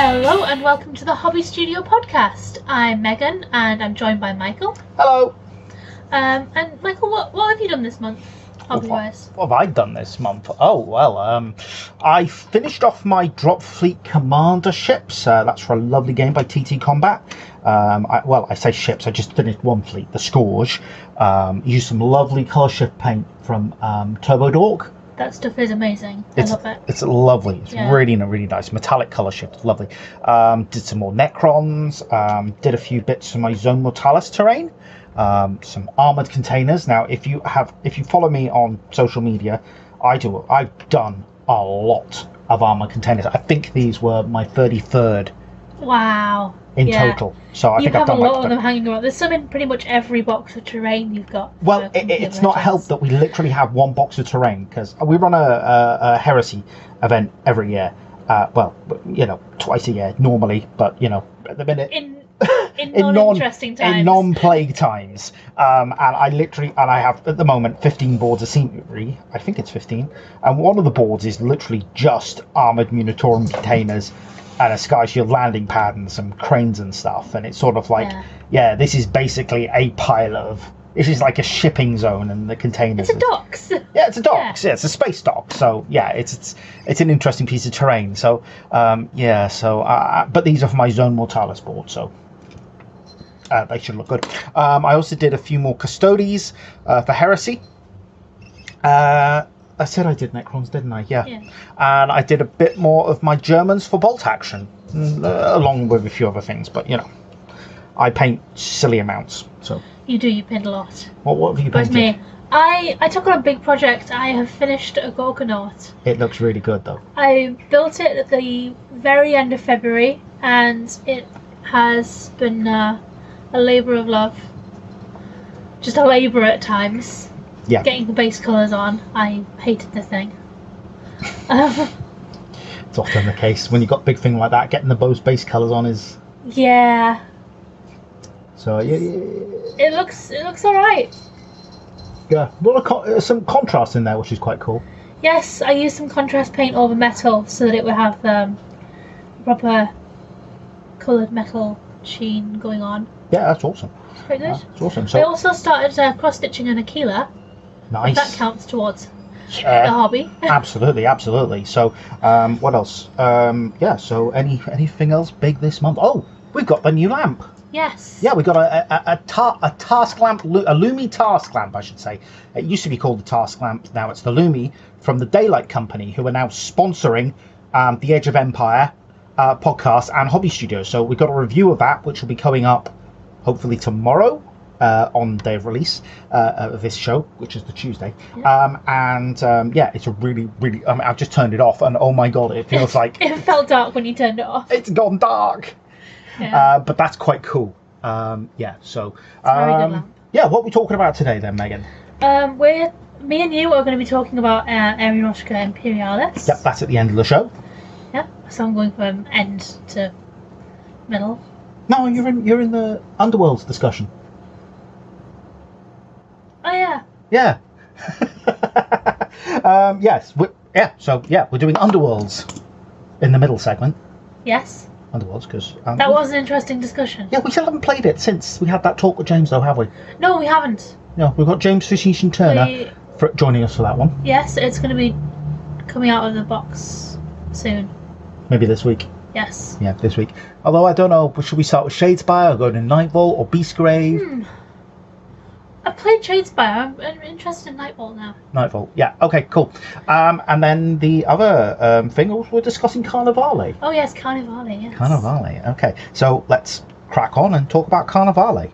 Hello and welcome to the Hobby Studio podcast. I'm Megan and I'm joined by Michael. Hello. And Michael, what have you done this month, hobby-wise? What have I done this month? Oh, well, I finished off my Drop Fleet Commander ships. That's for a lovely game by TT Combat. I say ships, I just finished one fleet, the Scourge. Used some lovely colour shift paint from Turbo Dork. That stuff is amazing. I love it. It's lovely. It's really nice. Metallic colour shift. It's lovely. Did some more Necrons. Did a few bits from my Zone Mortalis terrain. Some armoured containers. Now, if you follow me on social media, I've done a lot of armoured containers. I think these were my 33rd. Wow. In total. So I think I've done a lot of them hanging around. There's some in pretty much every box of terrain you've got. Well, it's not helped that we literally have one box of terrain, because we run a heresy event every year. Twice a year normally, but at the minute in non-interesting times, in non-plague times. And I have at the moment 15 boards of scenery. I think it's 15, and one of the boards is literally just armored Munitorum containers and a Sky Shield landing pad and some cranes and stuff, and it's sort of like, this is basically a pile of. This is like a shipping zone, and the containers. It's a docks. Yeah, it's a docks. Yeah, it's a space dock. So it's an interesting piece of terrain. So but these are for my Zone Mortalis board, so they should look good. I also did a few more Custodes for Heresy. I said I did Necrons, didn't I? Yeah. And I did a bit more of my Germans for Bolt Action, along with a few other things. But I paint silly amounts. So you paint a lot. What have you painted? But me, I took on a big project. I have finished a Gorgonaut. It looks really good, though. I built it at the very end of February, and it has been a labour of love. Just a labour at times. Yeah. Getting the base colours on, I hated the thing. It's often the case when you've got a big thing like that. Getting the base colours on is. Yeah. So it looks all right. Yeah, some contrast in there, which is quite cool. Yes, I used some contrast paint over metal so that it would have proper coloured metal sheen going on. Yeah, that's awesome. It's pretty good. That's awesome. So I also started cross stitching an Aquila. Nice. That counts towards the hobby. absolutely. So, what else? So anything else big this month? Oh, we've got the new lamp. Yes. Yeah, we got a task lamp, a Lumi task lamp, I should say. It used to be called the task lamp. Now it's the Lumi from the Daylight Company, who are now sponsoring the Age of Empire podcast and Hobby Studio. So we've got a review of that, which will be coming up hopefully tomorrow. On the day of release of this show, which is the Tuesday. It's a really I've just turned it off, and oh my god, it feels like it felt dark when you turned it off. It's gone dark. But that's quite cool. Very good lamp. What are we talking about today then, Megan? Me and you are going to be talking about Aeronautica Imperialis. Yep, that's at the end of the show. Yeah, so I'm going from end to middle. No, you're in the Underworlds discussion. Oh yeah. Yeah. Yes. We're doing Underworlds in the middle segment. Yes. Underworlds, because that was an interesting discussion. Yeah, we still haven't played it since we had that talk with James, though, have we? No, we haven't. No, we've got James Fishy Turner joining us for that one. Yes, it's going to be coming out of the box soon. Maybe this week. Yes. Yeah, this week. Although I don't know, should we start with Shadespire or go to Nightvault or Beastgrave? I've played Shadespire. I'm interested in Nightvault now. Nightvault, yeah. Okay, cool. And then the other thing, we're discussing Carnevale. Oh yes, Carnevale, yes. Carnevale, okay. So let's crack on and talk about Carnevale.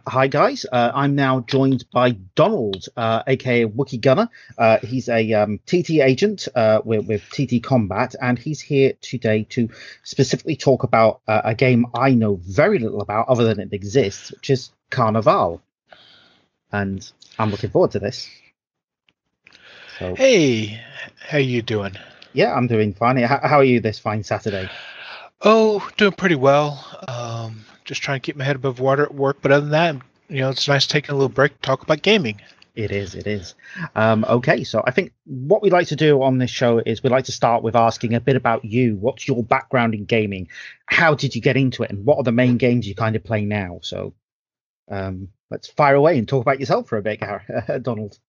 Hi guys, I'm now joined by Donald, aka Wookie Gunner. He's a TT agent with TT Combat, and he's here today to specifically talk about a game I know very little about other than it exists, which is Carnevale. And I'm looking forward to this. So, hey, how you doing? Yeah, I'm doing fine. How are you this fine Saturday? Oh, doing pretty well. Just trying to keep my head above water at work. But other than that, it's nice taking a little break to talk about gaming. It is, it is. Okay, so I think what we like to do on this show is we like to start with asking a bit about you. What's your background in gaming? How did you get into it? And what are the main games you kind of play now? So let's fire away and talk about yourself for a bit, Donald.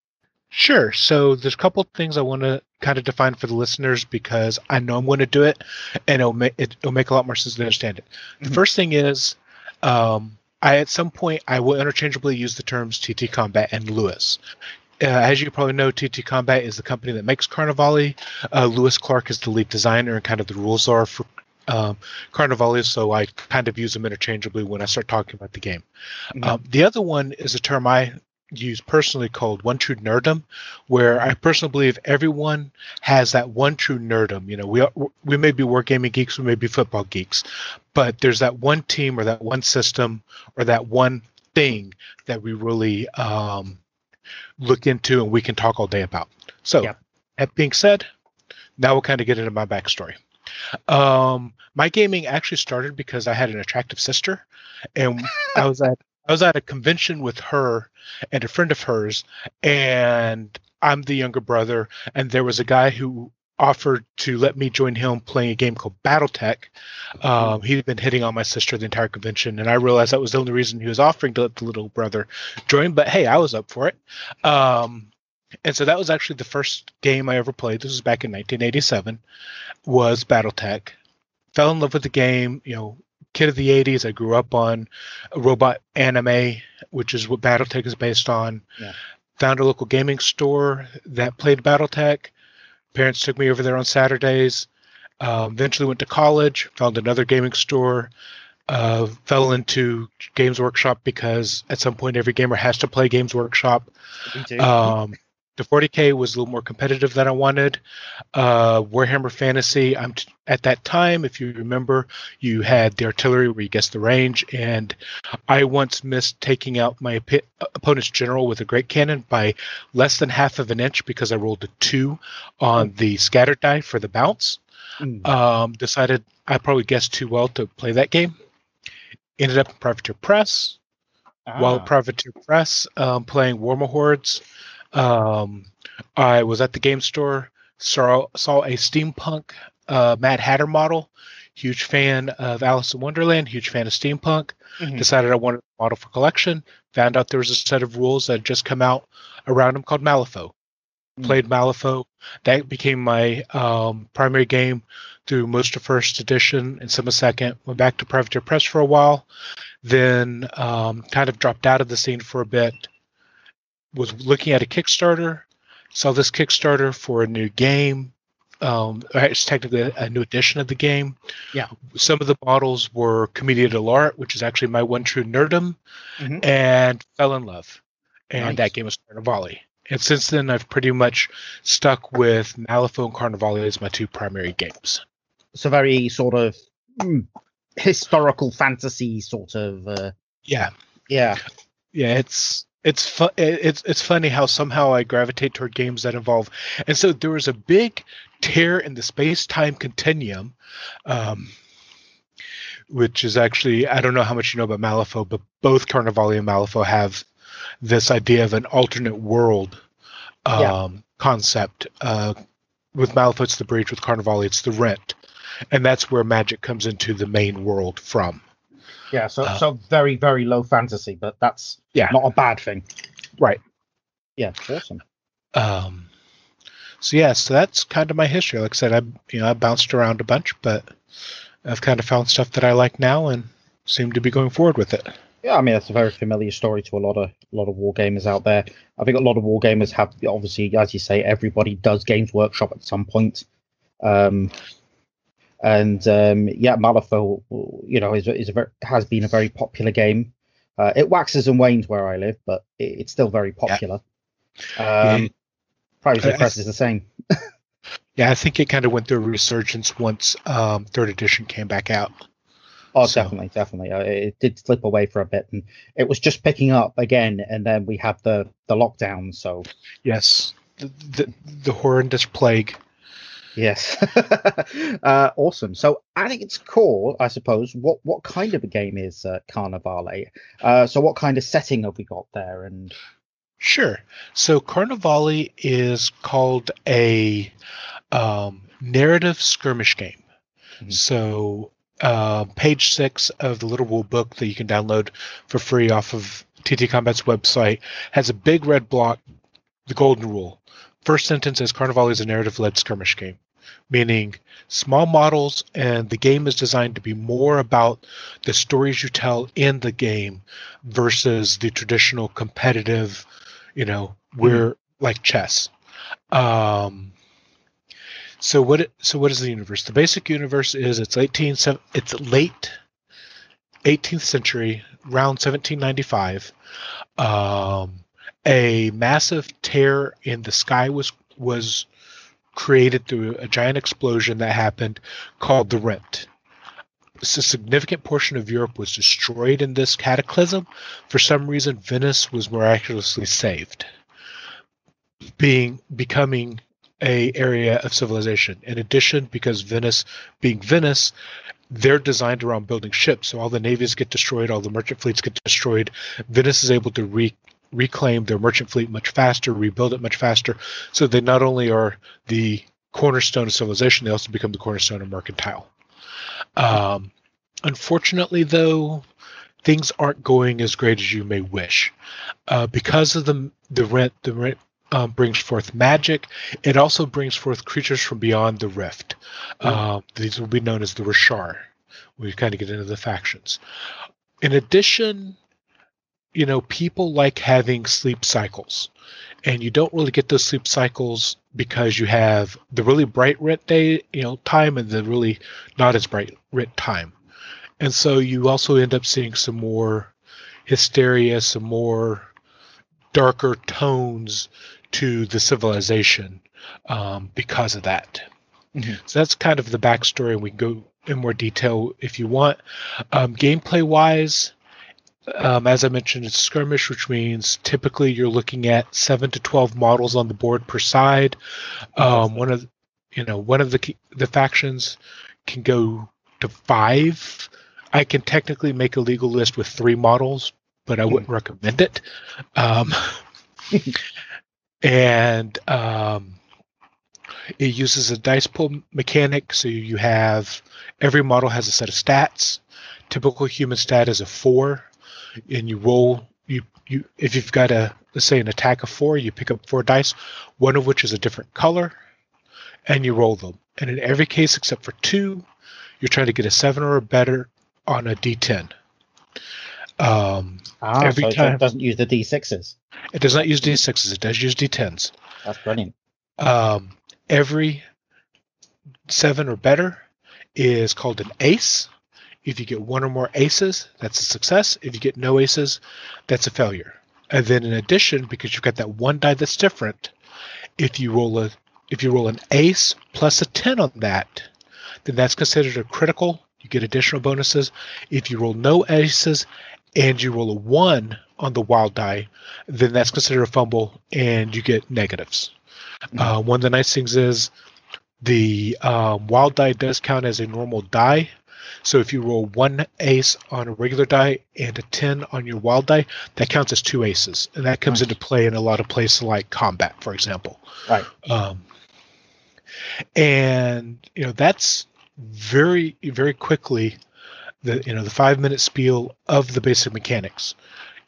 Sure. So there's a couple of things I want to kind of define for the listeners because I know I'm going to do it, and it'll make a lot more sense to understand it. The first thing is, at some point I will interchangeably use the terms TT Combat and Lewis. As you probably know, TT Combat is the company that makes Carnevale. Lewis Clark is the lead designer, and kind of the rules are for Carnevale, so I kind of use them interchangeably when I start talking about the game. The other one is a term I use personally called one true nerdum, where I personally believe everyone has that one true nerdum. We may be wargaming geeks, we may be football geeks, but there's that one team or that one system or that one thing that we really look into and we can talk all day about. So that being said, now we'll kind of get into my backstory. My gaming actually started because I had an attractive sister, and I was at a convention with her and a friend of hers, and I'm the younger brother, and there was a guy who offered to let me join him playing a game called Battletech. He'd been hitting on my sister the entire convention, and I realized that was the only reason he was offering to let the little brother join, but hey, I was up for it. And so that was actually the first game I ever played. This was back in 1987, was Battletech. Fell in love with the game, kid of the 80s. I grew up on a robot anime, which is what Battletech is based on. Yeah. Found a local gaming store that played Battletech. Parents took me over there on Saturdays. Eventually went to college, found another gaming store. Fell into Games Workshop because at some point every gamer has to play Games Workshop. The 40K was a little more competitive than I wanted. Warhammer Fantasy, at that time, if you remember, you had the artillery where you guessed the range, and I once missed taking out my opponent's general with a great cannon by less than half of an inch because I rolled a 2 on the scattered die for the bounce. Decided I probably guessed too well to play that game. Ended up in Privateer Press. While at Privateer Press, playing Warhammer Hordes. I was at the game store, saw a steampunk Mad Hatter model. Huge fan of Alice in Wonderland, huge fan of steampunk. Decided I wanted a model for collection. Found out there was a set of rules that had just come out around him called Malifaux. Played Malifaux. That became my primary game through most of first edition and some of second. Went back to Privateer Press for a while. Then kind of dropped out of the scene for a bit. Was looking at a Kickstarter, saw this Kickstarter for a new game. It's technically a new edition of the game. Yeah. Some of the models were Commedia dell'arte, which is actually my one true nerdum, and fell in love. And that game was Carnevale. And since then, I've pretty much stuck with Malifaux and Carnevale as my two primary games. So very sort of historical fantasy sort of. Yeah. It's funny how somehow I gravitate toward games that involve, and so there was a big tear in the space-time continuum, which is actually, I don't know how much you know about Malifaux, but both Carnevale and Malifaux have this idea of an alternate world concept. With Malifaux, it's the Breach. With Carnevale, it's the Rent, and that's where magic comes into the main world from. Yeah, so very, very low fantasy, but that's not a bad thing. Right. Yeah, awesome. So that's kind of my history. Like I said, I bounced around a bunch, but I've kind of found stuff that I like now and seem to be going forward with it. Yeah, I mean, that's a very familiar story to a lot of war gamers out there. I think a lot of war gamers have, obviously, as you say, everybody does Games Workshop at some point. Malifaux, has been a very popular game. It waxes and wanes where I live, but it's still very popular. Privateer Press is the same. Yeah, I think it kind of went through a resurgence once third edition came back out. Oh, so. Definitely. It did slip away for a bit, and it was just picking up again, and then we had the lockdown. So yes, the horrendous plague. Yes. Awesome. So adding its core, I suppose, what kind of a game is Carnevale? So what kind of setting have we got there? And Sure. So Carnevale is called a narrative skirmish game. Mhm. So page 6 of the Little Rule book that you can download for free off of TT Combat's website has a big red block, the golden rule. First sentence is Carnevale is a narrative-led skirmish game, meaning small models, and the game is designed to be more about the stories you tell in the game versus the traditional competitive, we're like chess. So what is the universe? The basic universe is it's late 18th century, around 1795. A massive tear in the sky was created through a giant explosion that happened called the Rent. So a significant portion of Europe was destroyed in this cataclysm. For some reason, Venice was miraculously saved, becoming a area of civilization. In addition, because Venice being Venice, they're designed around building ships, so all the navies get destroyed, all the merchant fleets get destroyed. Venice is able to reclaim their merchant fleet much faster, rebuild it much faster, so they not only are the cornerstone of civilization, they also become the cornerstone of mercantile. Unfortunately, though, things aren't going as great as you may wish. Because of the rent brings forth magic. It also brings forth creatures from beyond the rift. These will be known as the Rashar. We kind of get into the factions. In addition, people like having sleep cycles. And you don't really get those sleep cycles because you have the really bright rit day, time, and the really not as bright rit time. And so you also end up seeing some more hysteria, some more darker tones to the civilization because of that. Mm-hmm. So that's kind of the backstory, and we can go in more detail if you want. Gameplay-wise, as I mentioned, it's skirmish, which means typically you're looking at 7 to 12 models on the board per side. One of the factions can go to 5. I can technically make a legal list with 3 models, but I wouldn't recommend it. And it uses a dice pool mechanic, so you have every model has a set of stats. Typical human stat is a 4, and you roll. You if you've got let's say an attack of 4, you pick up 4 dice, one of which is a different color, and you roll them. And in every case except for 2, you're trying to get a 7 or better on a D10. Every so time it doesn't use the D6s. It does not use D6s. It does use D10s. That's brilliant. Every 7 or better is called an ace. If you get 1 or more aces, that's a success. If you get no aces, that's a failure. And then in addition, because you've got that 1 die that's different, if you roll an ace plus a 10 on that, then that's considered a critical. You get additional bonuses. If you roll no aces and you roll a 1 on the wild die, then that's considered a fumble and you get negatives. Mm-hmm. One of the nice things is the wild die does count as a normal die. So if you roll 1 ace on a regular die and a 10 on your wild die, that counts as 2 aces. And that comes into play in a lot of places like combat, for example. Right. And that's very, very quickly the 5-minute spiel of the basic mechanics.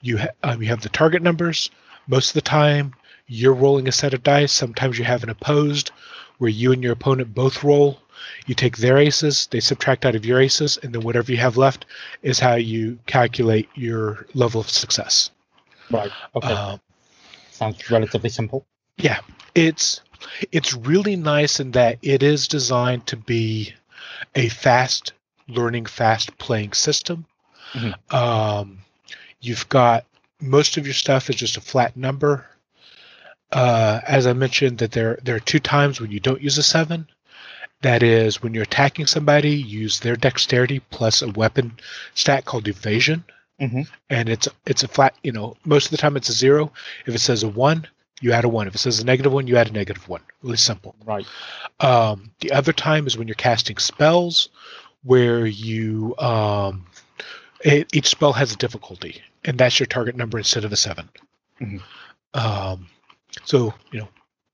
You have the target numbers. Most of the time, you're rolling a set of dice. Sometimes you have an opposed, where you and your opponent both roll. You take their aces, they subtract out of your aces, and then whatever you have left is how you calculate your level of success. Right. Okay. Sounds relatively simple. Yeah, it's really nice in that it is designed to be a fast learning, fast playing system. Mm-hmm. You've got most of your stuff is just a flat number. As I mentioned, that there are 2 times when you don't use a 7. That is when you're attacking somebody, you use their dexterity plus a weapon stat called evasion. Mm-hmm. And it's a flat, most of the time it's a 0. If it says a 1, you add a 1. If it says a -1, you add a -1. Really simple. Right. The other time is when you're casting spells, where you each spell has a difficulty, and that's your target number instead of a 7. So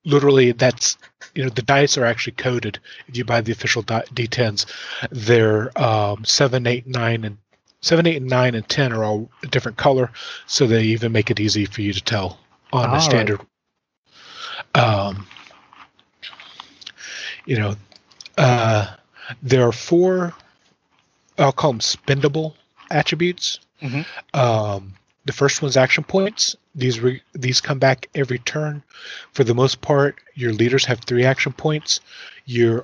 literally, that's the dice are actually coded. If you buy the official D10s, they're 7, 8, 9, and 7, 8, and 9, and 10 are all a different color, so they even make it easy for you to tell on the standard. Right. There are 4, I'll call them spendable attributes. The first one's action points. These come back every turn. For the most part, your leaders have 3 action points.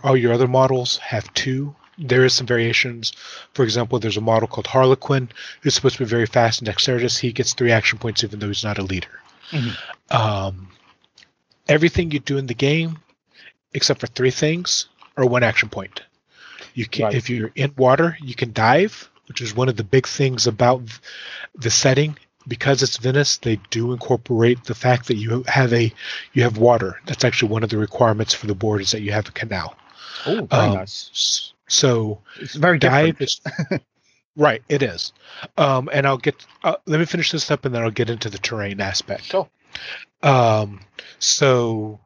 All your other models have 2. There is some variations. For example, there's a model called Harlequin who's supposed to be very fast and dexterous. He gets 3 action points even though he's not a leader. Everything you do in the game, except for 3 things, are 1 action point. You can, If you're in water, you can dive, which is one of the big things about the setting. Because it's Venice, they do incorporate the fact that you have water. That's actually one of the requirements for the board, is that you have a canal. Oh, very nice. So it's very dive different. Right, it is. And I'll get. Let me finish this up, and then I'll get into the terrain aspect. Sure. So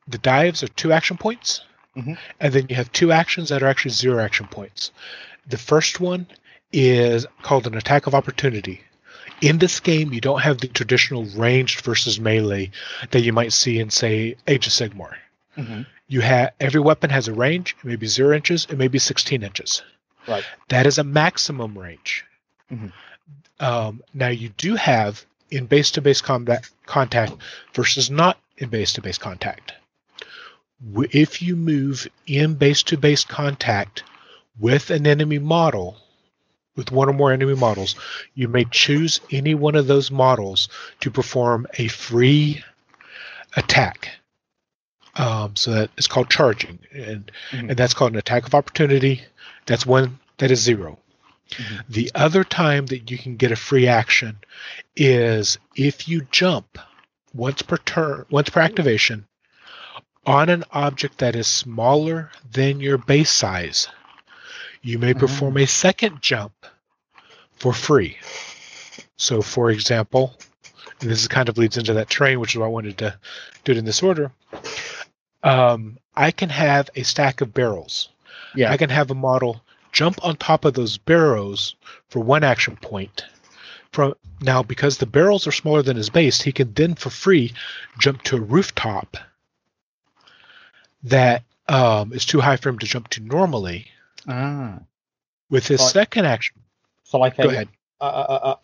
the dives are 2 action points, and then you have 2 actions that are actually 0 action points. The first one is called an attack of opportunity. In this game, you don't have the traditional ranged versus melee that you might see in, say, Age of Sigmar. You have every weapon has a range. It may be 0 inches. It may be 16 inches. Right. That is a maximum range. Now you do have in base-to-base contact versus not in base-to-base contact. If you move in base-to-base contact with an enemy model, with 1 or more enemy models, you may choose any one of those models to perform a free attack. So that is called charging, and that's called an attack of opportunity. That's one that is 0. The other time that you can get a free action is if you jump once per activation on an object that is smaller than your base size. You may perform a second jump for free. So, for example, and this kind of leads into that terrain, which is why I wanted to do it in this order. I can have a stack of barrels. I can have a model jump on top of those barrels for 1 action point. Now, because the barrels are smaller than his base, he can then, for free, jump to a rooftop that is too high for him to jump to normally. With his second action. So like go ahead. I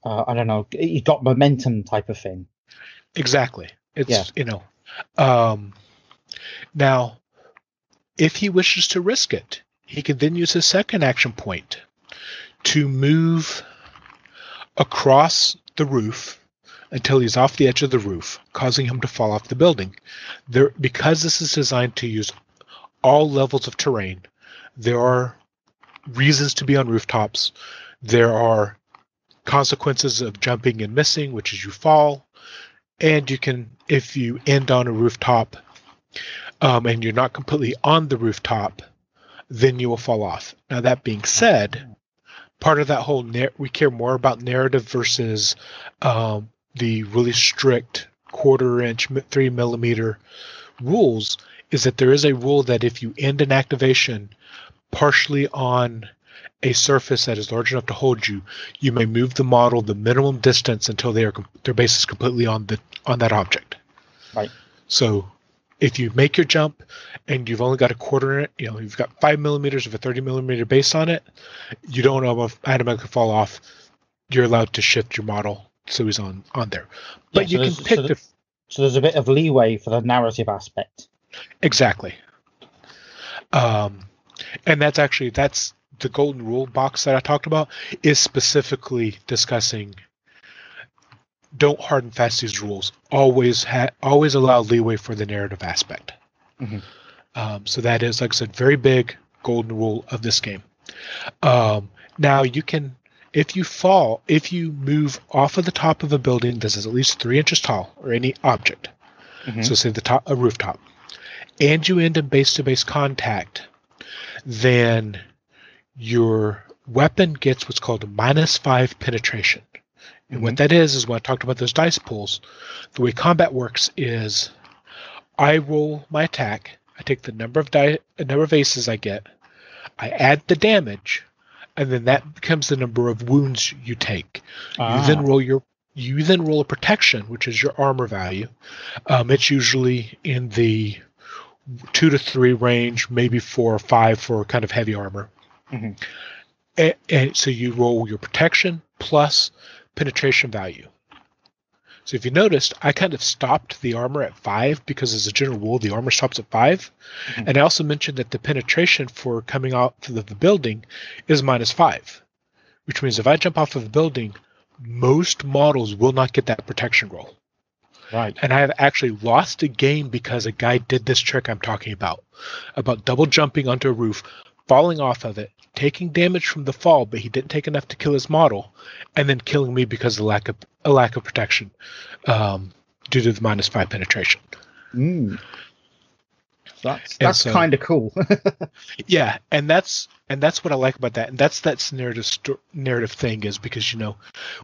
don't know, you got momentum type of thing. Exactly. It's now if he wishes to risk it, he can then use his second action point to move across the roof until he's off the edge of the roof, causing him to fall off the building. Because this is designed to use all levels of terrain, there are reasons to be on rooftops. There are consequences of jumping and missing, which is you fall. And you can, if you end on a rooftop and you're not completely on the rooftop, then you will fall off. Now, that being said, part of that whole, we care more about narrative versus the really strict 1/4 inch, 3 millimeter rules, is that there is a rule that if you end an activation partially on a surface that is large enough to hold you, you may move the model the minimum distance until their base is completely on that object. Right. So if you make your jump and you've only got a 1/4, you've got 5 millimeters of a 30 millimeter base on it, you don't automatically fall off. You're allowed to shift your model so he's on there. But you can pick so there's a bit of leeway for the narrative aspect. Exactly. And that's the golden rule box that I talked about is specifically discussing don't hard and fast these rules. Always allow leeway for the narrative aspect. So that is, like I said, very big golden rule of this game. Now you can, if you move off of the top of a building that is at least 3 inches tall, or any object, so say a rooftop, and you end in base-to-base contact, then your weapon gets what's called a -5 penetration. And what that is when I talked about those dice pools, the way combat works is I roll my attack, I take the number of aces I get, I add the damage, and then that becomes the number of wounds you take. You then roll a protection, which is your armor value. It's usually in the 2 to 3 range, maybe 4 or 5 for kind of heavy armor. And so you roll your protection plus penetration value. So if you noticed, I kind of stopped the armor at 5 because as a general rule, the armor stops at 5. And I also mentioned that the penetration for coming out of the building is -5, which means if I jump off of a building, most models will not get that protection roll. Right. And I have actually lost a game because a guy did this trick I'm talking about double jumping onto a roof, falling off of it, taking damage from the fall, but he didn't take enough to kill his model, and then killing me because of a lack of protection due to the -5 penetration. That's kind of cool. Yeah, and that's what I like about that, and that's that narrative thing is because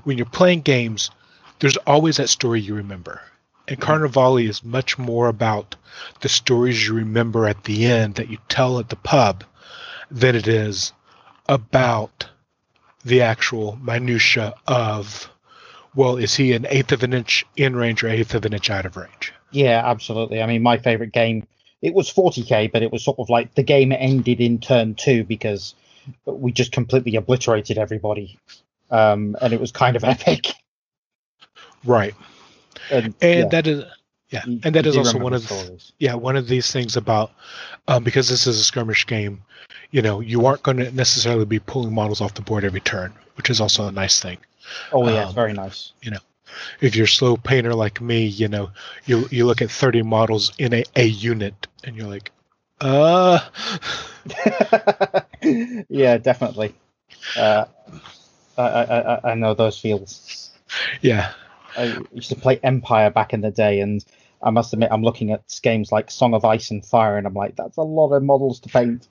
when you're playing games, there's always that story you remember, and Carnevale is much more about the stories you remember at the end that you tell at the pub than it is about the actual minutia of, well, is he an 1/8 of an inch in range or 1/8 of an inch out of range? Yeah, absolutely. I mean, my favorite game, it was 40k, but it was sort of like the game ended in turn 2 because we just completely obliterated everybody, and it was kind of epic. Right, and that is. Yeah, and that is also one of these things about because this is a skirmish game, you aren't going to necessarily be pulling models off the board every turn, which is also a nice thing. Oh yeah, it's very nice. If you're a slow painter like me, you look at 30 models in a unit, and you're like, Yeah, definitely. I know those feels. Yeah. I used to play Empire back in the day, and I must admit, I'm looking at games like Song of Ice and Fire, and I'm like, that's a lot of models to paint.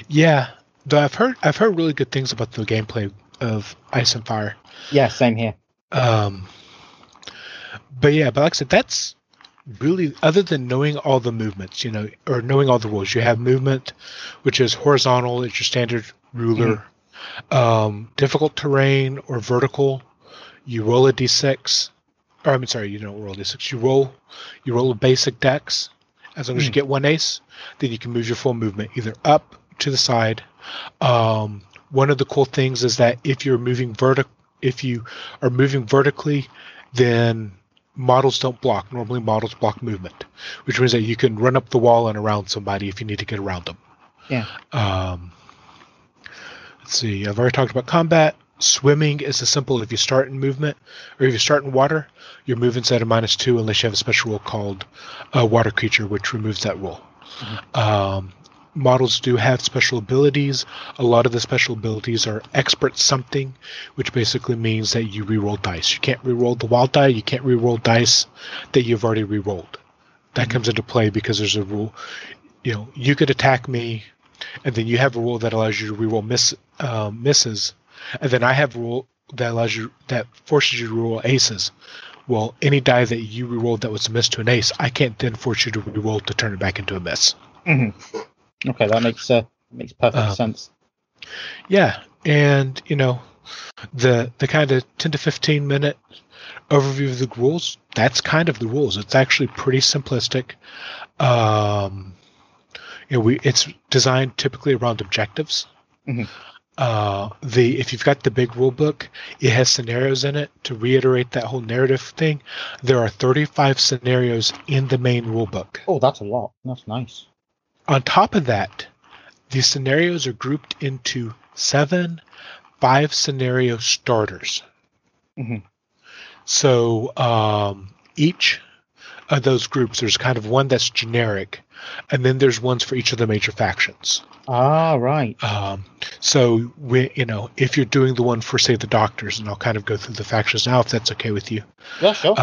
Yeah, though I've heard really good things about the gameplay of Ice and Fire. Yeah, same here. But like I said, that's really, other than knowing all the movements, or knowing all the rules. You have movement, which is horizontal, it's your standard ruler. Difficult terrain or vertical, you roll a d6. Or I'm sorry, you don't roll a d6. You roll a basic dex. As long as you get 1 ace, then you can move your full movement either up to the side. One of the cool things is that if you are moving vertically, then models don't block. Normally models block movement, which means that you can run up the wall and around somebody if you need to get around them. Yeah. Let's see. I've already talked about combat. Swimming is as simple. If you start in movement, or if you start in water, your movement's at a -2 unless you have a special rule called Water Creature, which removes that rule. Models do have special abilities. A lot of the special abilities are expert something, which basically means that you reroll dice. You can't reroll the wild die. You can't reroll dice that you've already rerolled. That comes into play because there's a rule. You could attack me, and then you have a rule that allows you to reroll misses, and then I have a rule that forces you to roll aces. Well, any die that you rerolled that was a miss to an ace, I can't then force you to reroll to turn it back into a miss. Okay, that makes perfect sense. Yeah, and the kind of 10 to 15 minute overview of the rules, that's kind of the rules. It's actually pretty simplistic. It's designed typically around objectives. If you've got the big rule book, it has scenarios in it. To reiterate that whole narrative thing, there are 35 scenarios in the main rule book. Oh, that's a lot. That's nice. On top of that, these scenarios are grouped into 7 5-scenario starters. So each of those groups, there's kind of one that's generic, and then there's ones for each of the major factions. Ah, right. So if you're doing the one for, say, the doctors, and I'll kind of go through the factions now, if that's okay with you. Yeah, sure.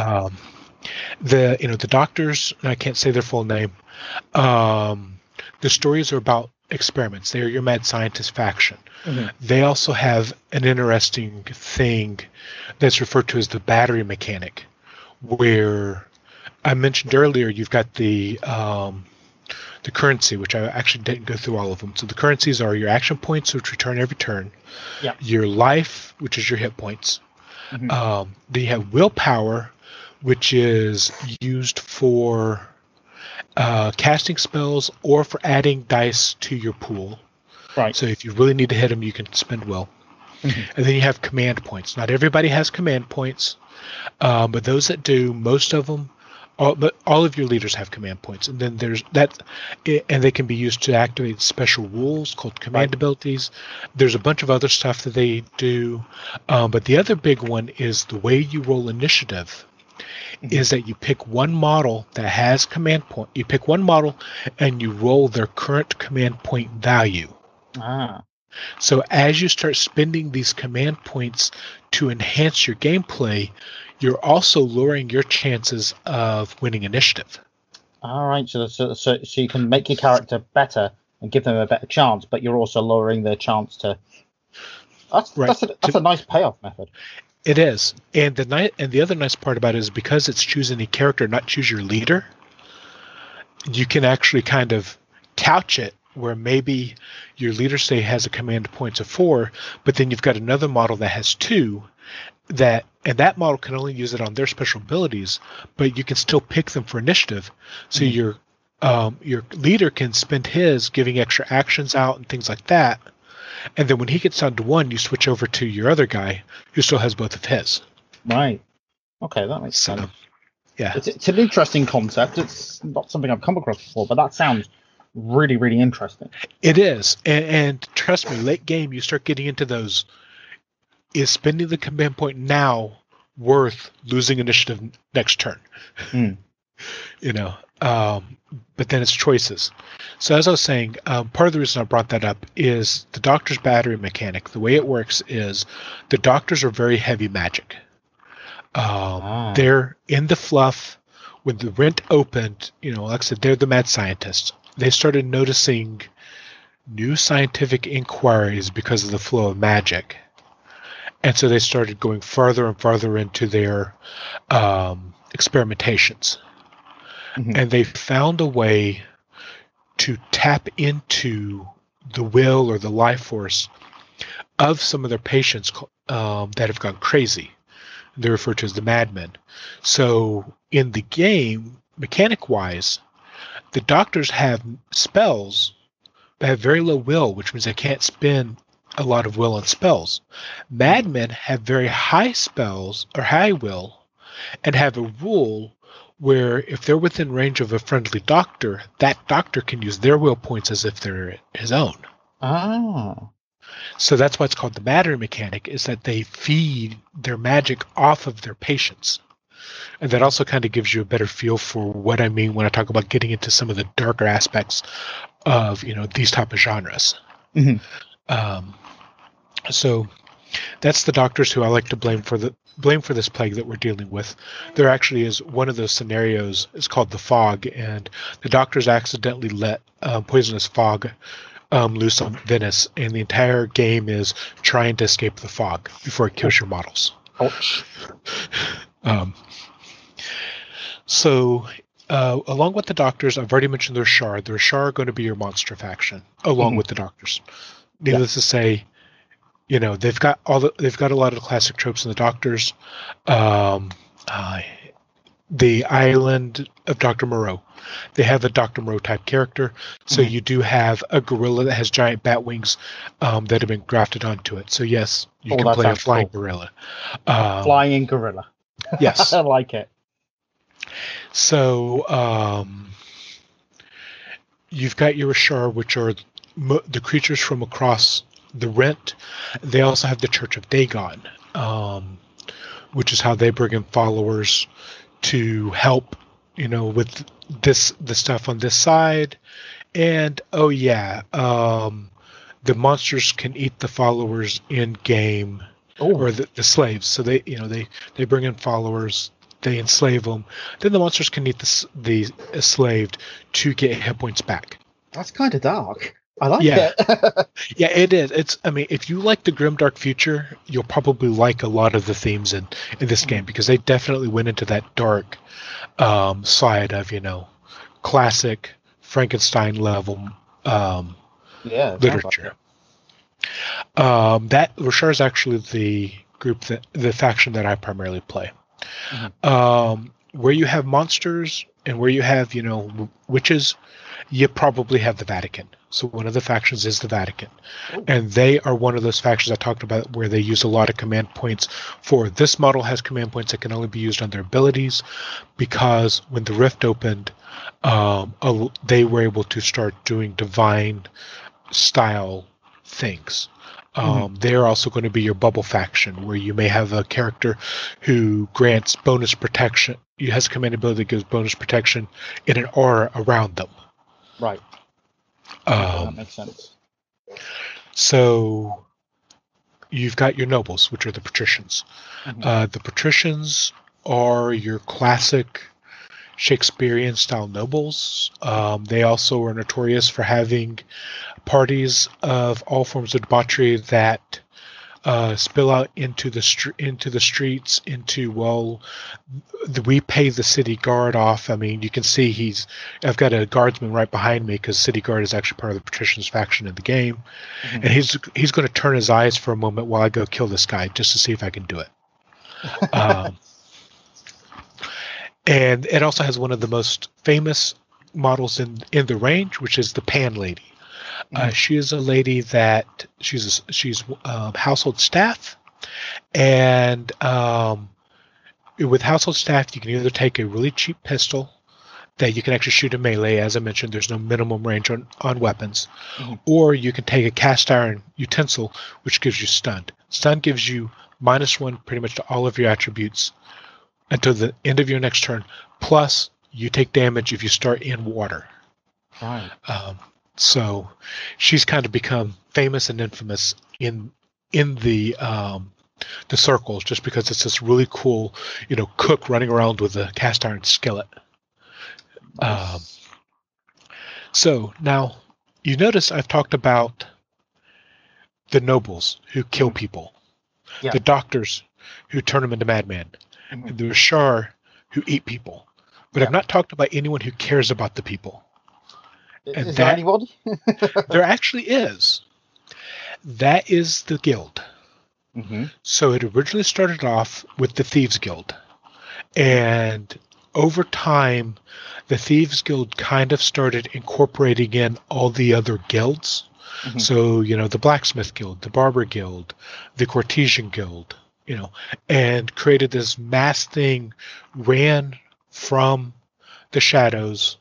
The doctors, and I can't say their full name. The stories are about experiments. They are your mad scientist faction. Mhm. They also have an interesting thing that's referred to as the battery mechanic, where I mentioned earlier you've got the currency, which I actually didn't go through all of them. So the currencies are your action points, which return every turn. Yeah. Your life, which is your hit points. Mhm. Then you have willpower, which is used for casting spells or for adding dice to your pool. Right. So if you really need to hit them, you can spend will. Mhm. And then you have command points. Not everybody has command points, but those that do, most of them, but all of your leaders have command points. And then there's that, and they can be used to activate special rules called command abilities. There's a bunch of other stuff that they do, but the other big one is the way you roll initiative. Is that you pick one model that has command point. You pick one model and you roll their current command point value. Ah. So as you start spending these command points to enhance your gameplay, you're also lowering your chances of winning initiative. All right. So you can make your character better and give them a better chance, but you're also lowering their chance to. That's a nice payoff method. It is, and the other nice part about it is because it's choose any character, not choose your leader. You can actually kind of couch it where maybe your leader, say, has a command points of 4, but then you've got another model that has 2, and that model can only use it on their special abilities, but you can still pick them for initiative. So your leader can spend his giving extra actions out and things like that. And then when he gets down to 1, you switch over to your other guy who still has both of his. Right. Okay, that makes sense. Yeah. It's an interesting concept. It's not something I've come across before, but that sounds really, really interesting. It is. And trust me, late game, you start getting into those. Is spending the command point now worth losing initiative next turn? But then it's choices. So as I was saying, part of the reason I brought that up is the doctor's battery mechanic. The way it works is the doctors are very heavy magic. They're in the fluff. When the rent opened, like I said, they're the mad scientists. They started noticing new scientific inquiries because of the flow of magic. And so they started going farther and farther into their experimentations. And they found a way to tap into the will or the life force of some of their patients that have gone crazy. They're referred to as the madmen. So in the game, mechanic-wise, the doctors have spells but have very low will, which means they can't spend a lot of will on spells. Madmen have very high spells or high will and have a rule where if they're within range of a friendly doctor, that doctor can use their will points as if they're his own. So that's why it's called the battery mechanic, is that they feed their magic off of their patients. And that also kind of gives you a better feel for what I mean when I talk about getting into some of the darker aspects of these type of genres. So that's the doctors who I like to blame for this plague that we're dealing with. There actually is one of those scenarios. It's called the fog, and the doctors accidentally let poisonous fog loose on Venice, and the entire game is trying to escape the fog before it kills your models. Ouch. So along with the doctors, I've already mentioned the Rashar. The Rashar are going to be your monster faction, along with the doctors. Needless to say, they've got a lot of the classic tropes in the doctors. The island of Dr. Moreau. They have a Dr. Moreau type character, so you do have a gorilla that has giant bat wings that have been grafted onto it. So yes, you can play a flying gorilla. Flying gorilla. Yes. I like it. So you've got your Rashar, which are the creatures from across the rent. They also have the Church of Dagon, which is how they bring in followers to help, with the stuff on this side, And oh yeah, the monsters can eat the followers in game, or Oh, the slaves. So they bring in followers, they enslave them. Then the monsters can eat the enslaved to get hit points back. that's kind of dark. I like Yeah. it. Yeah, it is. I mean, if you like the grimdark future, you'll probably like a lot of the themes in this game, because they definitely went into that dark side of classic Frankenstein level Yeah, it sounds like literature. That Roshar is actually the faction that I primarily play. Where you have monsters and where you have witches, you probably have the Vatican. So one of the factions is the Vatican. Oh. And they are one of those factions I talked about where they use a lot of command points. For this model has command points that can only be used on their abilities, because when the Rift opened, they were able to start doing divine style things. They're also going to be your bubble faction, where you may have a character who grants bonus protection. He has a command ability that gives bonus protection in an aura around them. Right. That makes sense. So you've got your nobles, which are the patricians. The patricians are your classic Shakespearean style nobles. They also are notorious for having parties of all forms of debauchery that spill out into the streets. We pay the city guard off. I mean, you can see I've got a guardsman right behind me, because city guard is actually part of the patricians faction in the game, and he's going to turn his eyes for a moment while I go kill this guy just to see if I can do it. And it also has one of the most famous models in the range, which is the Pan Lady. She is a lady that she's household staff, and with household staff, you can either take a really cheap pistol that you can actually shoot in melee. As I mentioned, there's no minimum range on weapons, or you can take a cast iron utensil, which gives you stunned. Stun gives you -1 pretty much to all of your attributes until the end of your next turn. Plus, you take damage if you start in water. Right. So she's kind of become famous and infamous in the circles, just because it's this really cool, cook running around with a cast iron skillet. Nice. So now you notice I've talked about the nobles who kill people, the doctors who turn them into madmen, and the Rashar who eat people. But I've not talked about anyone who cares about the people. Is there anybody? There actually is. That is the guild. So it originally started off with the Thieves Guild. And over time, the Thieves Guild kind of started incorporating in all the other guilds. So, the Blacksmith Guild, the Barber Guild, the Courtesan Guild, and created this mass thing, ran from the shadows,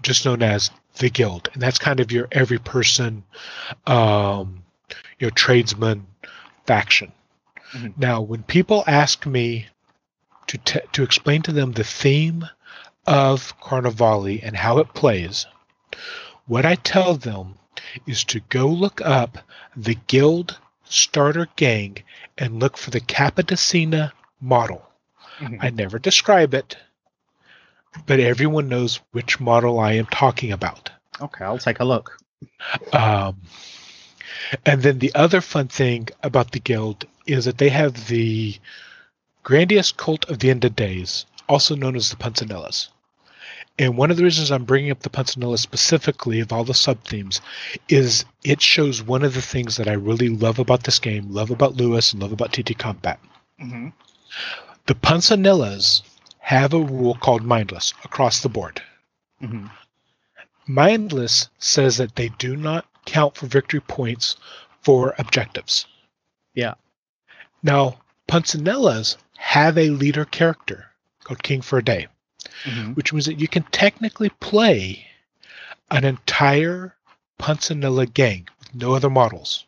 just known as the Guild. And that's kind of your every person, tradesman faction. Now, when people ask me to explain to them the theme of Carnevale and how it plays, what I tell them is to go look up the Guild Starter Gang and look for the Cappadecina model. I never describe it, but everyone knows which model I am talking about. Okay, I'll take a look. And then the other fun thing about the guild is that they have the grandiose cult of the end of days, also known as the Punsanellas. And one of the reasons I'm bringing up the Punsanellas specifically of all the sub-themes is it shows one of the things that I really love about this game, love about Lewis, and love about TT Combat. The Punsanellas have a rule called Mindless across the board. Mindless says that they do not count for victory points for objectives. Yeah. Now, Punsanellas have a leader character called King for a Day, which means that you can technically play an entire Punsanella gang with no other models.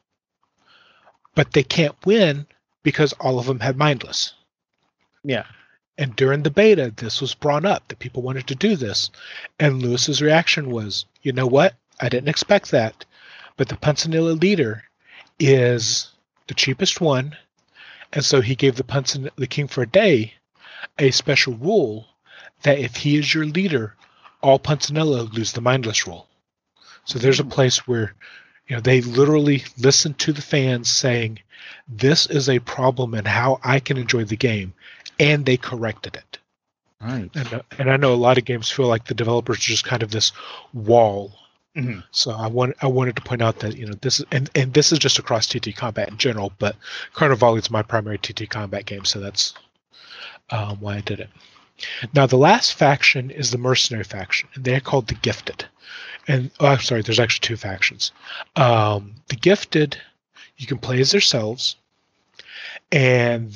But they can't win because all of them have Mindless. Yeah. And during the beta, this was brought up that people wanted to do this. And Lewis's reaction was, you know what? I didn't expect that. But the Punsanilla leader is the cheapest one. And so he gave the king for a day a special rule that if he is your leader, all Punsanilla lose the mindless rule. So there's a place where, they literally listened to the fans saying, this is a problem in how I can enjoy the game, and they corrected it. Right. And I know a lot of games feel like the developers are just kind of this wall. Mm-hmm. So I wanted to point out that this is and this is just across TT Combat in general, but Carnevale is my primary TT Combat game, so that's why I did it. Now the last faction is the mercenary faction, and they're called the Gifted. And I'm sorry, there's actually two factions. The Gifted, you can play as themselves, and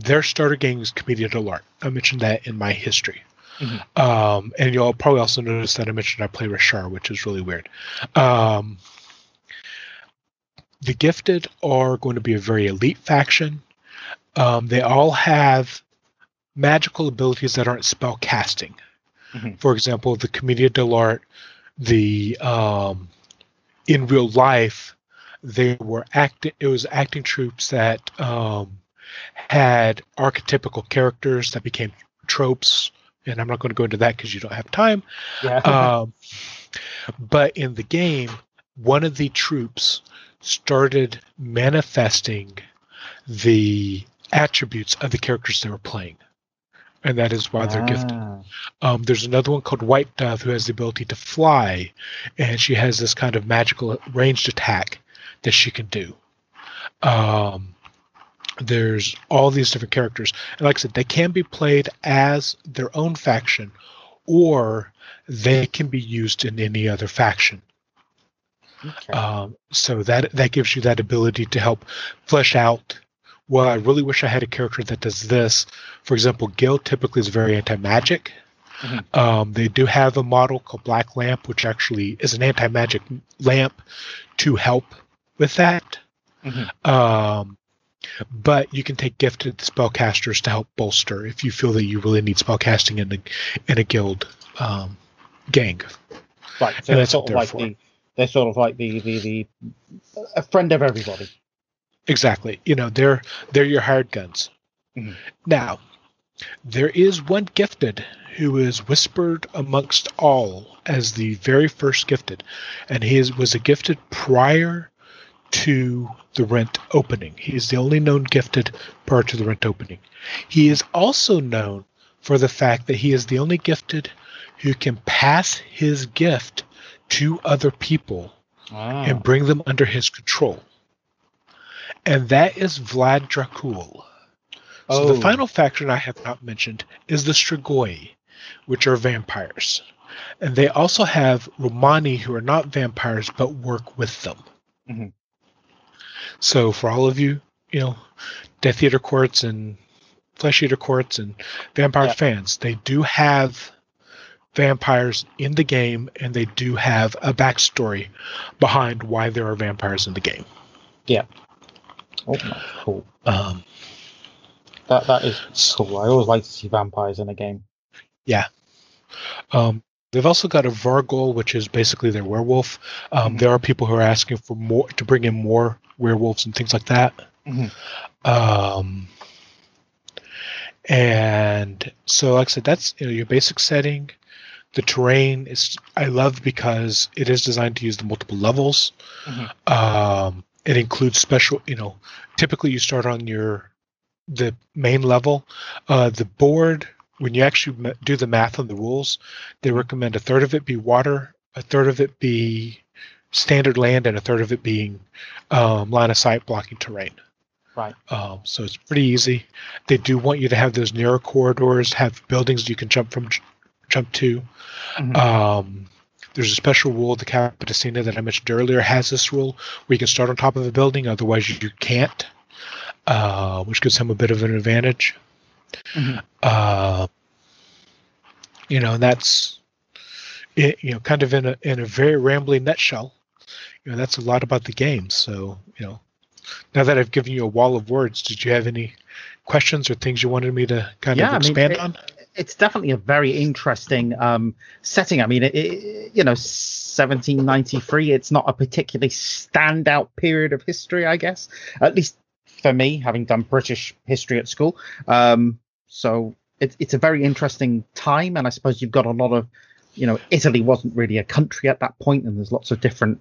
their starter game is Commedia dell'arte. I mentioned that in my history. Mm-hmm. And you'll probably also notice that I mentioned I play Rashar, which is really weird. The Gifted are going to be a very elite faction. They all have magical abilities that aren't spell casting. Mm-hmm. For example, the Commedia dell'arte, in real life, they were acting troops that had archetypical characters that became tropes, and I'm not going to go into that because you don't have time. Yeah. But in the game, one of the troops started manifesting the attributes of the characters they were playing. And that is why they're gifted. There's another one called White Dove who has the ability to fly, and she has this kind of magical ranged attack that she can do. There's all these different characters. And like I said, they can be played as their own faction, or they can be used in any other faction. Okay. So that gives you that ability to help flesh out, well, I really wish I had a character that does this. For example, Gil typically is very anti-magic. Mm-hmm. They do have a model called Black Lamp, which actually is an anti-magic lamp to help with that. Mm-hmm. But you can take gifted spellcasters to help bolster if you feel that you really need spellcasting in a guild gang. Right. So they're sort of like the a friend of everybody. Exactly. They're your hired guns. Mm-hmm. Now, there is one gifted who is whispered amongst all as the very first gifted, and he was a gifted prior to the Rent opening. He is the only known gifted prior to the Rent opening. He is also known for the fact that he is the only gifted who can pass his gift to other people and bring them under his control. And that is Vlad Dracul. So the final faction I have not mentioned is the Strigoi, which are vampires. And they also have Romani, who are not vampires, but work with them. Mm-hmm. So for all of you, Death Eater courts and Flesh Eater courts and vampire fans, they do have vampires in the game, and they do have a backstory behind why there are vampires in the game. Yeah. Oh, that's cool. That is cool. I always like to see vampires in a game. Yeah. They've also got a Vargol, which is basically their werewolf. Mm-hmm. There are people who are asking for more to bring in more werewolves and things like that. Mm-hmm. And so, like I said, that's your basic setting. The terrain is I love because it is designed to use the multiple levels. Mm-hmm. It includes special, typically you start on the main level. The board, when you actually do the math on the rules, they recommend a third of it be water, a third of it be standard land, and a third of it being line of sight blocking terrain. Right. So it's pretty easy. They do want you to have those narrow corridors, have buildings you can jump to. Mm-hmm. There's a special rule, the Capitacina that I mentioned earlier has this rule where you can start on top of a building, otherwise you can't, which gives him a bit of an advantage. Mm-hmm. And that's it, kind of in a very rambling nutshell. That's a lot about the game. So, now that I've given you a wall of words, did you have any questions or things you wanted me to kind of expand on? It's definitely a very interesting setting. I mean, 1793. It's not a particularly standout period of history, I guess. At least for me, having done British history at school. So it's a very interesting time, and I suppose you've got a lot of, Italy wasn't really a country at that point, and there's lots of different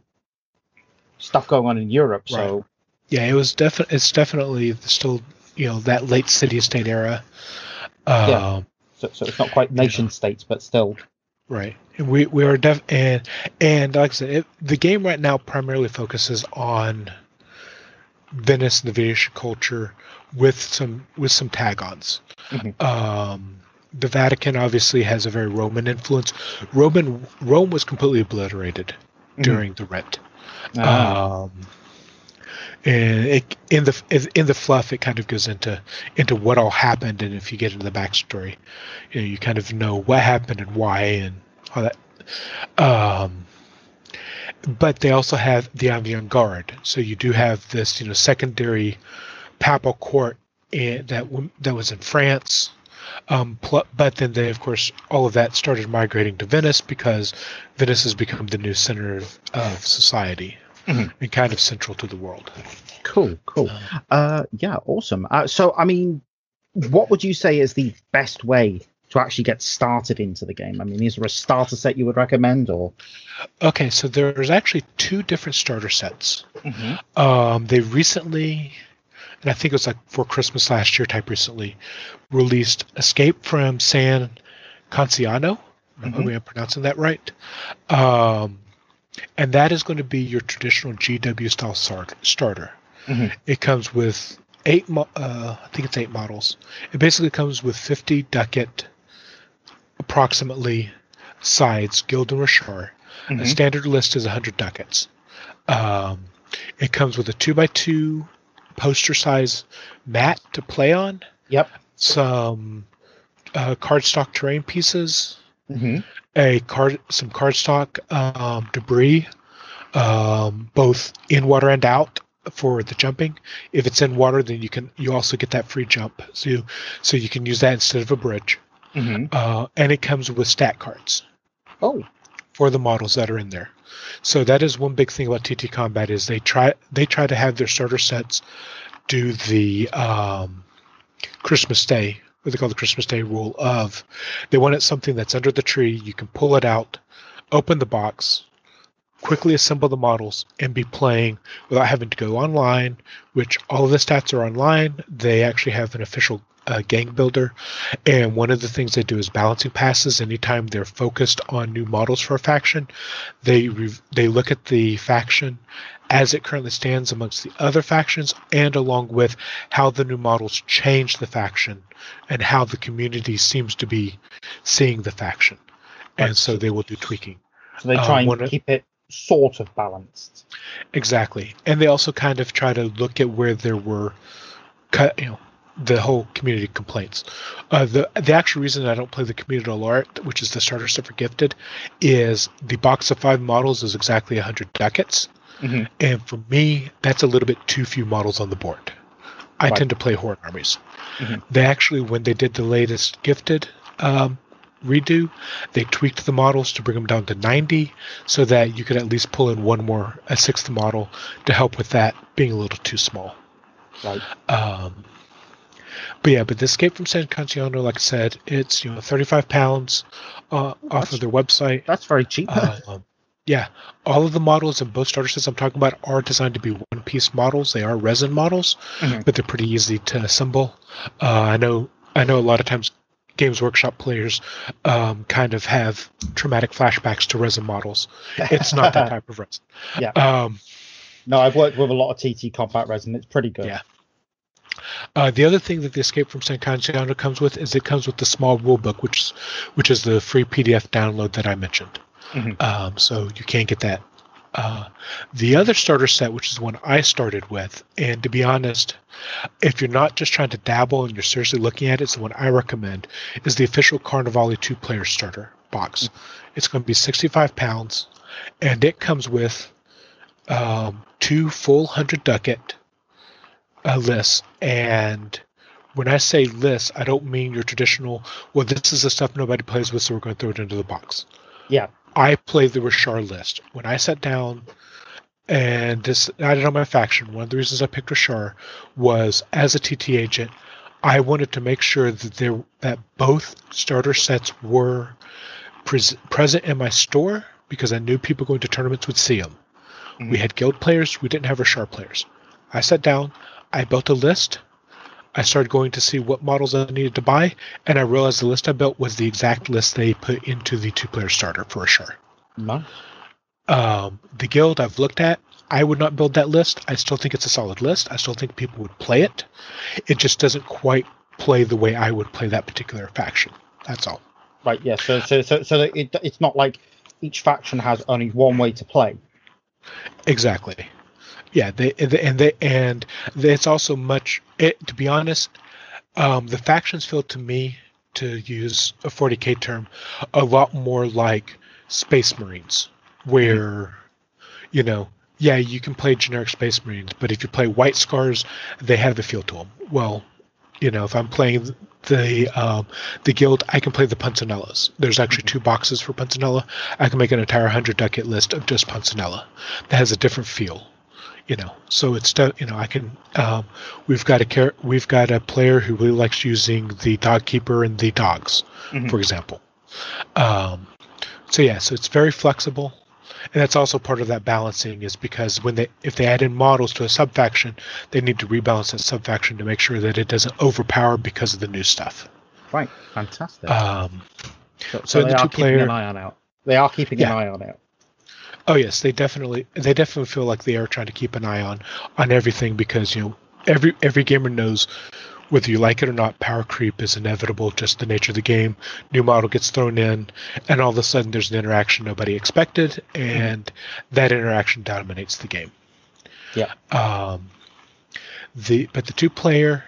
stuff going on in Europe. Right. So yeah, it's definitely still that late city-state era. Yeah. So it's not quite nation states, but still. Right. We are and like I said, the game right now primarily focuses on Venice and the Venetian culture with some tag-ons. Mm-hmm. The Vatican obviously has a very Roman influence. Rome was completely obliterated during the Rent. And in the fluff, it kind of goes into what all happened, and if you get into the backstory, you kind of know what happened and why and all that. But they also have the avant-garde, so you do have this secondary papal court that was in France. But then they, of course, all of that started migrating to Venice because Venice has become the new center of society. Mm-hmm. And kind of central to the world. Cool. Yeah, awesome. So, I mean, what would you say is the best way to actually get started into the game? I mean, is there a starter set you would recommend, or? Okay, so there's actually 2 different starter sets. Mm-hmm. They recently, and I think it was like for Christmas last year, recently, released Escape from San Canciano. Mm-hmm. Hopefully I'm pronouncing that right. And that is going to be your traditional GW style starter. Mm-hmm. It comes with 8 models. It basically comes with 50 ducat, approximately, sides, Guild and Rashar. Mm-hmm. A standard list is 100 ducats. It comes with a 2x2 poster size mat to play on. Yep. Some cardstock terrain pieces. Mm-hmm. Some cardstock debris, both in water and out for the jumping. If it's in water, then you also get that free jump, so you can use that instead of a bridge. Mm-hmm. And it comes with stat cards. Oh, for the models that are in there. So that is one big thing about TT Combat is they try to have their starter sets do the Christmas Day, what they call the Christmas Day rule of they want it something that's under the tree. You can pull it out, open the box, quickly assemble the models, and be playing without having to go online, which all of the stats are online. They actually have an official gang builder, and one of the things they do is balancing passes. Anytime they're focused on new models for a faction, they look at the faction as it currently stands amongst the other factions, and along with how the new models change the faction and how the community seems to be seeing the faction. And so they will do tweaking. So they try and keep it sort of balanced. Exactly. And they also kind of try to look at where there were the whole community complaints. The actual reason I don't play the community alert, which is the starter set for gifted, is the box of 5 models is exactly 100 ducats. Mm-hmm. And for me, that's a little bit too few models on the board. I tend to play horde armies. Mm-hmm. They actually, when they did the latest gifted redo, they tweaked the models to bring them down to 90 so that you could at least pull in a 6th model to help with that being a little too small. Right. But the Escape from San Canciano, like I said, it's £35 off of their website. That's very cheap. Yeah, all of the models and both starter sets I'm talking about are designed to be one-piece models. They are resin models, mm-hmm. but they're pretty easy to assemble. I know a lot of times Games Workshop players kind of have traumatic flashbacks to resin models. It's not that type of resin. Yeah. No, I've worked with a lot of TT Combat resin. It's pretty good. Yeah. The other thing that the Escape from San Canciano comes with is it comes with the small rulebook, which is the free PDF download that I mentioned. Mm-hmm. So you can get that. The other starter set, which is the one I started with, and to be honest, if you're not just trying to dabble and you're seriously looking at it, it's the one I recommend, is the official Carnevale 2-player starter box. Mm-hmm. It's going to be £65, and it comes with 2 full 100 ducat lists and when I say list, I don't mean your traditional, well, this is the stuff nobody plays with, so we're going to throw it into the box. Yeah. I play the Rashar list. When I sat down and decided on my faction, one of the reasons I picked Rashar was, as a TT agent, I wanted to make sure that both starter sets were present in my store, because I knew people going to tournaments would see them. Mm-hmm. We had guild players. We didn't have Rashar players. I sat down. I built a list. I started going to see what models I needed to buy, and I realized the list I built was the exact list they put into the 2-player starter for Rashar. Nice. The guild I've looked at, I would not build that list. I still think it's a solid list. I still think people would play it. It just doesn't quite play the way I would play that particular faction. That's all. Right. Yeah. So it's not like each faction has only one way to play. Exactly. Yeah. It's also to be honest, the factions feel to me, to use a 40K term, a lot more like Space Marines, where, yeah, you can play generic Space Marines, but if you play White Scars, they have the feel to them. Well, if I'm playing the guild, I can play the Punsanellas. There's actually 2 boxes for Punsanella. I can make an entire 100 ducat list of just Punsanella that has a different feel. So it's I can. We've got a player who really likes using the dog keeper and the dogs, for example. So it's very flexible. And that's also part of that balancing, is because if they add in models to a sub-faction, they need to rebalance that sub-faction to make sure that it doesn't overpower because of the new stuff. Right. Fantastic. So they the are 2-player, keeping an eye on it. They are keeping an eye on it. Oh yes, they definitely feel like they are trying to keep an eye on everything, because every gamer knows, whether you like it or not, power creep is inevitable, just the nature of the game. New model gets thrown in, and all of a sudden there's an interaction nobody expected, and that interaction dominates the game. Yeah. But the 2-player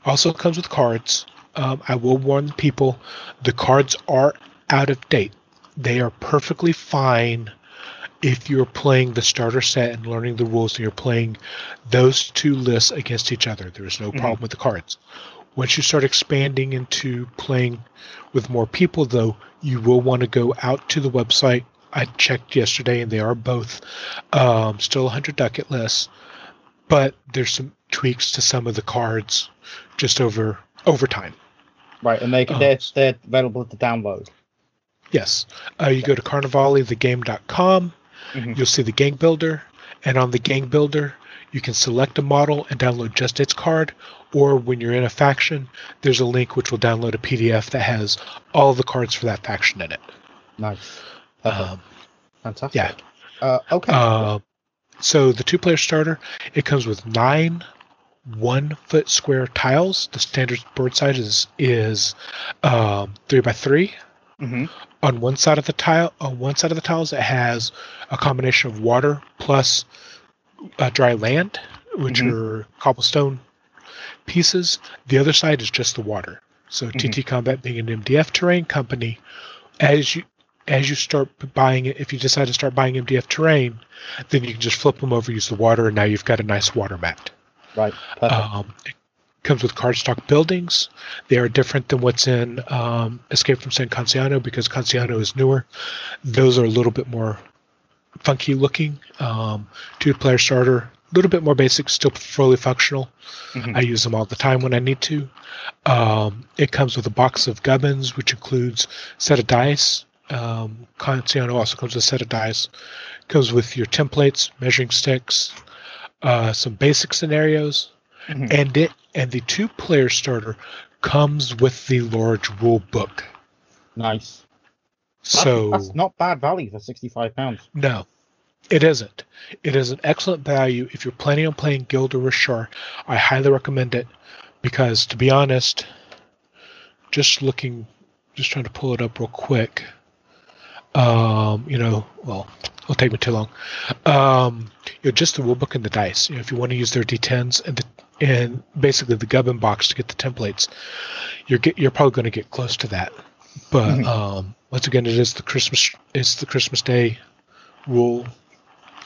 also comes with cards. I will warn people, the cards are out of date. They are perfectly fine if you're playing the starter set and learning the rules, and you're playing those 2 lists against each other. There's no problem with the cards. Once you start expanding into playing with more people, though, you will want to go out to the website. I checked yesterday, and they are both still 100 ducat lists, but there's some tweaks to some of the cards just over time. Right, and they're available to download. Yes. You go to carnevale.thegame.com. You'll see the gang builder, and on the gang builder, you can select a model and download just its card, or when you're in a faction, there's a link which will download a PDF that has all the cards for that faction in it. Nice. Fantastic. Yeah. Okay. So the 2-player starter, it comes with 9 1-foot square tiles. The standard board size is 3x3. On one side of the tiles, it has a combination of water plus dry land, which are cobblestone pieces. The other side is just the water. So TT Combat, being an MDF terrain company, as you start buying it, if you decide to start buying MDF terrain, then you can just flip them over, use the water, and now you've got a nice water mat. Right. It comes with cardstock buildings. They are different than what's in Escape from San Canciano, because Canciano is newer. Those are a little bit more funky looking. 2-player starter, a little bit more basic, still fully functional. I use them all the time when I need to. It comes with a box of gubbins, which includes a set of dice. Canciano also comes with a set of dice. Comes with your templates, measuring sticks, some basic scenarios, and the 2-player starter comes with the large rule book. Nice. So that's not bad value for £65. No, it isn't. It is an excellent value if you're planning on playing Guild or Rashar. I highly recommend it, because, to be honest, just trying to pull it up real quick. It'll take me too long. Just the rulebook and the dice. If you want to use their D10s and basically the gubbin box to get the templates, you're probably going to get close to that. But once again, it's the Christmas Day rule.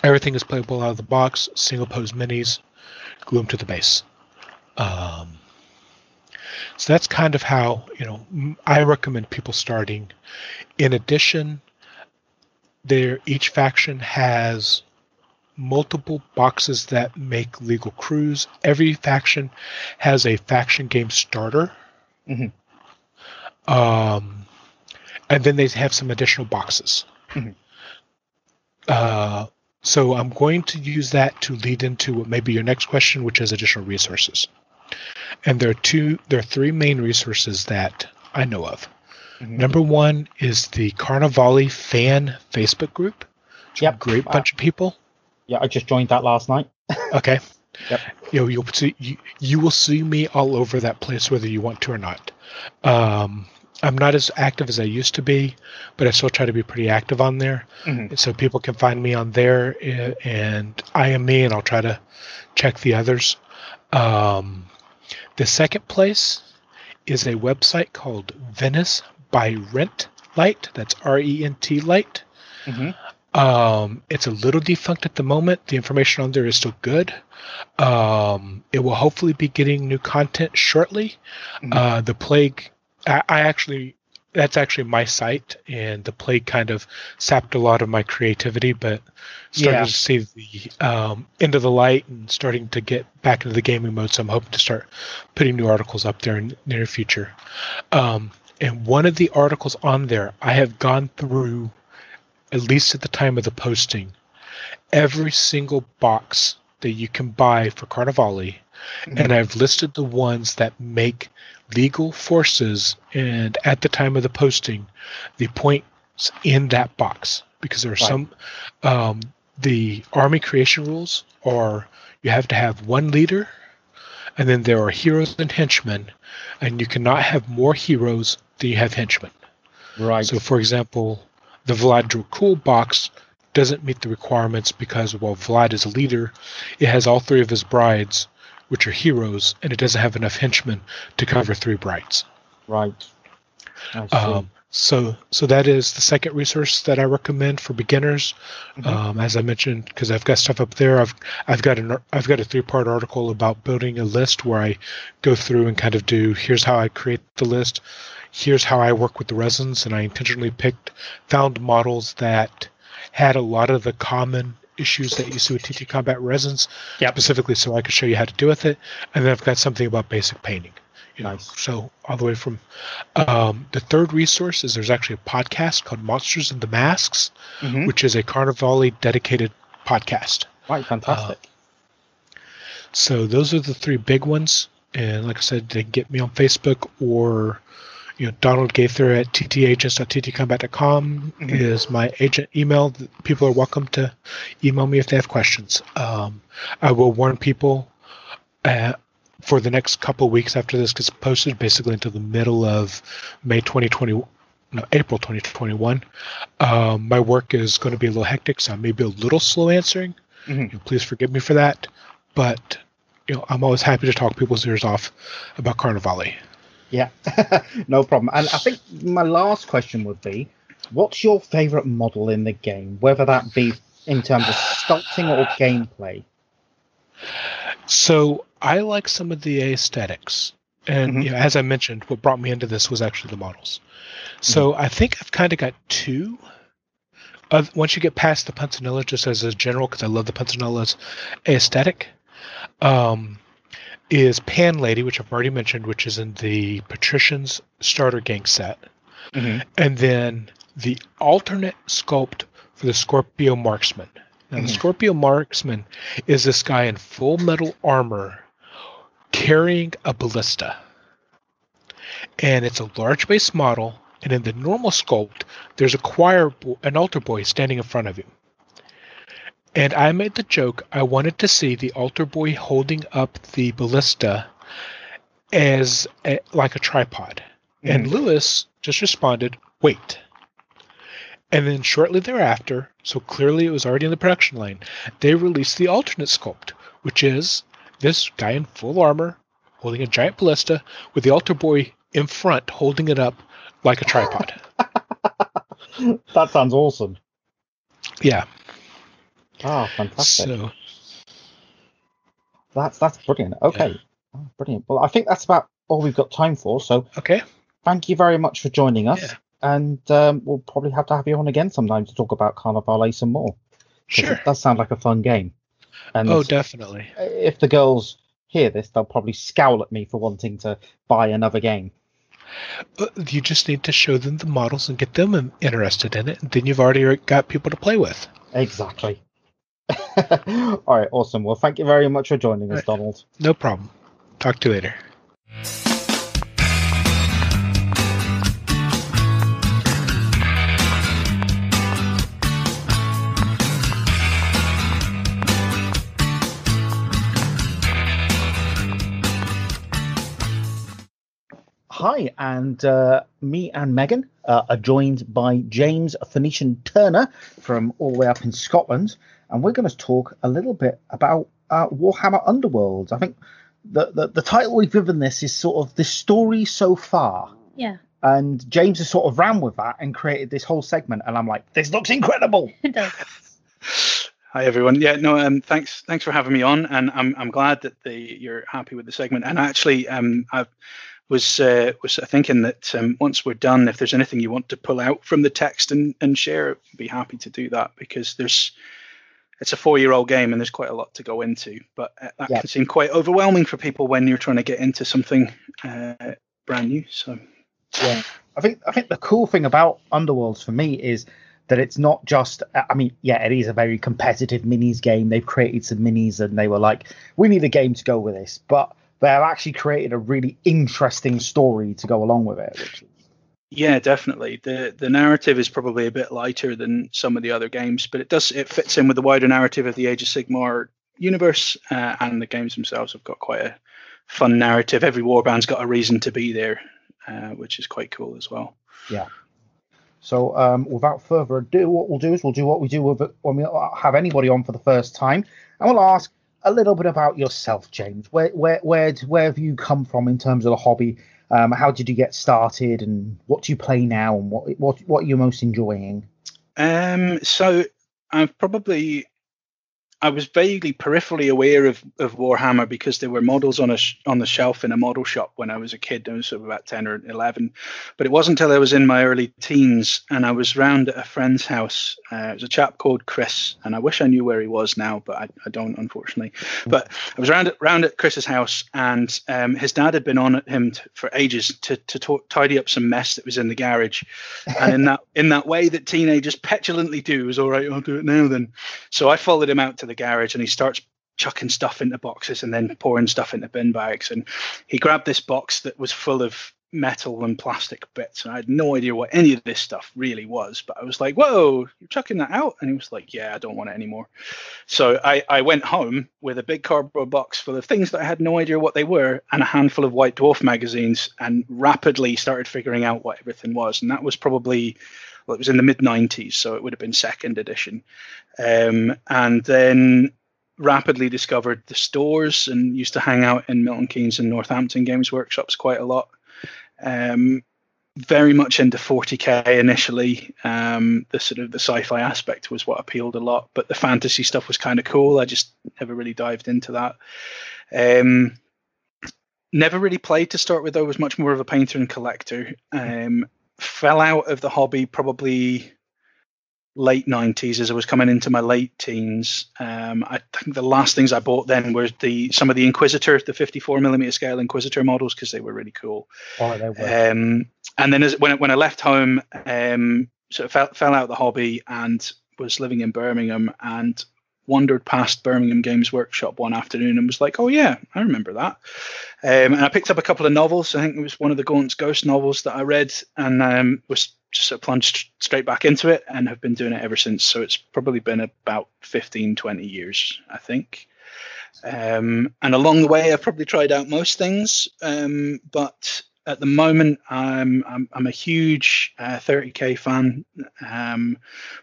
Everything is playable out of the box. Single pose minis, glue them to the base. So that's kind of how, I recommend people starting. In addition, each faction has multiple boxes that make legal crews. Every faction has a faction game starter. Mm-hmm. And then they have some additional boxes. Mm-hmm. So I'm going to use that to lead into maybe your next question, which is additional resources. And there are three main resources that I know of. Mm-hmm. Number one is the Carnevale fan Facebook group. It's a great bunch of people. Yeah, I just joined that last night. Okay. Yep. You will see me all over that place, whether you want to or not. I'm not as active as I used to be, but I still try to be pretty active on there. Mm-hmm. So people can find me on there, and I am me, and I'll try to check the others. The second place is a website called Venice by Rent Light. That's RENT Light. Mm-hmm. It's a little defunct at the moment. The information on there is still good. It will hopefully be getting new content shortly. Mm-hmm. The Plague, that's actually my site, and the Plague kind of sapped a lot of my creativity, but starting to see the end of the light and starting to get back into the gaming mode, so I'm hoping to start putting new articles up there in the near future. And one of the articles on there, I have gone through, at least at the time of the posting, every single box that you can buy for Carnevale, mm-hmm. and I've listed the ones that make legal forces, and at the time of the posting, the points in that box, because there are some, the army creation rules are you have to have one leader, and then there are heroes and henchmen, and you cannot have more heroes than you have henchmen. Right. So, for example, the Vlad Dracul box doesn't meet the requirements because, while Vlad is a leader, it has all three of his brides, which are heroes, and it doesn't have enough henchmen to cover three brides. Right. I see. So that is the second resource that I recommend for beginners. Mm-hmm. As I mentioned, because I've got stuff up there. I've got a 3-part article about building a list where I go through and kind of do, here's how I create the list, here's how I work with the resins, and I intentionally found models that had a lot of the common issues that you see with TT Combat resins, specifically so I could show you how to do with it. And then I've got something about basic painting. Nice. So all the way from the third resource is there's actually a podcast called Monsters and the Masks, mm-hmm. which is a Carnevale dedicated podcast. Right, fantastic. So those are the three big ones. And like I said, they can get me on Facebook, or Donald Gaither at ttagents.ttcombat.com mm-hmm. is my agent email. People are welcome to email me if they have questions. I will warn people for the next couple of weeks after this gets posted, basically until the middle of April 2021. My work is going to be a little hectic, so I may be a little slow answering. Mm-hmm. Please forgive me for that. But I'm always happy to talk people's ears off about Carnevale. Yeah, no problem. And I think my last question would be, what's your favorite model in the game, whether that be in terms of sculpting or gameplay? So I like some of the aesthetics. And mm-hmm. As I mentioned, what brought me into this was actually the models. So mm-hmm. I think I've kind of got two. Once you get past the Puntanilla, just as a general, because I love the Puntanilla's aesthetic, is Pan Lady, which I've already mentioned, which is in the Patrician's Starter Gang set. Mm-hmm. And then the alternate sculpt for the Scorpio Marksman. Now, mm-hmm. the Scorpio Marksman is this guy in full metal armor carrying a ballista. And it's a large base model, and in the normal sculpt, there's an altar boy standing in front of him. And I made the joke, I wanted to see the altar boy holding up the ballista as like a tripod. Mm-hmm. And Lewis just responded, wait. And then shortly thereafter, so clearly it was already in the production line, they released the alternate sculpt, which is this guy in full armor holding a giant ballista with the altar boy in front holding it up like a tripod. That sounds awesome. Yeah. Oh, fantastic. So, that's brilliant. Okay. Yeah. Oh, brilliant. Well, I think that's about all we've got time for. So Okay. thank you very much for joining us. Yeah. And we'll probably have to have you on again sometime to talk about Carnevale some more. 'Cause Sure. It does sound like a fun game. And Oh, definitely. if the girls hear this, they'll probably scowl at me for wanting to buy another game. You just need to show them the models and get them interested in it, and then you've already got people to play with. Exactly. All right, awesome. Well, thank you very much for joining us, Donald. No problem. Talk to you later. Hi, and me and Megan are joined by James Phoenician Turner from all the way up in Scotland, and we're going to talk a little bit about Warhammer Underworlds. I think the title we've given this is sort of the story so far. Yeah. And James has sort of ran with that and created this whole segment, and I'm like, this looks incredible. It does. Hi everyone. Yeah, no, thanks for having me on, and I'm glad that you're happy with the segment. And actually, I was thinking that once we're done, if there's anything you want to pull out from the text and share, I'd be happy to do that, because it's a 4-year-old game and there's quite a lot to go into, but that can seem quite overwhelming for people when you're trying to get into something brand new. So yeah, I think the cool thing about Underworlds for me is that it's not just, I mean, yeah, it is a very competitive minis game. They've created some minis and they were like, we need a game to go with this, but they have actually created a really interesting story to go along with it. Yeah, definitely. The narrative is probably a bit lighter than some of the other games, but it fits in with the wider narrative of the Age of Sigmar universe, and the games themselves have got quite a fun narrative. Every warband's got a reason to be there, which is quite cool as well. Yeah. So without further ado, what we'll do is we'll do what we do with it when we have anybody on for the first time, and we'll ask a little bit about yourself, James. Where have you come from in terms of the hobby? How did you get started, and what do you play now, and what are you most enjoying? So I was vaguely peripherally aware of Warhammer because there were models on the shelf in a model shop when I was a kid. I was sort of about 10 or 11, but it wasn't until I was in my early teens and I was round at a friend's house. It was a chap called Chris, and I wish I knew where he was now, but I don't, unfortunately. But I was round at Chris's house, and his dad had been on at him for ages to tidy up some mess that was in the garage, and in that way that teenagers petulantly do, it was all right, I'll do it now then. So I followed him out to the garage, and he starts chucking stuff into boxes and then pouring stuff into bin bags, and he grabbed this box that was full of metal and plastic bits, and I had no idea what any of this stuff really was, but I was like, whoa, you're chucking that out? And he was like, yeah, I don't want it anymore. So I went home with a big cardboard box full of things that I had no idea what they were, and a handful of White Dwarf magazines, and rapidly started figuring out what everything was. And that was probably, well, it was in the mid-90s, so it would have been second edition. And then rapidly discovered the stores and used to hang out in Milton Keynes and Northampton Games Workshops quite a lot. Very much into 40k initially. The sort of the sci-fi aspect was what appealed a lot, but the fantasy stuff was kind of cool. I just never really dived into that. Never really played to start with, though. Was much more of a painter and collector. Fell out of the hobby probably late 90s as I was coming into my late teens. I think the last things I bought then were some of the Inquisitor, the 54mm scale Inquisitor models, because they were really cool. Oh, they were. And then when I left home, sort of fell out of the hobby and was living in Birmingham, and wandered past Birmingham Games Workshop one afternoon and was like, oh yeah, I remember that. And I picked up a couple of novels. I think it was one of the Gaunt's Ghost novels that I read, and was just sort of plunged straight back into it, and have been doing it ever since. So it's probably been about 15, 20 years, I think. And along the way, I've probably tried out most things, but at the moment, I'm a huge 30k fan,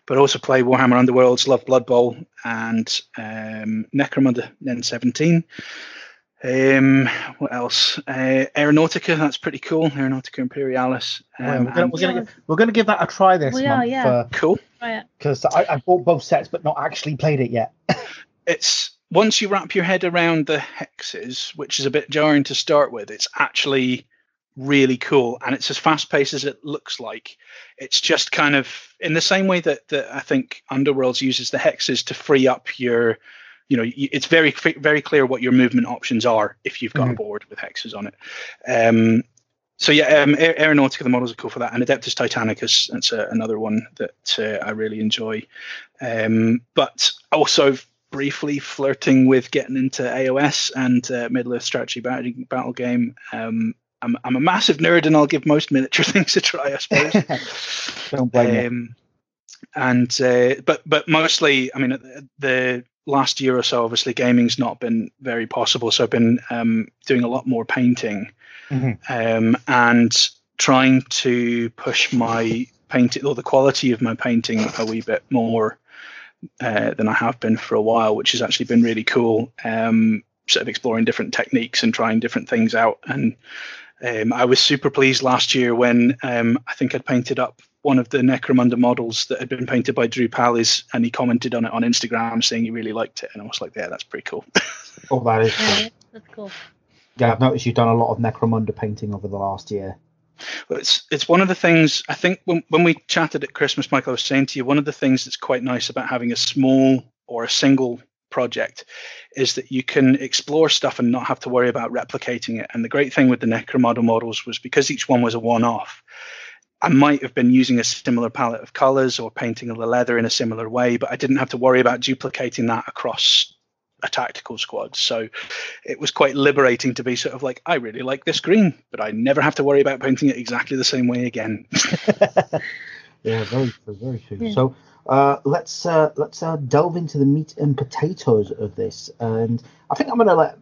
but also play Warhammer Underworlds, love Blood Bowl, and Necromunda N17. What else? Aeronautica, that's pretty cool. Aeronautica Imperialis. We're gonna give that a try this month. Yeah. Cool. Because I bought both sets, but not actually played it yet. It's once you wrap your head around the hexes, which is a bit jarring to start with, it's actually really cool, and it's as fast paced as it looks like. It's just kind of in the same way that I think Underworlds uses the hexes to free up your, it's very clear what your movement options are if you've got a board with hexes on it. So yeah, Aeronautica, the models are cool for that, and Adeptus Titanicus, that's another one that I really enjoy. But also briefly flirting with getting into AOS and Middle-earth strategy battle game. I'm a massive nerd, and I'll give most miniature things a try, I suppose. Don't blame you. But mostly, I mean, the last year or so, obviously, gaming's not been very possible, so I've been doing a lot more painting. And trying to push my painting, or the quality of my painting, a wee bit more than I have been for a while, which has actually been really cool. Sort of exploring different techniques and trying different things out. And I was super pleased last year when I think I'd painted up one of the Necromunda models that had been painted by Drew Pallis, and he commented on it on Instagram saying he really liked it. And I was like, yeah, that's pretty cool. Oh, that is cool. That's cool. Yeah, I've noticed you've done a lot of Necromunda painting over the last year. Well, it's one of the things, I think when we chatted at Christmas, Michael, I was saying to you, one of the things that's quite nice about having a small or a single project is that you can explore stuff and not have to worry about replicating it. And the great thing with the Necromunda models was because each one was a one-off, I might have been using a similar palette of colors or painting the leather in a similar way, but I didn't have to worry about duplicating that across a tactical squad. So it was quite liberating to be sort of like, I really like this green, but I never have to worry about painting it exactly the same way again. Yeah, very true, very true. Yeah. So let's delve into the meat and potatoes of this, and I think I'm going to let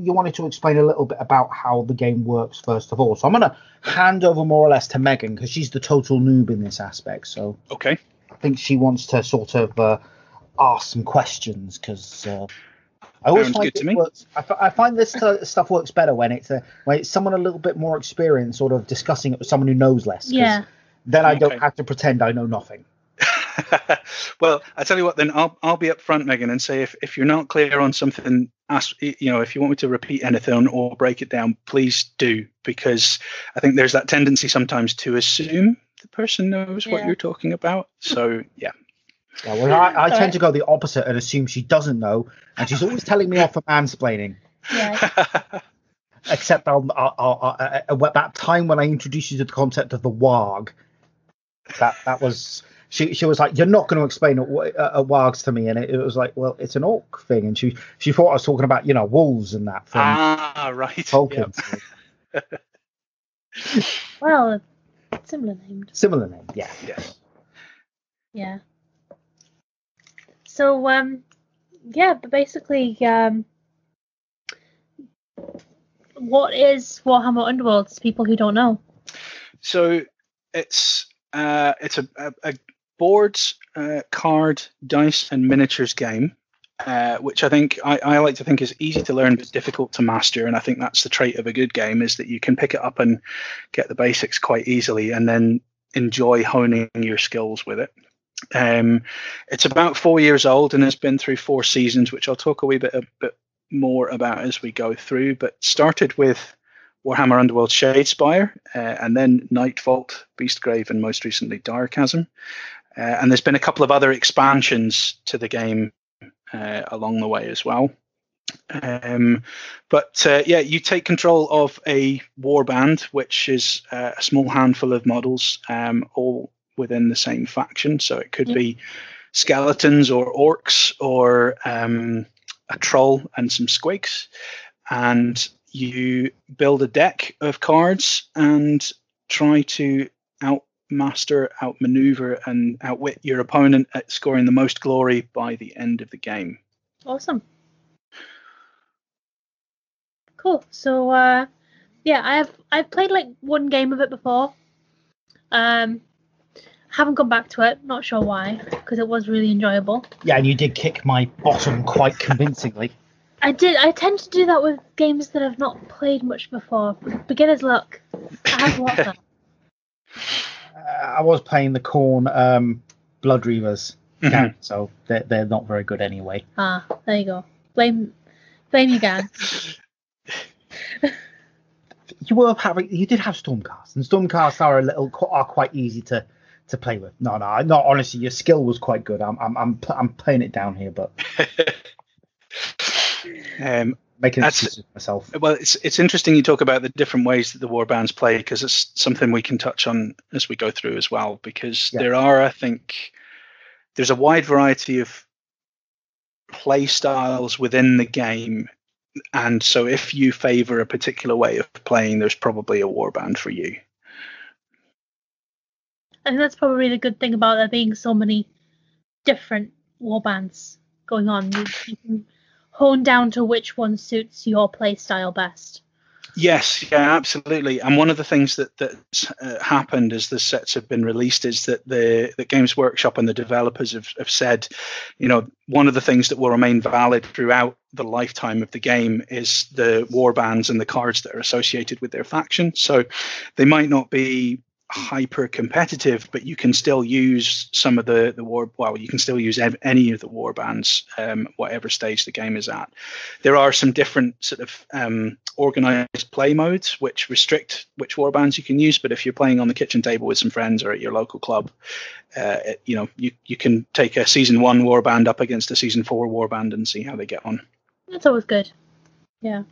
you wanted to explain a little bit about how the game works first of all. So I'm going to hand over more or less to Megan because she's the total noob in this aspect. So okay, I think she wants to sort of ask some questions because I always find it works. I find this stuff works better when it's someone a little bit more experienced, sort of discussing it with someone who knows less. Yeah. Then I don't have to pretend I know nothing. Well, I tell you what, then I'll be up front, Megan, and say if you're not clear on something, ask, if you want me to repeat anything or break it down, please do, because I think there's that tendency sometimes to assume the person knows what you're talking about. So yeah. Yeah, well, I tend to go the opposite and assume she doesn't know, and she's always telling me off for mansplaining. Yeah. Except that time when I introduced you to the concept of the warg, that was she was like, "You're not going to explain wargs to me," and it was like, "Well, it's an orc thing," and she thought I was talking about wolves and that from right. Tolkien. Yep. Well, similar name. Similar name, yeah. Yes. Yeah. So but basically, what is Warhammer Underworlds? People who don't know. So it's a boards, card, dice, and miniatures game, which I think I like to think is easy to learn but difficult to master. And I think that's the trait of a good game, is that you can pick it up and get the basics quite easily, and then enjoy honing your skills with it. It's about 4 years old and has been through 4 seasons, which I'll talk a bit more about as we go through. But started with Warhammer Underworlds Shadespire, and then Nightvault, Beastgrave, and most recently Darkchasm. And there's been a couple of other expansions to the game along the way as well. You take control of a warband, which is a small handful of models, all within the same faction. So it could be skeletons or orcs or a troll and some squigs. And you build a deck of cards and try to outmaster, outmaneuver, and outwit your opponent at scoring the most glory by the end of the game. Awesome. Cool. So I've played like one game of it before. Haven't gone back to it. Not sure why, because it was really enjoyable. Yeah, and you did kick my bottom quite convincingly. I did. I tend to do that with games that I've not played much before. Beginner's luck. I have lots of them. I was playing the Khorne Blood Reavers, so they're not very good anyway. Ah, there you go. Blame you, Gan. You did have Stormcast, and Stormcast are quite easy to play with. No, honestly, your skill was quite good. I'm playing it down here, but making excuses for myself. Well, it's interesting you talk about the different ways that the warbands play, because it's something we can touch on as we go through as well, because there are, I think, there's a wide variety of play styles within the game. And so if you favor a particular way of playing, there's probably a warband for you. And that's probably the good thing about there being so many different warbands going on. You can hone down to which one suits your play style best. Yes, yeah, absolutely. And one of the things that's happened as the sets have been released is that the Games Workshop and the developers have said, one of the things that will remain valid throughout the lifetime of the game is the warbands and the cards that are associated with their faction. So they might not be hyper competitive, but you can still use some of you can still use any of the warbands, whatever stage the game is at. There are some different sort of organized play modes which restrict which warbands you can use, but if you're playing on the kitchen table with some friends or at your local club, you can take a season 1 warband up against a season 4 warband and see how they get on. That's always good. Yeah.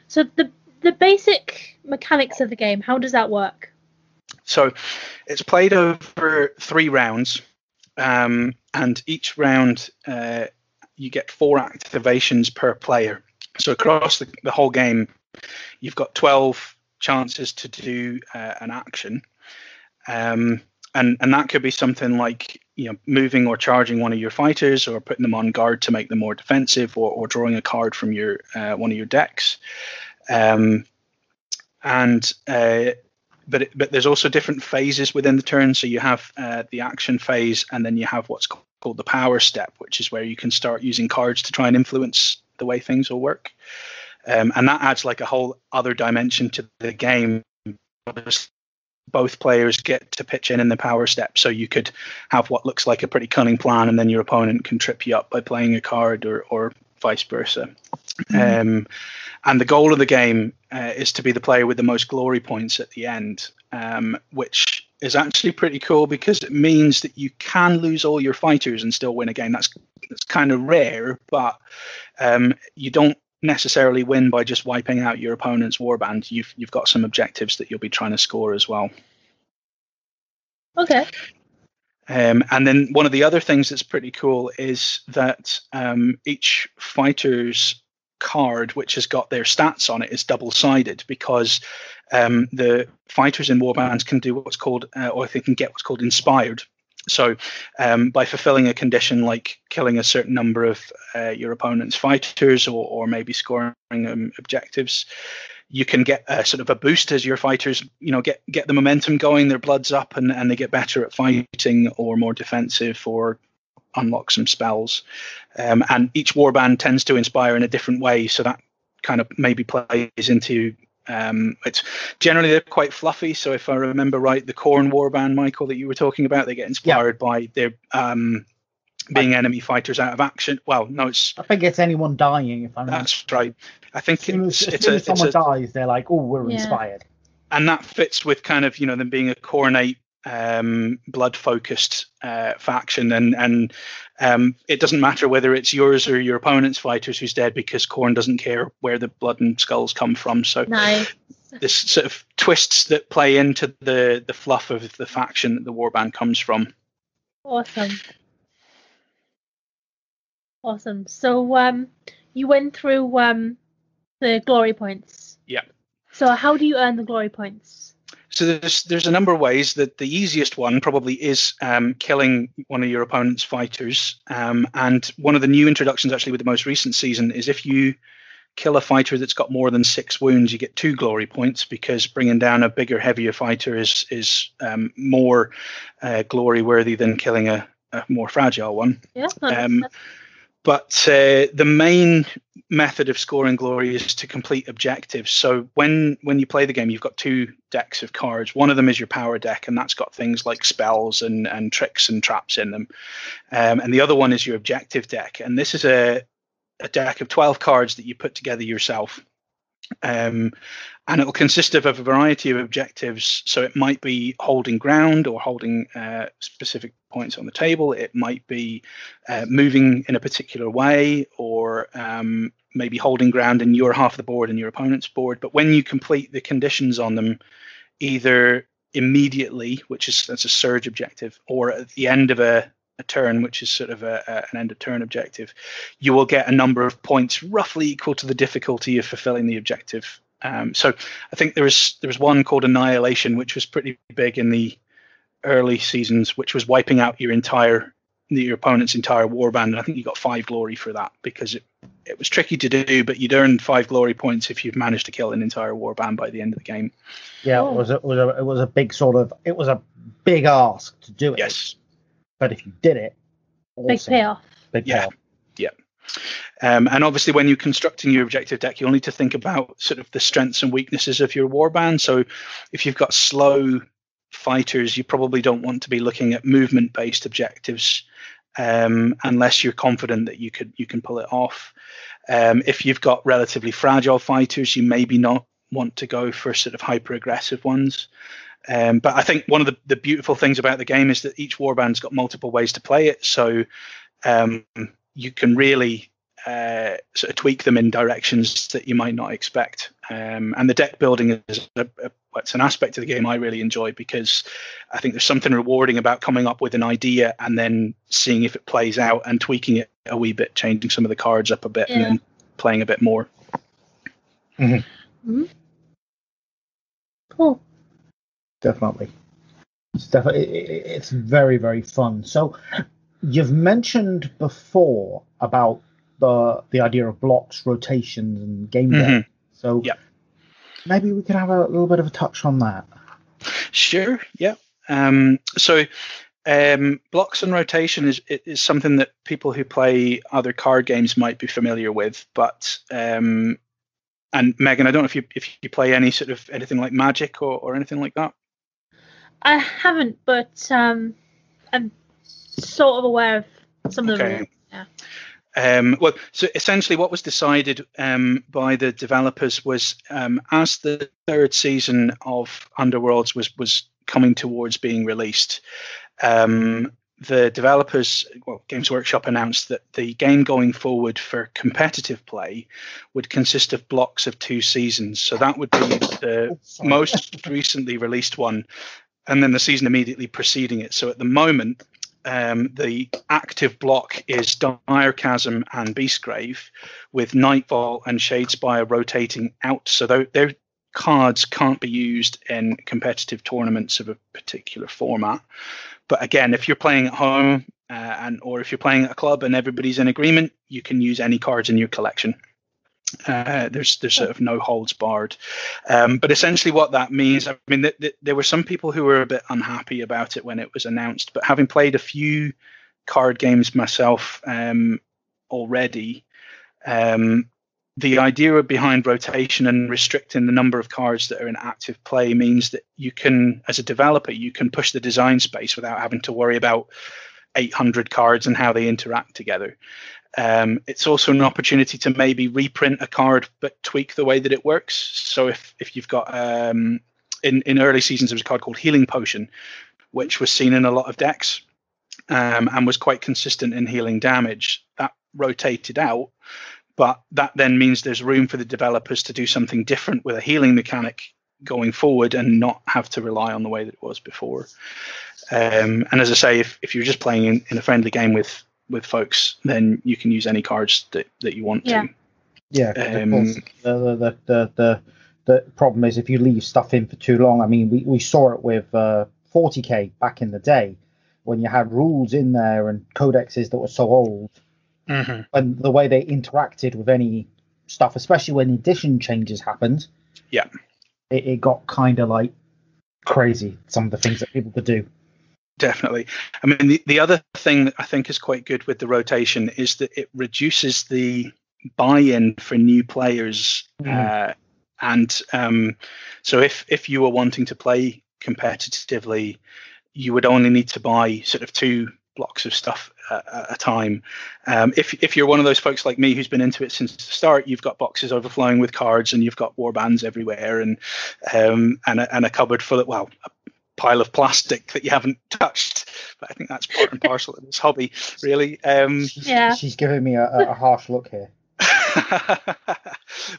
So the basic mechanics of the game, how does that work? So it's played over 3 rounds, and each round you get 4 activations per player. So across the whole game, you've got 12 chances to do an action, and that could be something like moving or charging one of your fighters, or putting them on guard to make them more defensive, or drawing a card from your one of your decks, But there's also different phases within the turn. So you have the action phase, and then you have what's called the power step, which is where you can start using cards to try and influence the way things will work. And that adds like a whole other dimension to the game. Both players get to pitch in the power step. So you could have what looks like a pretty cunning plan, and then your opponent can trip you up by playing a card, or vice versa. Mm-hmm. And the goal of the game is to be the player with the most glory points at the end, which is actually pretty cool, because it means that you can lose all your fighters and still win a game. That's kind of rare, but you don't necessarily win by just wiping out your opponent's warband. You've got some objectives that you'll be trying to score as well. Okay. And then one of the other things that's pretty cool is that each fighter's card, which has got their stats on it, is double-sided, because the fighters in warbands can do what's called, or they can get what's called inspired. So by fulfilling a condition like killing a certain number of your opponent's fighters, or maybe scoring objectives, you can get a sort of a boost as your fighters, get the momentum going, their blood's up, and they get better at fighting, or more defensive, or unlock some spells. And each warband tends to inspire in a different way, so that kind of maybe plays into it's generally they're quite fluffy. So if I remember right, the Khorne warband, Michael, that you were talking about, they get inspired by their being enemy fighters out of action. Well, no, I think it's anyone dying. If I'm that's right. I think as soon as someone dies, they're like, "Oh, we're inspired," and that fits with kind of them being a Khornate blood focused faction, and it doesn't matter whether it's yours or your opponent's fighters who's dead, because Khorne doesn't care where the blood and skulls come from. So nice. This sort of twists that play into the fluff of the faction that the warband comes from. Awesome. So you went through the glory points. Yeah. So how do you earn the glory points? So there's a number of ways. That the easiest one probably is killing one of your opponent's fighters. And one of the new introductions, actually, with the most recent season, is if you kill a fighter that's got more than 6 wounds, you get 2 glory points, because bringing down a bigger, heavier fighter is more glory worthy than killing a more fragile one. Yeah. But the main method of scoring glory is to complete objectives. So when you play the game, you've got 2 decks of cards. One of them is your power deck, and that's got things like spells and tricks and traps in them. And the other one is your objective deck. And this is a deck of 12 cards that you put together yourself. And it will consist of a variety of objectives. So it might be holding ground or holding specific points on the table. It might be moving in a particular way, or maybe holding ground in your half of the board and your opponent's board. But when you complete the conditions on them, either immediately, that's a surge objective, or at the end of a turn, which is sort of an end of turn objective, you will get a number of points roughly equal to the difficulty of fulfilling the objective. So I think there was one called Annihilation, which was pretty big in the early seasons, which was wiping out your opponent's entire warband. And I think you got 5 glory for that, because it was tricky to do, but you'd earn 5 glory points if you've managed to kill an entire warband by the end of the game. Yeah, it was a big it was a big ask to do it. Yes. But if you did it, awesome. Big payoff. Big payoff. Yeah. And obviously, when you're constructing your objective deck, you'll need to think about sort of the strengths and weaknesses of your warband. So if you've got slow fighters, you probably don't want to be looking at movement-based objectives unless you're confident that you can pull it off. If you've got relatively fragile fighters, you maybe not want to go for sort of hyper-aggressive ones. But I think one of the beautiful things about the game is that each warband's got multiple ways to play it. So you can really sort of tweak them in directions that you might not expect. And the deck building is it's an aspect of the game I really enjoy, because I think there's something rewarding about coming up with an idea and then seeing if it plays out and tweaking it a wee bit, changing some of the cards up a bit, and then playing a bit more. Mm-hmm. Mm-hmm. Cool. Definitely. It's very, very fun. So you've mentioned before about the idea of blocks, rotations, and game day. So maybe we can have a little bit of a touch on that. Sure. Yeah. So blocks and rotation is something that people who play other card games might be familiar with, but and Megan, I don't know if you play anything like Magic or anything like that. I haven't, but I'm sort of aware of some of the rules. Yeah. Well, so essentially what was decided by the developers was, as the 3rd season of Underworlds was coming towards being released, the developers, Games Workshop, announced that the game going forward for competitive play would consist of blocks of 2 seasons. So that would be the most recently released one, and then the season immediately preceding it. So at the moment, the active block is Dire Chasm and Beastgrave, with Nightfall and Shadespire rotating out. So their cards can't be used in competitive tournaments of a particular format. But again, if you're playing at home or if you're playing at a club and everybody's in agreement, you can use any cards in your collection. There's sort of no holds barred. But essentially what that means, I mean, there were some people who were a bit unhappy about it when it was announced, but having played a few card games myself already, the idea behind rotation and restricting the number of cards that are in active play means that you can, as a developer, you can push the design space without having to worry about 800 cards and how they interact together. It's also an opportunity to maybe reprint a card but tweak the way that it works. So if you've got in early seasons, there was a card called Healing Potion, which was seen in a lot of decks and was quite consistent in healing damage. That rotated out, but that then means there's room for the developers to do something different with a healing mechanic going forward and not have to rely on the way that it was before. And as I say, if you're just playing in a friendly game with folks, then you can use any cards that you want to. Yeah. The problem is if you leave stuff in for too long. I mean, we saw it with 40k back in the day when you had rules in there and codexes that were so old. Mm-hmm. And the way they interacted with any stuff, especially when edition changes happened, it got kind of like crazy, some of the things that people could do. Definitely. I mean, the other thing that I think is quite good with the rotation is that it reduces the buy-in for new players. Mm-hmm. So if you were wanting to play competitively, you would only need to buy sort of 2 blocks of stuff a time. If you're one of those folks like me who's been into it since the start, you've got boxes overflowing with cards, and you've got warbands everywhere, and a cupboard full of, well, a pile of plastic that you haven't touched. But I think that's part and parcel of this hobby, really. Yeah. She's giving me a harsh look here.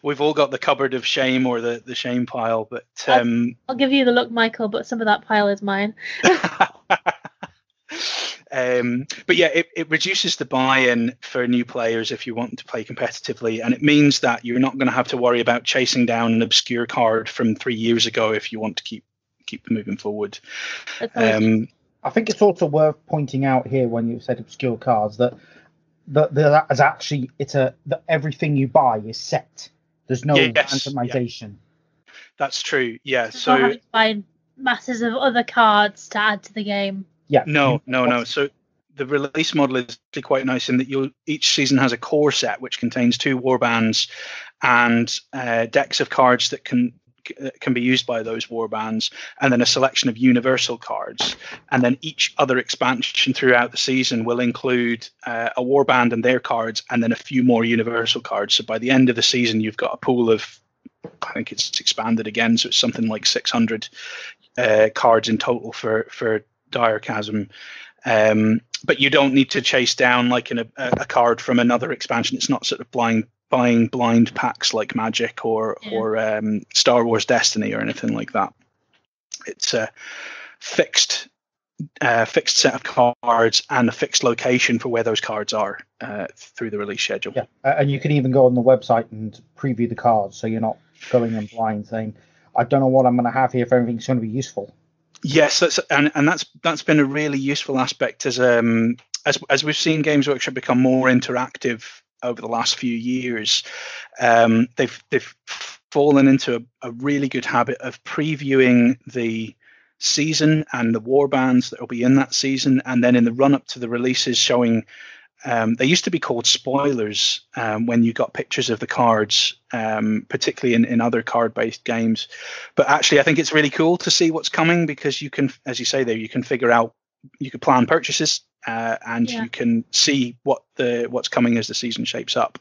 We've all got the cupboard of shame, or the shame pile, but I'll give you the look, Michael, but some of that pile is mine. But yeah, it reduces the buy-in for new players if you want to play competitively, and it means that you're not going to have to worry about chasing down an obscure card from 3 years ago if you want to keep them moving forward. I think it's also worth pointing out here, when you said obscure cards, that that is actually that everything you buy is set. There's no randomization. Yeah. That's true. Yeah. So having to buy masses of other cards to add to the game. Yeah. No. So the release model is actually quite nice in that each season has a core set which contains 2 warbands and decks of cards that can be used by those warbands, and then a selection of universal cards. And then each other expansion throughout the season will include a warband and their cards, and then a few more universal cards. So by the end of the season, you've got a pool of, I think it's expanded again, so it's something like 600 cards in total for Dire Chasm. But you don't need to chase down like a card from another expansion. It's not sort of buying blind packs like Magic or Star Wars Destiny or anything like that. It's a fixed set of cards and a fixed location for where those cards are through the release schedule. Yeah, and you can even go on the website and preview the cards, so you're not going in blind saying, I don't know what I'm going to have here if everything's going to be useful. Yes, that's been a really useful aspect as we've seen Games Workshop become more interactive over the last few years. They've fallen into a really good habit of previewing the season and the warbands that will be in that season, and then in the run up to the releases showing. They used to be called spoilers when you got pictures of the cards, particularly in other card-based games. But actually, I think it's really cool to see what's coming, because you can, as you say there, you can figure out, you can plan purchases, and you can see what's coming as the season shapes up.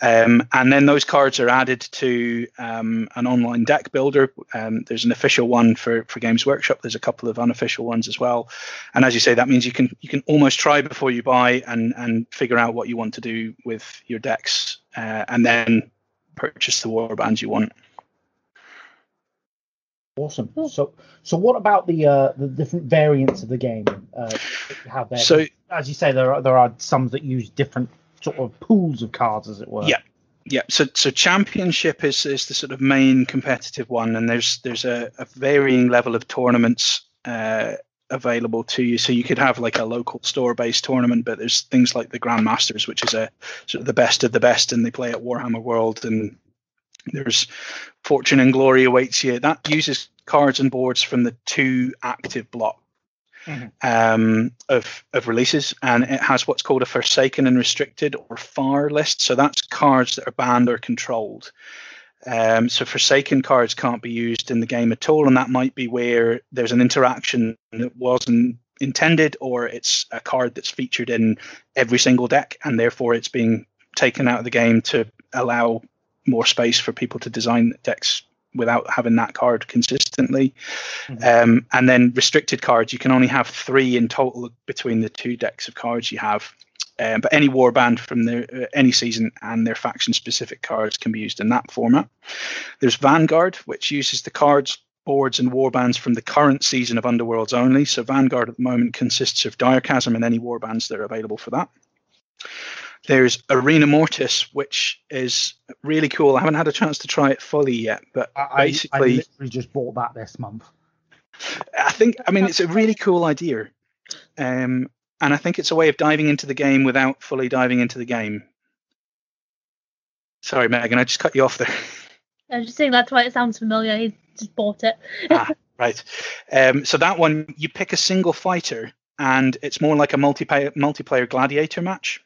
And then those cards are added to an online deck builder. There's an official one for Games Workshop. There's a couple of unofficial ones as well. And as you say, that means you can almost try before you buy and figure out what you want to do with your decks, and then purchase the warbands you want. Awesome. So what about the different variants of the game that you have there? So, as you say, there are some that use different sort of pools of cards, as it were. Yeah. So Championship is the sort of main competitive one, and there's a varying level of tournaments available to you. So you could have like a local store-based tournament, but there's things like the Grandmasters, which is a sort of the best of the best, and they play at Warhammer World, and there's Fortune and Glory awaits you. That uses cards and boards from the 2 active block of releases, and it has what's called a Forsaken and Restricted or FAR list. So that's cards that are banned or controlled. So Forsaken cards can't be used in the game at all, and that might be where there's an interaction that wasn't intended, or it's a card that's featured in every single deck, and therefore it's being taken out of the game to allow more space for people to design decks without having that card consistently. And then restricted cards, you can only have 3 in total between the 2 decks of cards you have. But any warband from any season and their faction specific cards can be used in that format. There's Vanguard, which uses the cards, boards and warbands from the current season of Underworlds only. So Vanguard at the moment consists of Dire Chasm and any warbands that are available for that. There's Arena Mortis, which is really cool. I haven't had a chance to try it fully yet, but basically, I literally just bought that this month. I mean, it's a really cool idea, and I think it's a way of diving into the game without fully diving into the game. Sorry, Megan, I just cut you off there. I was just saying that's why it sounds familiar. He just bought it. Right. So that one, you pick a single fighter, and it's more like a multiplayer gladiator match.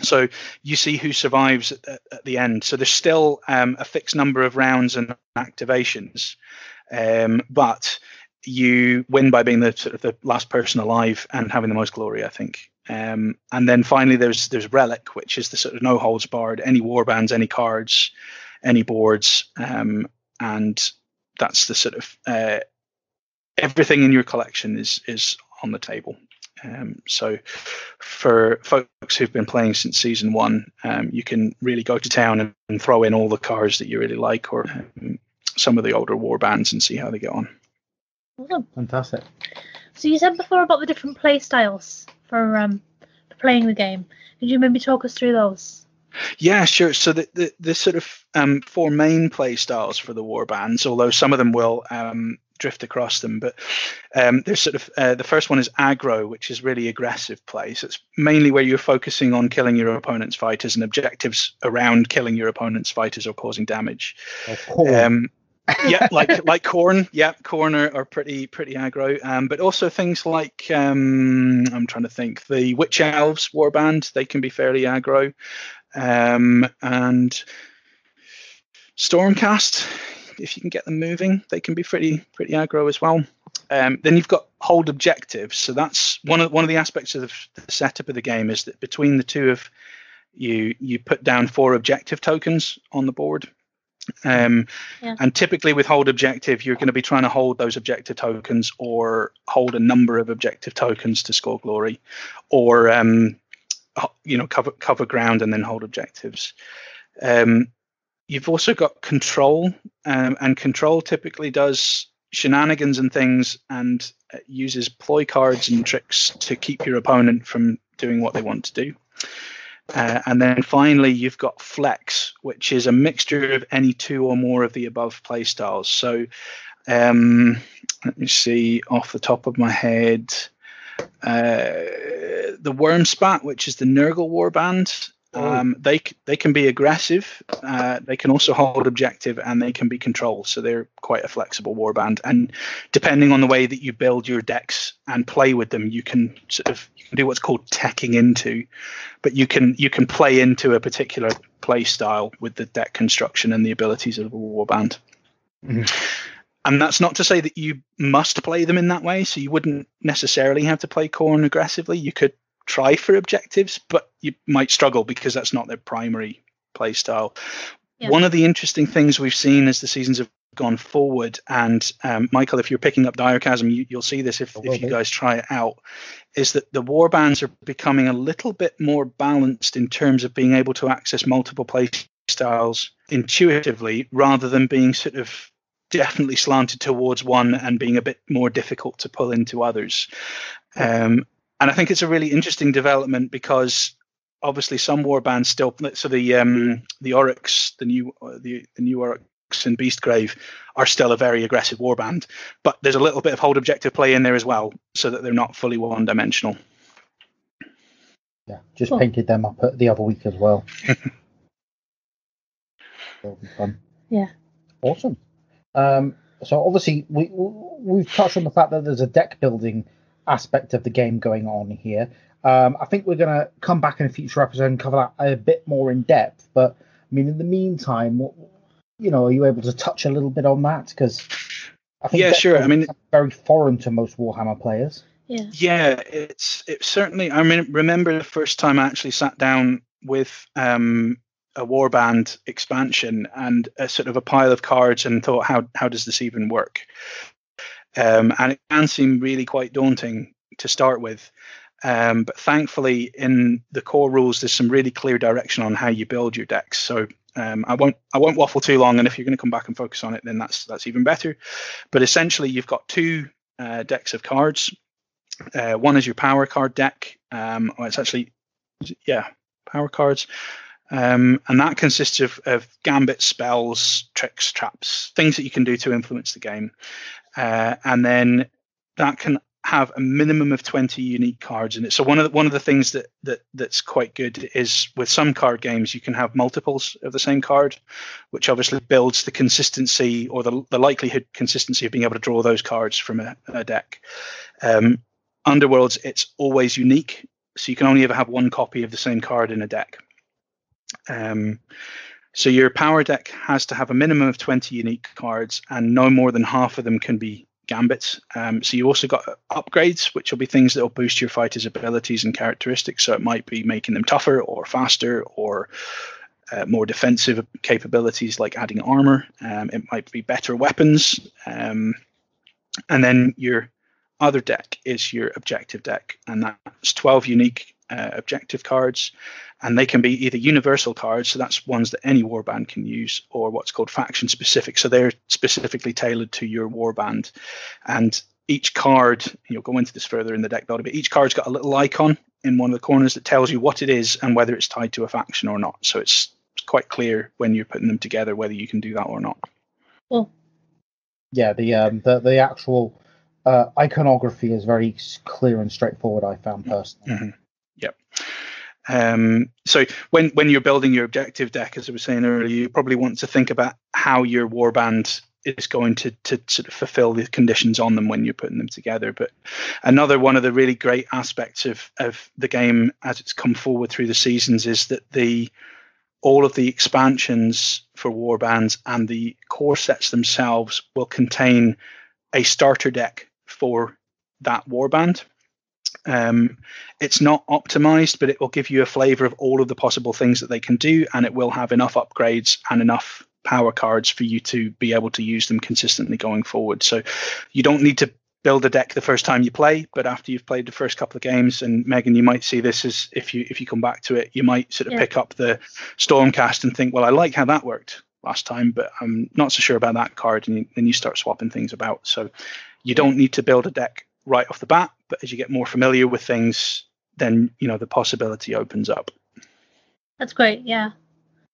So you see who survives at the end. So there's still a fixed number of rounds and activations, but you win by being the last person alive and having the most glory, I think. And then finally, there's Relic, which is the sort of no holds barred, any warbands, any cards, any boards, and that's the sort of everything in your collection is on the table. So for folks who've been playing since season 1, you can really go to town and throw in all the cards that you really like, or some of the older warbands, and see how they get on. Awesome. Fantastic. So you said before about the different play styles for playing the game. Could you maybe talk us through those? Yeah, sure. So the sort of 4 main play styles for the warbands, although some of them will drift across them, but there's sort of the first one is aggro, which is really aggressive play. So it's mainly where you're focusing on killing your opponent's fighters and objectives around killing your opponent's fighters or causing damage. Yeah, like Khorne. Yeah, Khorne are pretty aggro. But also things like I'm trying to think. The Witch Elves warband, they can be fairly aggro, and Stormcast, if you can get them moving, they can be pretty aggro as well. Then you've got hold objectives. So that's one of the aspects of the setup of the game, is that between the two of you put down 4 objective tokens on the board. And typically with hold objective, you're going to be trying to hold those objective tokens, or hold a number of objective tokens to score glory, or cover ground and then hold objectives. You've also got control, and control typically does shenanigans and things, and uses ploy cards and tricks to keep your opponent from doing what they want to do. And then finally, you've got flex, which is a mixture of any 2 or more of the above play styles. So let me see off the top of my head, the Wormspat, which is the Nurgle warband. They can be aggressive, they can also hold objective, and they can be control. So they're quite a flexible warband. And depending on the way that you build your decks and play with them, you can do what's called teching into, but you can play into a particular play style with the deck construction and the abilities of a warband. Mm-hmm. And that's not to say that you must play them in that way. So you wouldn't necessarily have to play Khorne aggressively. You could try for objectives, but you might struggle because that's not their primary play style. Yeah. One of the interesting things we've seen as the seasons have gone forward, and Michael, if you're picking up Diachasm, you'll see this if you guys try it out, is that the warbands are becoming a little bit more balanced in terms of being able to access multiple play styles intuitively, rather than being sort of definitely slanted towards one and being a bit more difficult to pull into others. And I think it's a really interesting development, because obviously some warbands still, so the Oryx, the new Oryx and Beastgrave are still a very aggressive warband, but there's a little bit of hold objective play in there as well, so that they're not fully one-dimensional. Yeah, just painted them up the other week as well. That'll be fun. Yeah. Awesome. So obviously we've touched on the fact that there's a deck building aspect of the game going on here. I think we're going to come back in a future episode and cover that a bit more in depth. But I mean, in the meantime, are you able to touch a little bit on that? Because I think sure. I mean, it's very foreign to most Warhammer players. Yeah, it's certainly. I mean, remember the first time I actually sat down with a warband expansion and a sort of a pile of cards and thought, how does this even work? And it can seem really quite daunting to start with, but thankfully in the core rules there's some really clear direction on how you build your decks. So I won't waffle too long, and if you're going to come back and focus on it, then that's even better. But essentially you've got 2 decks of cards. One is your power card deck. It's actually power cards. And that consists of gambits, spells, tricks, traps, things that you can do to influence the game. And then that can have a minimum of 20 unique cards in it. So one of the things that's quite good is with some card games you can have multiples of the same card, which obviously builds the consistency or the likelihood consistency of being able to draw those cards from a deck. Underworlds, it's always unique, so you can only ever have one copy of the same card in a deck. So your power deck has to have a minimum of 20 unique cards, and no more than half of them can be gambits. So you also got upgrades, which will be things that will boost your fighters' abilities and characteristics. So it might be making them tougher or faster or more defensive capabilities, like adding armor. It might be better weapons. And then your other deck is your objective deck, and that's 12 unique objective cards, and they can be either universal cards, so that's ones that any warband can use, or what's called faction specific, so they're specifically tailored to your warband. And each card, you'll go into this further in the deck builder, but each card's got a little icon in one of the corners that tells you what it is and whether it's tied to a faction or not. So it's quite clear when you're putting them together whether you can do that or not. Well, yeah, the actual iconography is very clear and straightforward, I found personally. Mm-hmm. Yep. So when you're building your objective deck, as I was saying earlier, you probably want to think about how your warband is going to sort of fulfill the conditions on them when you're putting them together. But another one of the really great aspects of the game as it's come forward through the seasons is that all of the expansions for warbands and the core sets themselves will contain a starter deck for that warband. It's not optimized, but it will give you a flavor of all of the possible things that they can do, and it will have enough upgrades and enough power cards for you to be able to use them consistently going forward. So you don't need to build a deck the first time you play, but after you've played the first couple of games, and Megan, you might see this as if you come back to it, you might sort of pick up the Stormcast and think, well, I like how that worked last time, but I'm not so sure about that card, and then you start swapping things about. So you don't need to build a deck right off the bat, but as you get more familiar with things, then the possibility opens up. that's great. Yeah,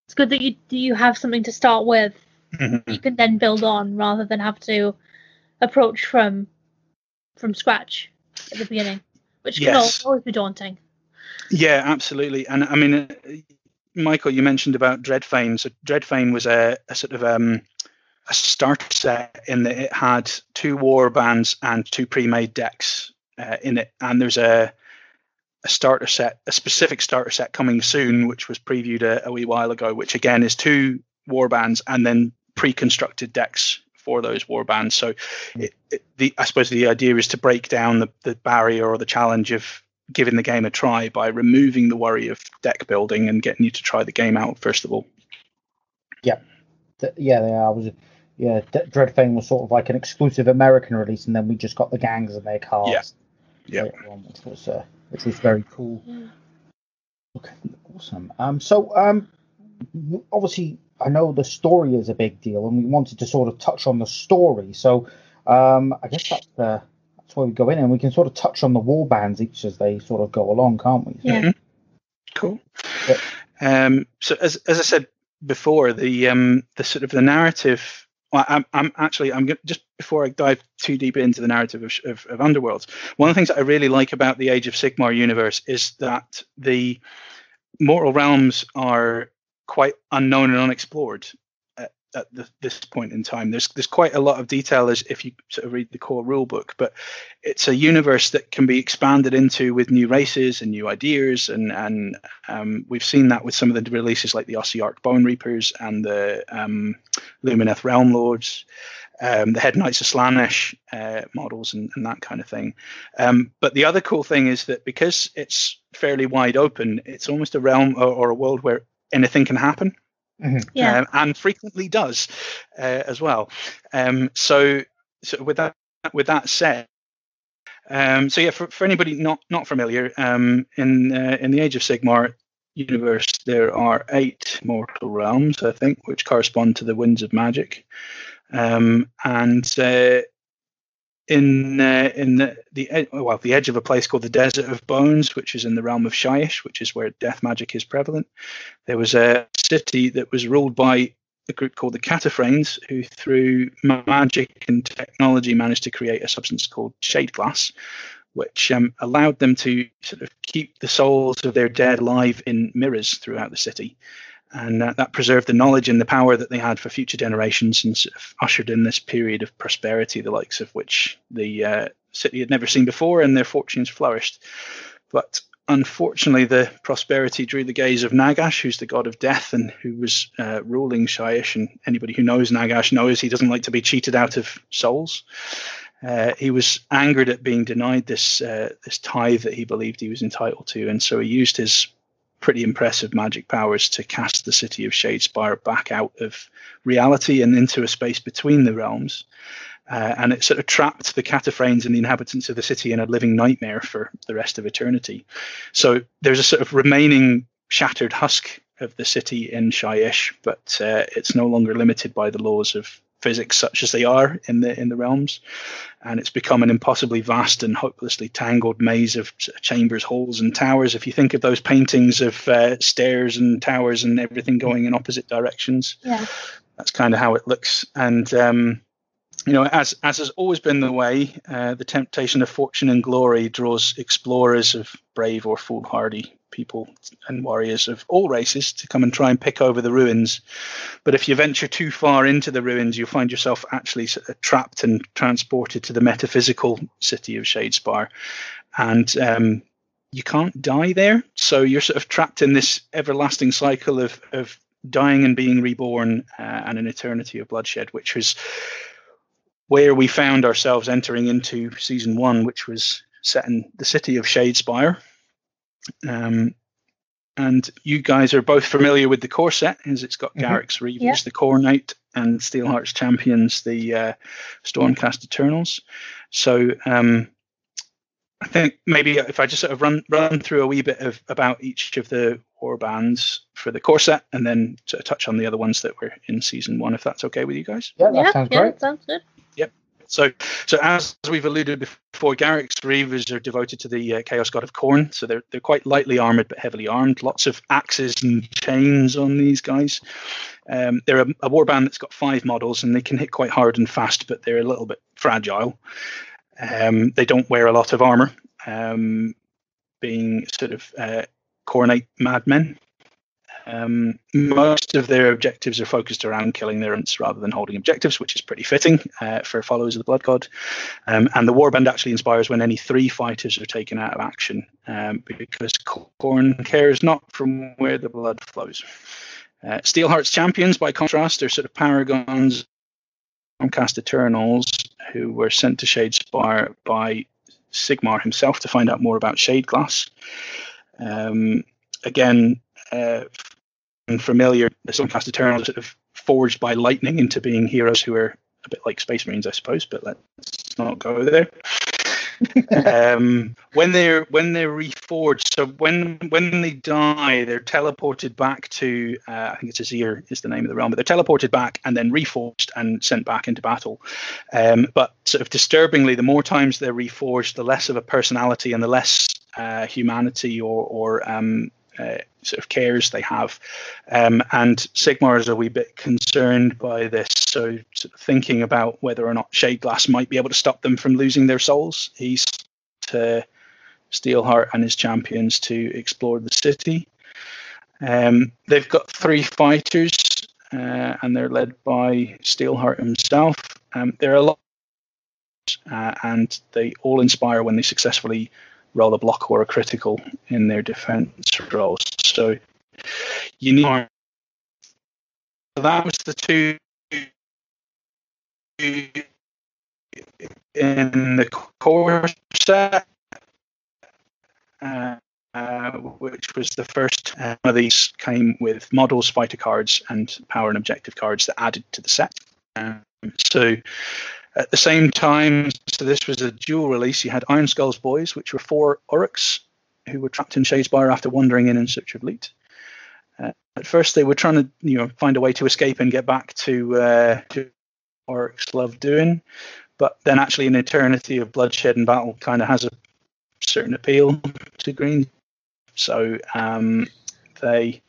it's good that you have something to start with. Mm-hmm. You can then build on rather than have to approach from scratch at the beginning, which can always be daunting. Yeah, absolutely. And I mean, Michael, you mentioned about Dreadfane. So Dreadfane was a sort of a starter set in that it had 2 war bands and 2 pre-made decks in it, and there's a starter set, a specific starter set coming soon, which was previewed a wee while ago, which again is 2 war bands and then pre-constructed decks for those war bands. So I suppose the idea is to break down the barrier or the challenge of giving the game a try by removing the worry of deck building and getting you to try the game out first of all. Dreadfane was sort of like an exclusive American release, and then we just got the gangs and their cards later on, which was very cool. Okay, awesome. Obviously I know the story is a big deal, and we wanted to sort of touch on the story. So I guess that's where we go in, and we can sort of touch on the war bands each as they sort of go along, can't we? Yeah. Mm-hmm. Cool. So as I said before, the sort of the narrative. Well, I'm just before I dive too deep into the narrative of Underworlds, one of the things that I really like about the Age of Sigmar universe is that the mortal realms are quite unknown and unexplored at this point in time. There's quite a lot of detail as if you sort of read the core rule book, but it's a universe that can be expanded into with new races and new ideas, and we've seen that with some of the releases like the Ossiarch Bone Reapers and the Lumineth Realm Lords, the Head Knights of Slaanesh models and that kind of thing. But the other cool thing is that because it's fairly wide open, it's almost a realm or a world where anything can happen. Mm-hmm. And frequently does as well. So with that said, for anybody not familiar, in the Age of Sigmar universe, there are 8 mortal realms, I think, which correspond to the winds of magic, and in the edge of a place called the Desert of Bones, which is in the realm of Shyish, which is where death magic is prevalent. There was a city that was ruled by a group called the Cataphragnes, who through magic and technology managed to create a substance called shade glass, which allowed them to sort of keep the souls of their dead alive in mirrors throughout the city. And that preserved the knowledge and the power that they had for future generations, and sort of ushered in this period of prosperity, the likes of which the city had never seen before, and their fortunes flourished. But unfortunately, the prosperity drew the gaze of Nagash, who's the god of death and who was ruling Shyish. And anybody who knows Nagash knows he doesn't like to be cheated out of souls. He was angered at being denied this tithe that he believed he was entitled to, and so he used his pretty impressive magic powers to cast the city of Shadespire back out of reality and into a space between the realms. And it sort of trapped the cataphragms and the inhabitants of the city in a living nightmare for the rest of eternity. So there's a sort of remaining shattered husk of the city in Shyish, but it's no longer limited by the laws of physics such as they are in the realms, and it's become an impossibly vast and hopelessly tangled maze of chambers, halls, and towers. If you think of those paintings of stairs and towers and everything going in opposite directions, that's kind of how it looks. And as has always been the way, the temptation of fortune and glory draws explorers of brave or foolhardy people and warriors of all races to come and try and pick over the ruins. But if you venture too far into the ruins, you'll find yourself actually sort of trapped and transported to the metaphysical city of Shadespire. And you can't die there. So you're sort of trapped in this everlasting cycle of dying and being reborn, and an eternity of bloodshed, which was where we found ourselves entering into season 1, which was set in the city of Shadespire. And you guys are both familiar with the core set, as it's got Garrick's Reavers, the Core Knight, and Steelheart's Champions, the Stormcast Eternals. So I think maybe if I just sort of run through a wee bit about each of the war bands for the core set, and then sort of touch on the other ones that were in season 1, if that's okay with you guys. Yeah, that sounds great. Sounds good. Yep. So as we've alluded before, Garrick's Reavers are devoted to the Chaos God of Khorne. So they're quite lightly armored but heavily armed. Lots of axes and chains on these guys. They're a warband that's got 5 models, and they can hit quite hard and fast, but they're a little bit fragile. They don't wear a lot of armor, being sort of Core Knight madmen. Most of their objectives are focused around killing their opponents rather than holding objectives, which is pretty fitting for followers of the Blood God. And the warband actually inspires when any 3 fighters are taken out of action, because Khorne cares not from where the blood flows. Steelheart's Champions, by contrast, are sort of paragons, Stormcast Eternals, who were sent to Shadespire by Sigmar himself to find out more about Shade Glass. Again, familiar, the Stormcast Eternals are sort of forged by lightning into being heroes who are a bit like Space Marines, I suppose, but let's not go there. When they're reforged, so when they die, they're teleported back to I think it's Azir is the name of the realm, but they're teleported back and then reforged and sent back into battle. But sort of disturbingly, the more times they're reforged, the less of a personality and the less humanity or sort of cares they have. And Sigmar is a wee bit concerned by this, so sort of thinking about whether or not Shade Glass might be able to stop them from losing their souls. He's to Steelheart and his champions to explore the city. They've got 3 fighters, and they're led by Steelheart himself. They're a lot, and they all inspire when they successfully roll a block or a critical in their defense rolls. So you need. That was the 2 in the core set, which was the first. One of these came with models, fighter cards, and power and objective cards that added to the set. So at the same time, so this was a dual release. You had Iron Skull's Boys, which were 4 Oryx who were trapped in Shadespire after wandering in search of loot. At first, they were trying to, find a way to escape and get back to Oryx love doing, but then actually an eternity of bloodshed and battle kind of has a certain appeal to Green, so they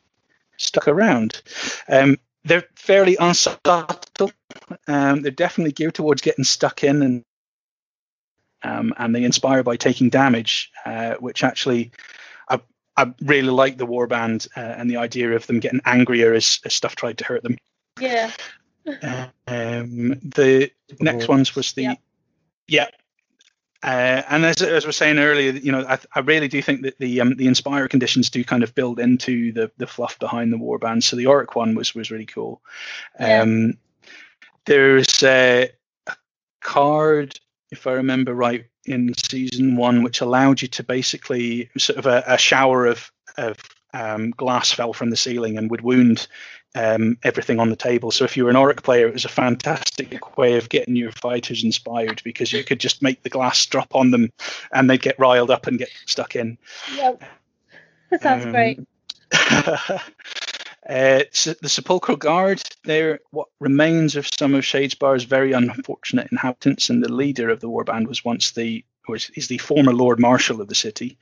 stuck around. They're fairly unsubtle. They're definitely geared towards getting stuck in, and they inspire by taking damage, which actually I really like the warband and the idea of them getting angrier as stuff tried to hurt them. Yeah. The next ones was the and as I was saying earlier, I really do think that the inspire conditions do kind of build into the fluff behind the warband. So the Auric one was really cool. Yeah. There's a card if I remember right, in season 1, which allowed you to basically sort of a shower of glass fell from the ceiling and would wound everything on the table. So if you were an Auric player, it was a fantastic way of getting your fighters inspired, because you could just make the glass drop on them and they'd get riled up and get stuck in. Yep. That sounds great. The Sepulchral Guard, they're what remains of some of Shadesbar's very unfortunate inhabitants, and the leader of the warband was once is the former Lord Marshal of the city.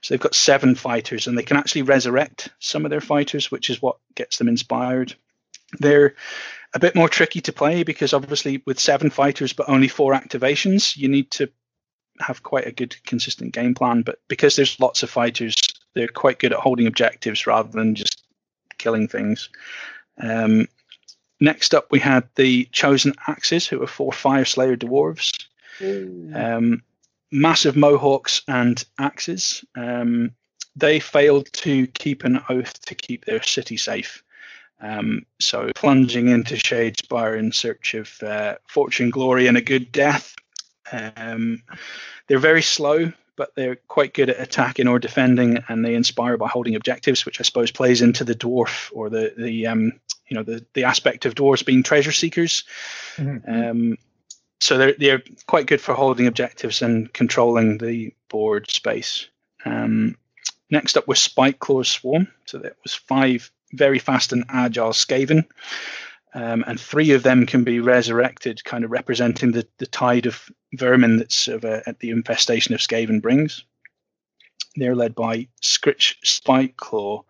So they've got 7 fighters, and they can actually resurrect some of their fighters, which is what gets them inspired. They're a bit more tricky to play, because obviously with 7 fighters but only 4 activations, you need to have quite a good consistent game plan. But because there's lots of fighters, they're quite good at holding objectives rather than just killing things. Next up, we had the Chosen Axes, who are 4 Fire Slayer dwarves. Massive mohawks and axes. They failed to keep an oath to keep their city safe. So plunging into Shadespire in search of fortune, glory, and a good death. They're very slow, but they're quite good at attacking or defending, and they inspire by holding objectives, which I suppose plays into the dwarf, or the aspect of dwarves being treasure seekers. Mm-hmm. So they're quite good for holding objectives and controlling the board space. Next up was Spikeclaw's Swarm. So that was 5 very fast and agile Skaven. And 3 of them can be resurrected, kind of representing the tide of vermin that's sort of at the infestation of Skaven brings. They're led by Scritch Spikeclaw.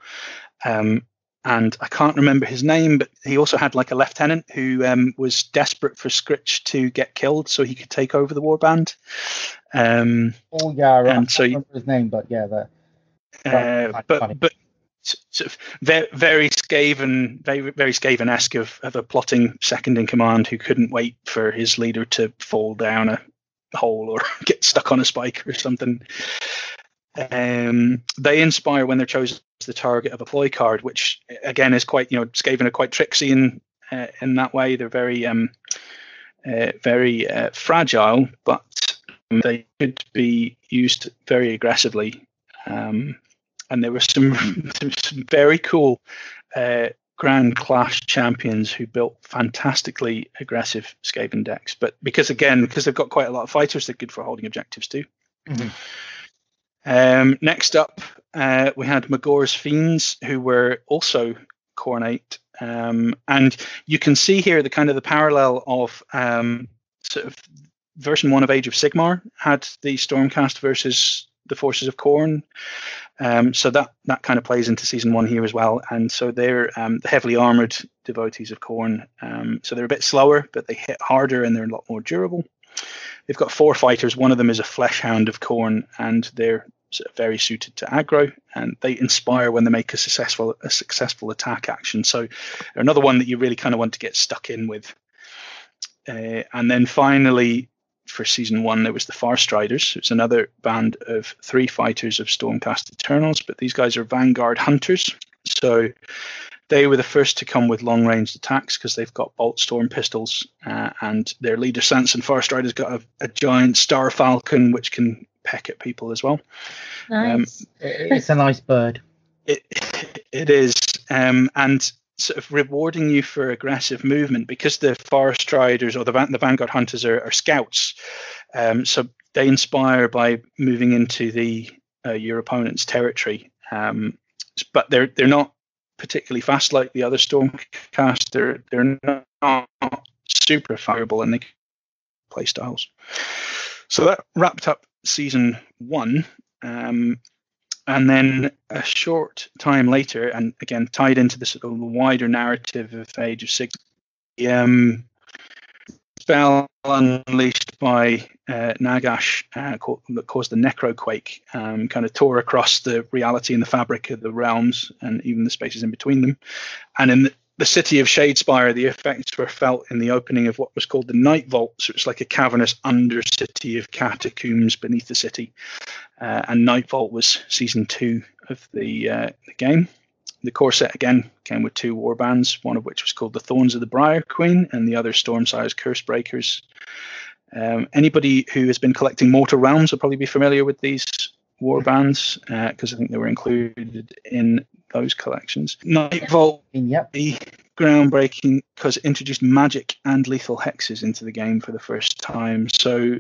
And I can't remember his name, but he also had like a lieutenant who was desperate for Scritch to get killed so he could take over the warband. Right. And so I can't remember his name, but yeah, but sort of very Skaven, very Skaven-esque of a plotting second in command who couldn't wait for his leader to fall down a hole or get stuck on a spike or something. They inspire when they're chosen as the target of a ploy card, which again is quite, Skaven are quite tricksy in that way. They're very fragile, but they could be used very aggressively. And there were some very cool Grand Clash champions who built fantastically aggressive Skaven decks. But because they've got quite a lot of fighters, they're good for holding objectives too. Mm-hmm. Next up, we had Magore's Fiends, who were also Khornate. And you can see here the parallel of sort of version 1 of Age of Sigmar had the Stormcast versus the forces of Khorne. So that kind of plays into season 1 here as well. And so they're the heavily armored devotees of Khorne. So they're a bit slower, but they hit harder and they're a lot more durable. They've got 4 fighters. One of them is a Fleshhound of Khorne, and they're sort of very suited to aggro, and they inspire when they make a successful attack action. So they're another one that you really kind of want to get stuck in with. And then finally, for season 1, there was the Farstriders. It's another band of 3 fighters of Stormcast Eternals, but these guys are Vanguard Hunters. So they were the first to come with long-ranged attacks because they've got bolt storm pistols, and their leader Sanson Farstrider's got a giant Star Falcon which can peck at people as well. Nice. It's a nice bird. It is, and sort of rewarding you for aggressive movement, because the Farstriders or the Vanguard Hunters are scouts. So they inspire by moving into your opponent's territory, but they're not particularly fast like the other Stormcast. They're not super fireable, and they play styles. So that wrapped up season 1. And then a short time later, and again tied into the sort of wider narrative of Age of Sigmar, spell unleashed by Nagash that caused the Necroquake, kind of tore across the reality and the fabric of the realms and even the spaces in between them. And in the city of Shadespire, the effects were felt in the opening of what was called the Night Vault. So it's like a cavernous undercity of catacombs beneath the city. And Night Vault was season 2 of the game. The core set again came with 2 warbands, one of which was called the Thorns of the Briar Queen, and the other Stormsire's Cursebreakers. Anybody who has been collecting Mortal Realms will probably be familiar with these warbands because I think they were included in those collections. Night Vault, Yep. groundbreaking because it introduced magic and lethal hexes into the game for the first time. So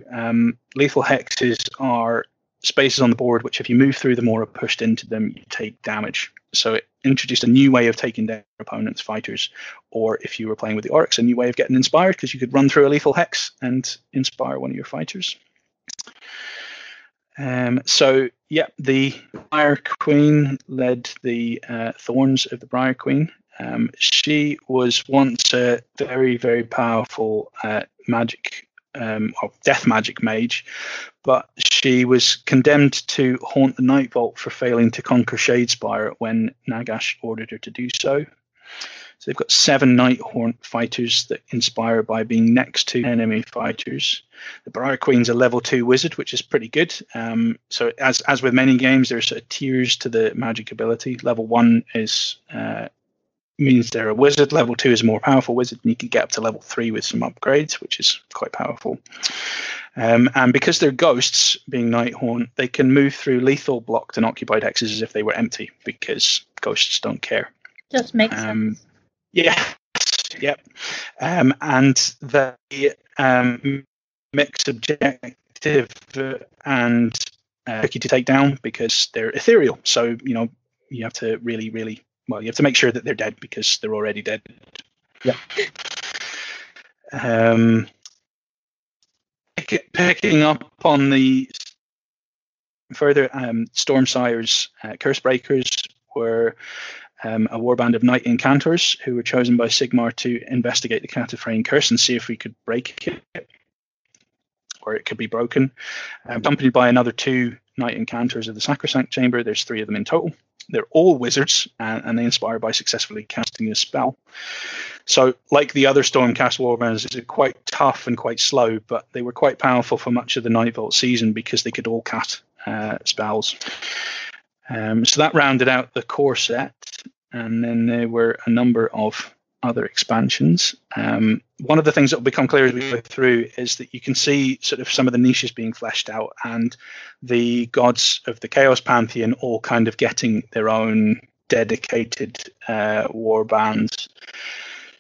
lethal hexes are spaces on the board which, if you move through them or are pushed into them, you take damage. So it introduced a new way of taking down opponents' fighters, or if you were playing with the orcs, a new way of getting inspired, because you could run through a lethal hex and inspire one of your fighters. So yeah, the Briar Queen led the Thorns of the Briar Queen. She was once a very, very powerful magic or death magic mage, but she was condemned to haunt the Night Vault for failing to conquer Shadespire when Nagash ordered her to do so. So they've got 7 Night Haunt fighters that inspire by being next to enemy fighters. The Briar Queen's a level 2 wizard, which is pretty good. So as with many games, there's sort of tiers to the magic ability. Level 1 is means they're a wizard. Level 2 is a more powerful wizard, and you can get up to level 3 with some upgrades, which is quite powerful. And because they're ghosts, being Night Haunt, they can move through lethal, blocked, and occupied hexes as if they were empty, because ghosts don't care. Just makes sense. Yeah. Yep. And the mix objective and tricky to take down because they're ethereal. So, you have to really, really, you have to make sure that they're dead because they're already dead. Yeah. Picking up on the further, Stormsire's Cursebreakers were a warband of Knight Incantors who were chosen by Sigmar to investigate the Cataphrane curse and see if we could break it, or it could be broken. Accompanied by another 2 Knight Incantors of the Sacrosanct Chamber. There's 3 of them in total. They're all wizards, and they inspire by successfully casting a spell. So, like the other Stormcast warbands, it's quite tough and quite slow, but they were quite powerful for much of the Night Vault season because they could all cast spells. So that rounded out the core set, and then there were a number of other expansions. One of the things that will become clear as we go through is that you can see sort of some of the niches being fleshed out, and the gods of the Chaos Pantheon all kind of getting their own dedicated war bands.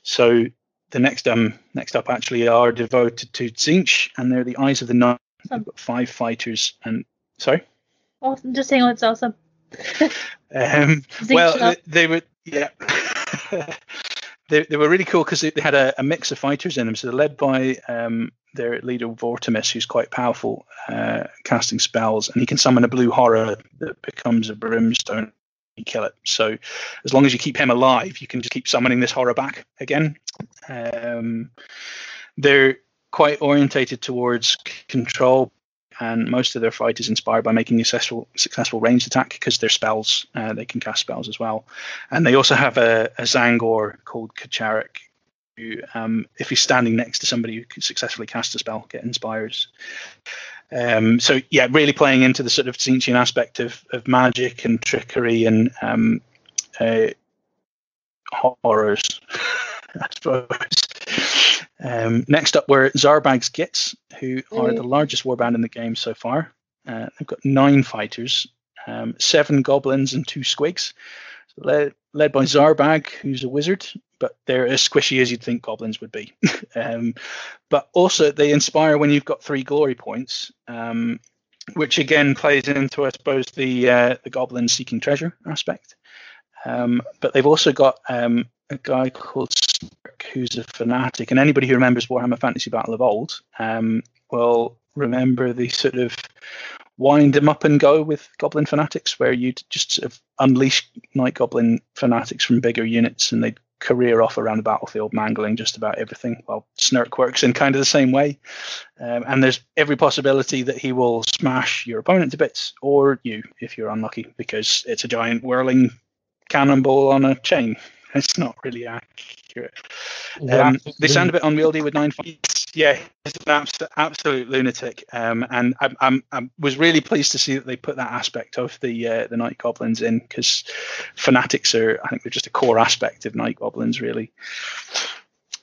So the next up actually are devoted to Tzeentch, and they're the Eyes of the Night. They've got 5 fighters, and sorry. Awesome. Just saying, it's awesome. Well, they were, yeah. They were really cool because they had a mix of fighters in them. So they're led by their leader Vortimus, who's quite powerful, casting spells, and he can summon a blue horror that becomes a brimstone. You kill it. So as long as you keep him alive, you can just keep summoning this horror back again. They're quite orientated towards control, and most of their fight is inspired by making a successful ranged attack because their spells, they can cast spells as well. And they also have a Zangor called Kacharik, who, if he's standing next to somebody who can successfully cast a spell, get inspires. So yeah, really playing into the sort of Tzeentchian aspect of magic and trickery and horrors, I suppose. Next up were Zarbag's Gits, who are the largest warband in the game so far. They've got 9 fighters, 7 goblins and 2 squigs. So led by Zarbag, who's a wizard, but they're as squishy as you'd think goblins would be. But also they inspire when you've got 3 glory points, which again plays into, I suppose, the goblin seeking treasure aspect. But they've also got a guy called Stark, who's a fanatic, and anybody who remembers Warhammer Fantasy Battle of old will remember the sort of wind them up and go with goblin fanatics, where you'd just sort of unleash night goblin fanatics from bigger units and they'd career off around the battlefield, mangling just about everything. Well, Snurk works in kind of the same way, and there's every possibility that he will smash your opponent to bits, or you if you're unlucky, because it's a giant whirling cannonball on a chain. It's not really accurate. They sound a bit unwieldy with 9 fights. Yeah, he's an absolute lunatic. And I was really pleased to see that they put that aspect of the Night Goblins in, because fanatics I think they're just a core aspect of Night Goblins, really.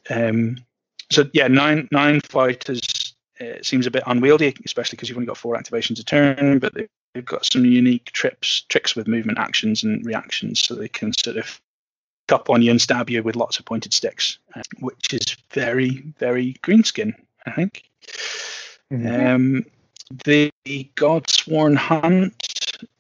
So yeah, nine fighters it seems a bit unwieldy, especially because you've only got 4 activations a turn, but they've got some unique tricks with movement actions and reactions, so they can sort of up on you and stab you with lots of pointed sticks, which is very, very Greenskin, I think. The Godsworn Hunt,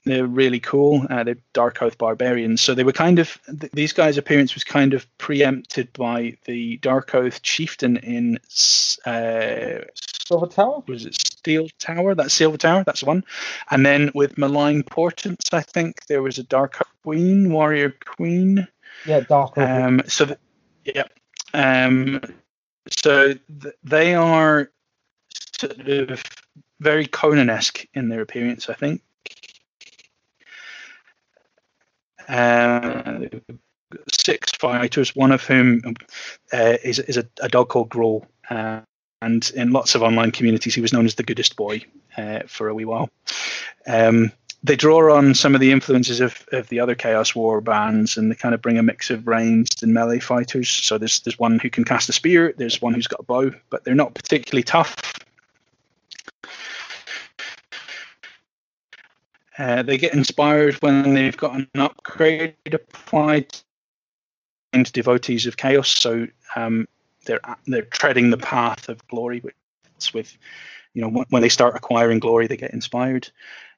they're really cool. They're Dark Oath Barbarians. So they were kind of, these guys' appearance was kind of preempted by the Dark Oath Chieftain in Silver Tower? Was it Steel Tower? That's Silver Tower, that's the one. And then with Malign Portents, I think there was a Dark Oath Queen, Warrior Queen. Yeah, Dark Oath. They are sort of very Conan-esque in their appearance, I think. 6 fighters, one of whom is a dog called Grohl, and in lots of online communities he was known as the goodest boy for a wee while. They draw on some of the influences of the other Chaos War bands, and they kind of bring a mix of ranged and melee fighters. So there's one who can cast a spear, there's one who's got a bow, but they're not particularly tough. They get inspired when they've got an upgrade applied to devotees of chaos. So they're treading the path of glory, which with, when they start acquiring glory, they get inspired.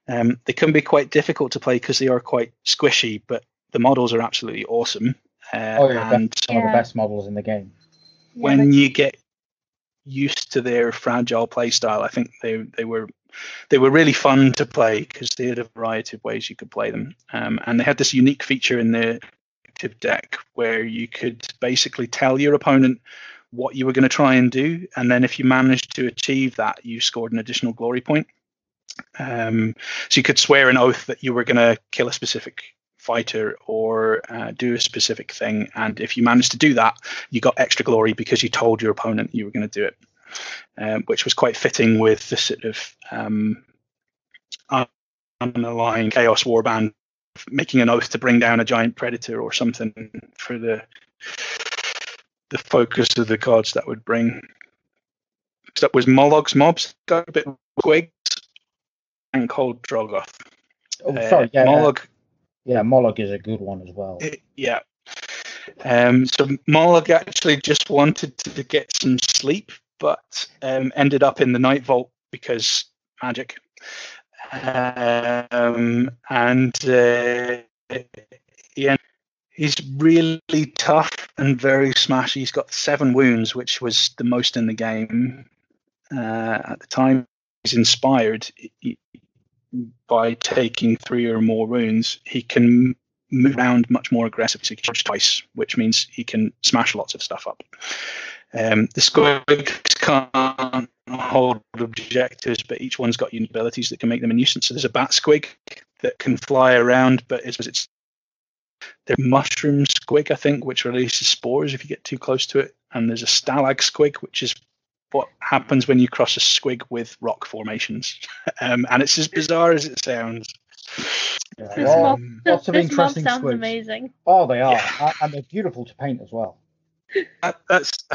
They can be quite difficult to play because they are quite squishy, but the models are absolutely awesome. And some of the best models in the game. When you get used to their fragile play style, I think they were really fun to play because they had a variety of ways you could play them. And they had this unique feature in the active deck where you could basically tell your opponent what you were going to try and do, and then if you managed to achieve that, you scored an additional glory point. So you could swear an oath that you were going to kill a specific fighter or do a specific thing, and if you managed to do that, you got extra glory because you told your opponent you were going to do it, which was quite fitting with the sort of underlying Chaos Warband making an oath to bring down a giant predator or something for the focus of the gods that would bring. Next up was Molog's Mobs, got a bit squigs, and Cold Drogoth. Molog. Yeah, Molog is a good one as well. So Molog actually just wanted to get some sleep, but ended up in the Night Vault because magic. He's really tough and very smashy. He's got 7 wounds, which was the most in the game at the time. He's inspired by taking 3 or more wounds. He can move around much more aggressively. So he can charge twice, which means he can smash lots of stuff up. The squigs can't hold objectives, but each one's got unique abilities that can make them a nuisance. So there's a bat squig that can fly around, but it's the mushroom squig, I think, which releases spores if you get too close to it. And there's a stalag squig, which is what happens when you cross a squig with rock formations. And it's as bizarre as it sounds. Lots of interesting sounds squigs. Amazing. Oh, they are, and they're beautiful to paint as well. I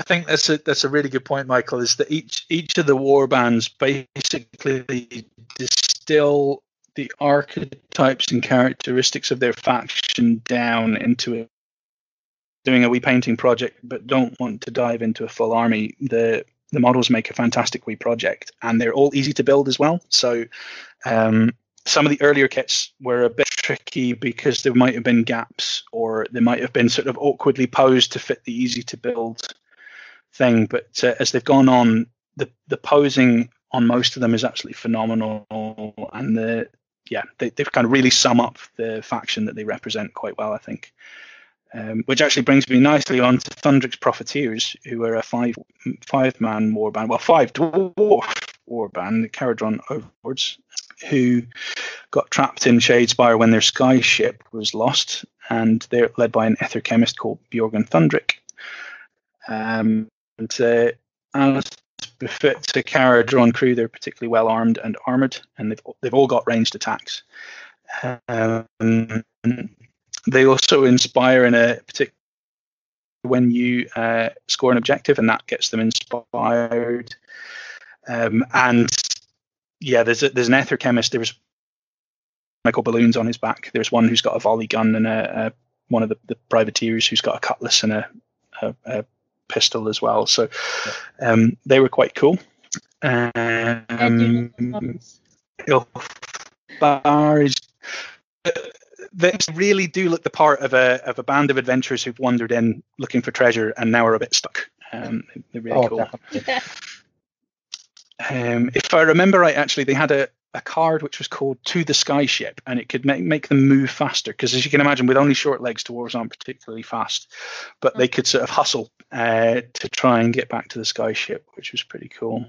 think that's a really good point, Michael. Is that each of the war bands basically distill the archetypes and characteristics of their faction down into doing a wee painting project, but don't want to dive into a full army. The models make a fantastic wee project, and they're all easy to build as well. So some of the earlier kits were a bit tricky because there might have been gaps, or they might have been sort of awkwardly posed to fit the easy to build thing. But as they've gone on, the posing on most of them is absolutely phenomenal, and they've kind of really sum up the faction that they represent quite well, I think. Which actually brings me nicely on to Thundrix Profiteers, who are a five-man warband, well, 5-dwarf warband, the Caradron Overlords, who got trapped in Shadespire when their sky ship was lost, and they're led by an ether chemist called Bjorgen Thundrick. As befits a Caradron crew, they're particularly well armed and armored, and they've all got ranged attacks. They also inspire in a particular when you score an objective, and that gets them inspired. And yeah, there's an ether chemist. There was chemical balloons on his back. There's one who's got a volley gun, and one of the privateers who's got a cutlass and a pistol as well. So they were quite cool. They really do look the part of a band of adventurers who've wandered in looking for treasure and now are a bit stuck. They're really cool. Yeah. If I remember right, actually, they had a card which was called To the Sky Ship, and it could make them move faster, because as you can imagine, with only short legs, dwarves aren't particularly fast, but they could sort of hustle to try and get back to the Sky Ship, which was pretty cool.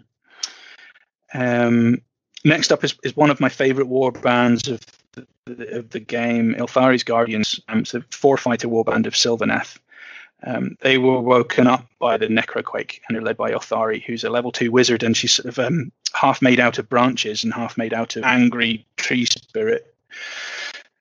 Next up is one of my favourite war bands of the game, Ilthari's Guardians. It's a 4-fighter warband of Sylvaneth. They were woken up by the Necroquake, and they're led by Ilthari, who's a level 2 wizard, and she's sort of half made out of branches and half made out of angry tree spirit.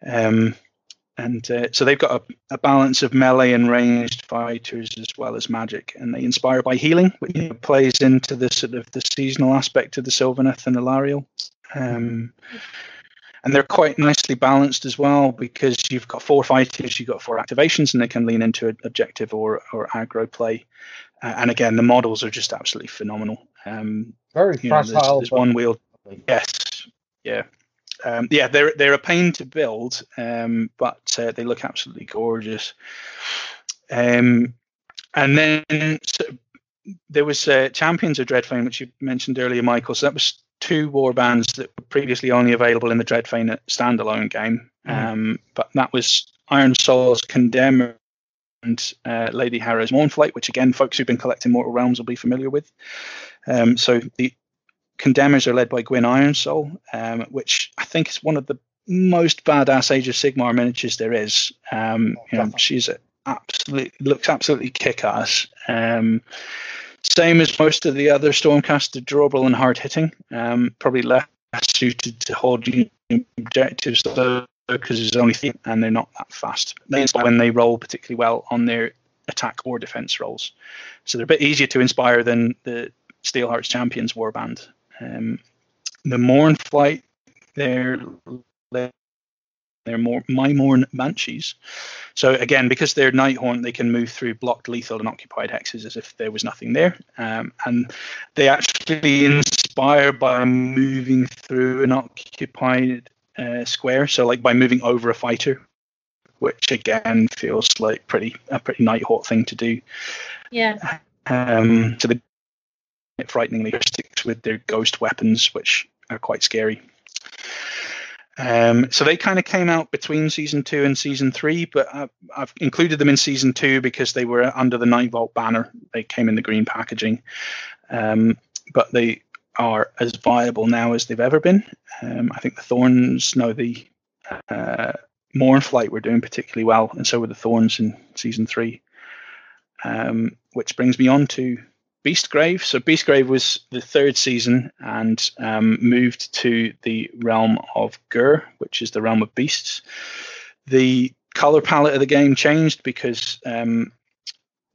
So they've got a balance of melee and ranged fighters as well as magic, and they inspire by healing, which plays into the sort of the seasonal aspect of the Sylvaneth and the Lariel. And they're quite nicely balanced as well, because you've got 4 fighters, you've got 4 activations, and they can lean into objective or aggro play. And again, the models are just absolutely phenomenal. Very fragile. There's one wheel. Yes, yeah. They're a pain to build, but they look absolutely gorgeous. And then there was Champions of Dreadfane, which you mentioned earlier, Michael. So that was 2 war bands that were previously only available in the Dreadfane standalone game. But that was Iron Soul's Condemner and Lady Harrow's Mournflight, which again, folks who've been collecting Mortal Realms will be familiar with. So the Condemners are led by Gwyn Ironsoul, which I think is one of the most badass Age of Sigmar miniatures there is. She's looks absolutely kick-ass. Same as most of the other Stormcaster, durable and hard-hitting. Probably less suited to holding objectives because there's only 3 and they're not that fast. They inspire when they roll particularly well on their attack or defense rolls. So they're a bit easier to inspire than the Steelheart's Champions warband. The Mournflight, they're more Mymorn Banshees. So again, because they're Nighthaunt, they can move through blocked, lethal, and occupied hexes as if there was nothing there. And they actually inspire by moving through an occupied square. So like by moving over a fighter, which again feels like a pretty Nighthaunt thing to do. Yeah. So they frighteningly sticks with their ghost weapons, which are quite scary. So they kind of came out between season 2 and season 3, but I've included them in season 2 because they were under the Night Vault banner. They came in the green packaging, but they are as viable now as they've ever been. I think the Mournflight were doing particularly well, and so were the Thorns in season 3. Which brings me on to Beastgrave. So Beastgrave was the 3rd season and moved to the realm of Gur, which is the realm of beasts. The color palette of the game changed because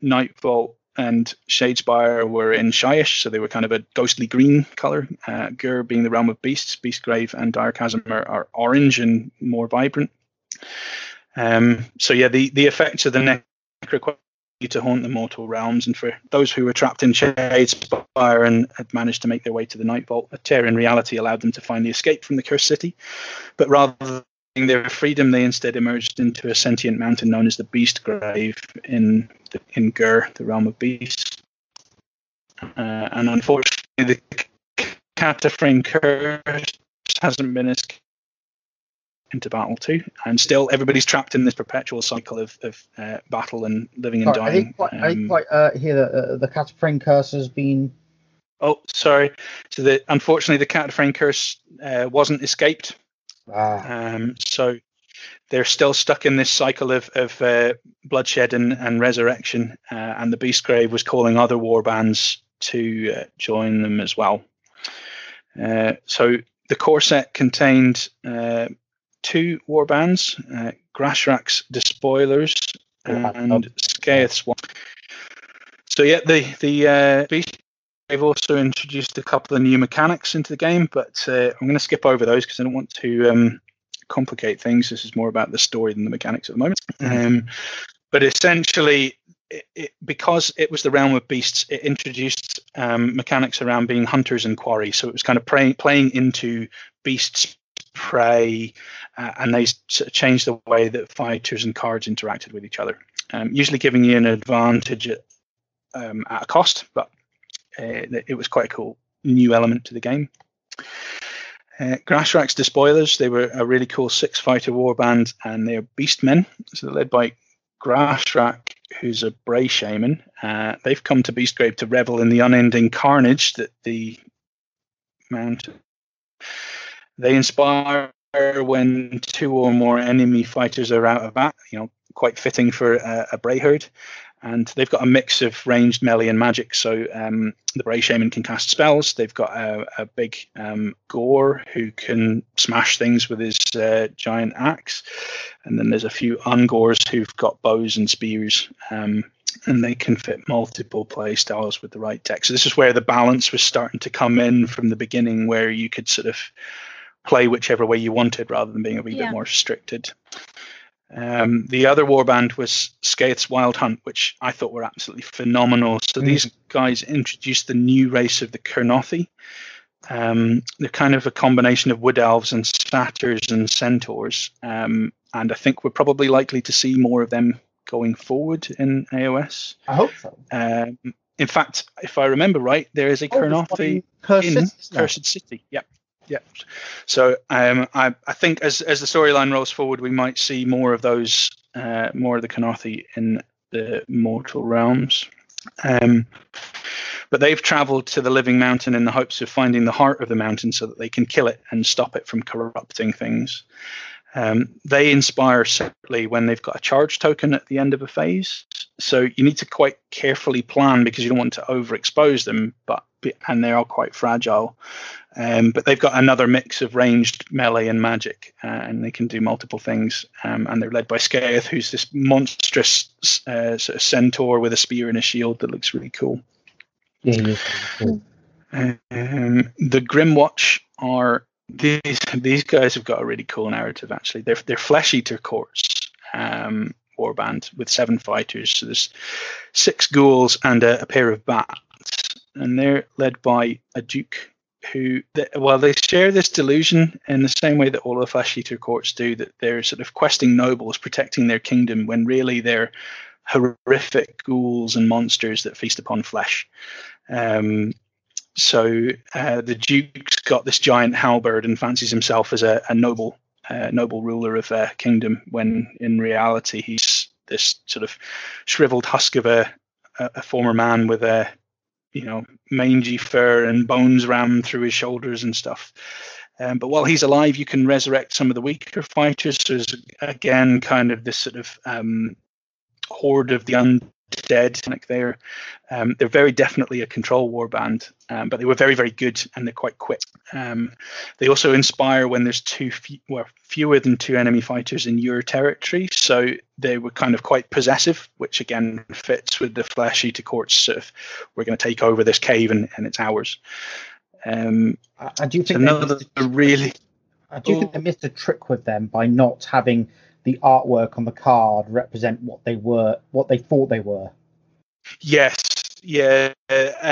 Nightvault and Shadespire were in Shyish, so they were kind of a ghostly green color. Gur being the realm of beasts, Beastgrave and Dire Chasm are orange and more vibrant. So yeah, the effects of the Necroquake to haunt the mortal realms, and for those who were trapped in Shadespire and had managed to make their way to the Night Vault, a tear in reality allowed them to finally escape from the cursed city. But rather than their freedom, they instead emerged into a sentient mountain known as the Beastgrave in Gur, the realm of beasts. And unfortunately, the Cataframe curse hasn't been escaped into battle too, and still everybody's trapped in this perpetual cycle of battle and living and dying. I didn't quite hear that the Cataframe curse has been. Oh, sorry. So unfortunately, the Cataframe curse wasn't escaped. So they're still stuck in this cycle of bloodshed and resurrection, and the Beastgrave was calling other warbands to join them as well. So the core set contained 2 warbands, Grashrak's Despoilers and Skaeth's one. So yeah, the they've also introduced a couple of new mechanics into the game, but I'm going to skip over those because I don't want to complicate things. This is more about the story than the mechanics at the moment. But essentially, because it was the realm of beasts, it introduced mechanics around being hunters and quarry. So it was kind of playing into beasts, prey, and they sort of changed the way that fighters and cards interacted with each other, usually giving you an advantage at a cost, but it was quite a cool new element to the game. Grashrak's Despoilers, they were a really cool 6-fighter warband, and they're beastmen. So they're led by Grashrak, who's a Bray shaman. They've come to Beastgrave to revel in the unending carnage that the mountain. They inspire when 2 or more enemy fighters are out of bat, quite fitting for a Bray herd. And they've got a mix of ranged, melee, and magic. So the Bray Shaman can cast spells. They've got a big Gore who can smash things with his giant axe. And then there's a few Ungores who've got bows and spears. And they can fit multiple play styles with the right deck. So this is where the balance was starting to come in from the beginning, where you could sort of play whichever way you wanted rather than being a wee bit more restricted. The other warband was Skaith's Wild Hunt, which I thought were absolutely phenomenal. So these guys introduced the new race of the Kurnothi. They're kind of a combination of wood elves and satyrs and centaurs. And I think we're probably likely to see more of them going forward in AOS. I hope so. In fact, if I remember right, there is a Kurnothi in Cursed City. Yep. Yeah. So I think as the storyline rolls forward, we might see more of those, more of the Kurnothi in the mortal realms. But they've travelled to the Living Mountain in the hopes of finding the heart of the mountain so that they can kill it and stop it from corrupting things. They inspire separately when they've got a charge token at the end of a phase. So you need to quite carefully plan because you don't want to overexpose them, and they are quite fragile. But they've got another mix of ranged, melee, and magic, and they can do multiple things. And they're led by Skaith, who's this monstrous sort of centaur with a spear and a shield that looks really cool. Yeah, cool. The Grimwatch are these guys have got a really cool narrative. Actually, they're Flesh Eater Courts warband with 7 fighters. So there's 6 ghouls and a pair of bats, and they're led by a duke who, they share this delusion in the same way that all the Flesh Eater Courts do, that they're sort of questing nobles protecting their kingdom, when really they're horrific ghouls and monsters that feast upon flesh. So the Duke's got this giant halberd and fancies himself as a noble ruler of their kingdom, when in reality he's this sort of shriveled husk of a former man with a mangy fur and bones rammed through his shoulders and stuff. But while he's alive, you can resurrect some of the weaker fighters. So there's again kind of this sort of horde of the undead. Like they're very definitely a control warband, but they were very, very good, and they're quite quick. They also inspire when there's fewer than 2 enemy fighters in your territory. So they were kind of quite possessive, which again fits with the Flesh Eater Courts sort of, we're going to take over this cave and it's ours. I do think they missed a trick with them by not having the artwork on the card represent what they thought they were. Yes, yeah. There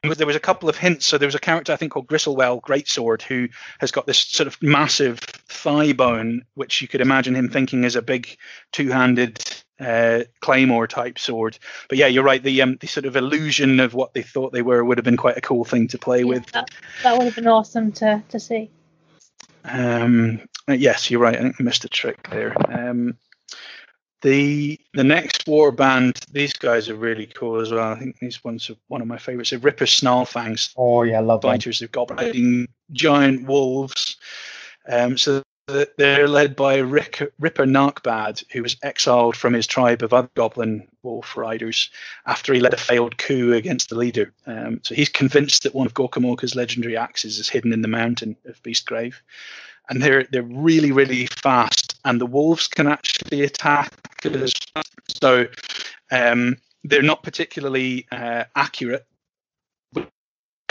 was a couple of hints. So there was a character I think called Gristlewell Greatsword, who has got this sort of massive thigh bone, which you could imagine him thinking is a big 2-handed claymore type sword. But yeah, you're right. The sort of illusion of what they thought they were would have been quite a cool thing to play with. That would have been awesome to see. Yes, you're right. I think I missed a trick there. The next war band, these guys are really cool as well. I think these ones are one of my favorites. They're Ripper Snarlfangs. Oh yeah, love fighters. They've got giant wolves. So they're led by Ripper Narkbad, who was exiled from his tribe of other goblin wolf riders after he led a failed coup against the leader. So he's convinced that one of Gorkamorka's legendary axes is hidden in the mountain of Beastgrave. And they're really, really fast, and the wolves can actually attack as well. So they're not particularly accurate,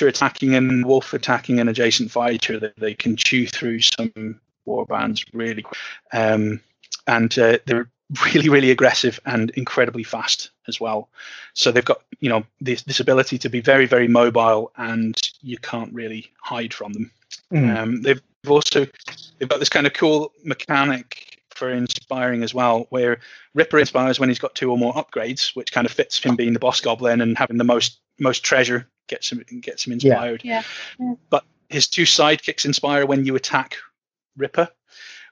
attacking and wolf attacking an adjacent fighter, they can chew through some warbands really quick. And they're really, really aggressive and incredibly fast as well. So they've got, you know, this ability to be very, very mobile, and you can't really hide from them. They've got this kind of cool mechanic for inspiring as well, where Ripper inspires when he's got 2 or more upgrades, which kind of fits him being the boss goblin and having the most treasure gets him inspired. Yeah. But his 2 sidekicks inspire when you attack Ripper,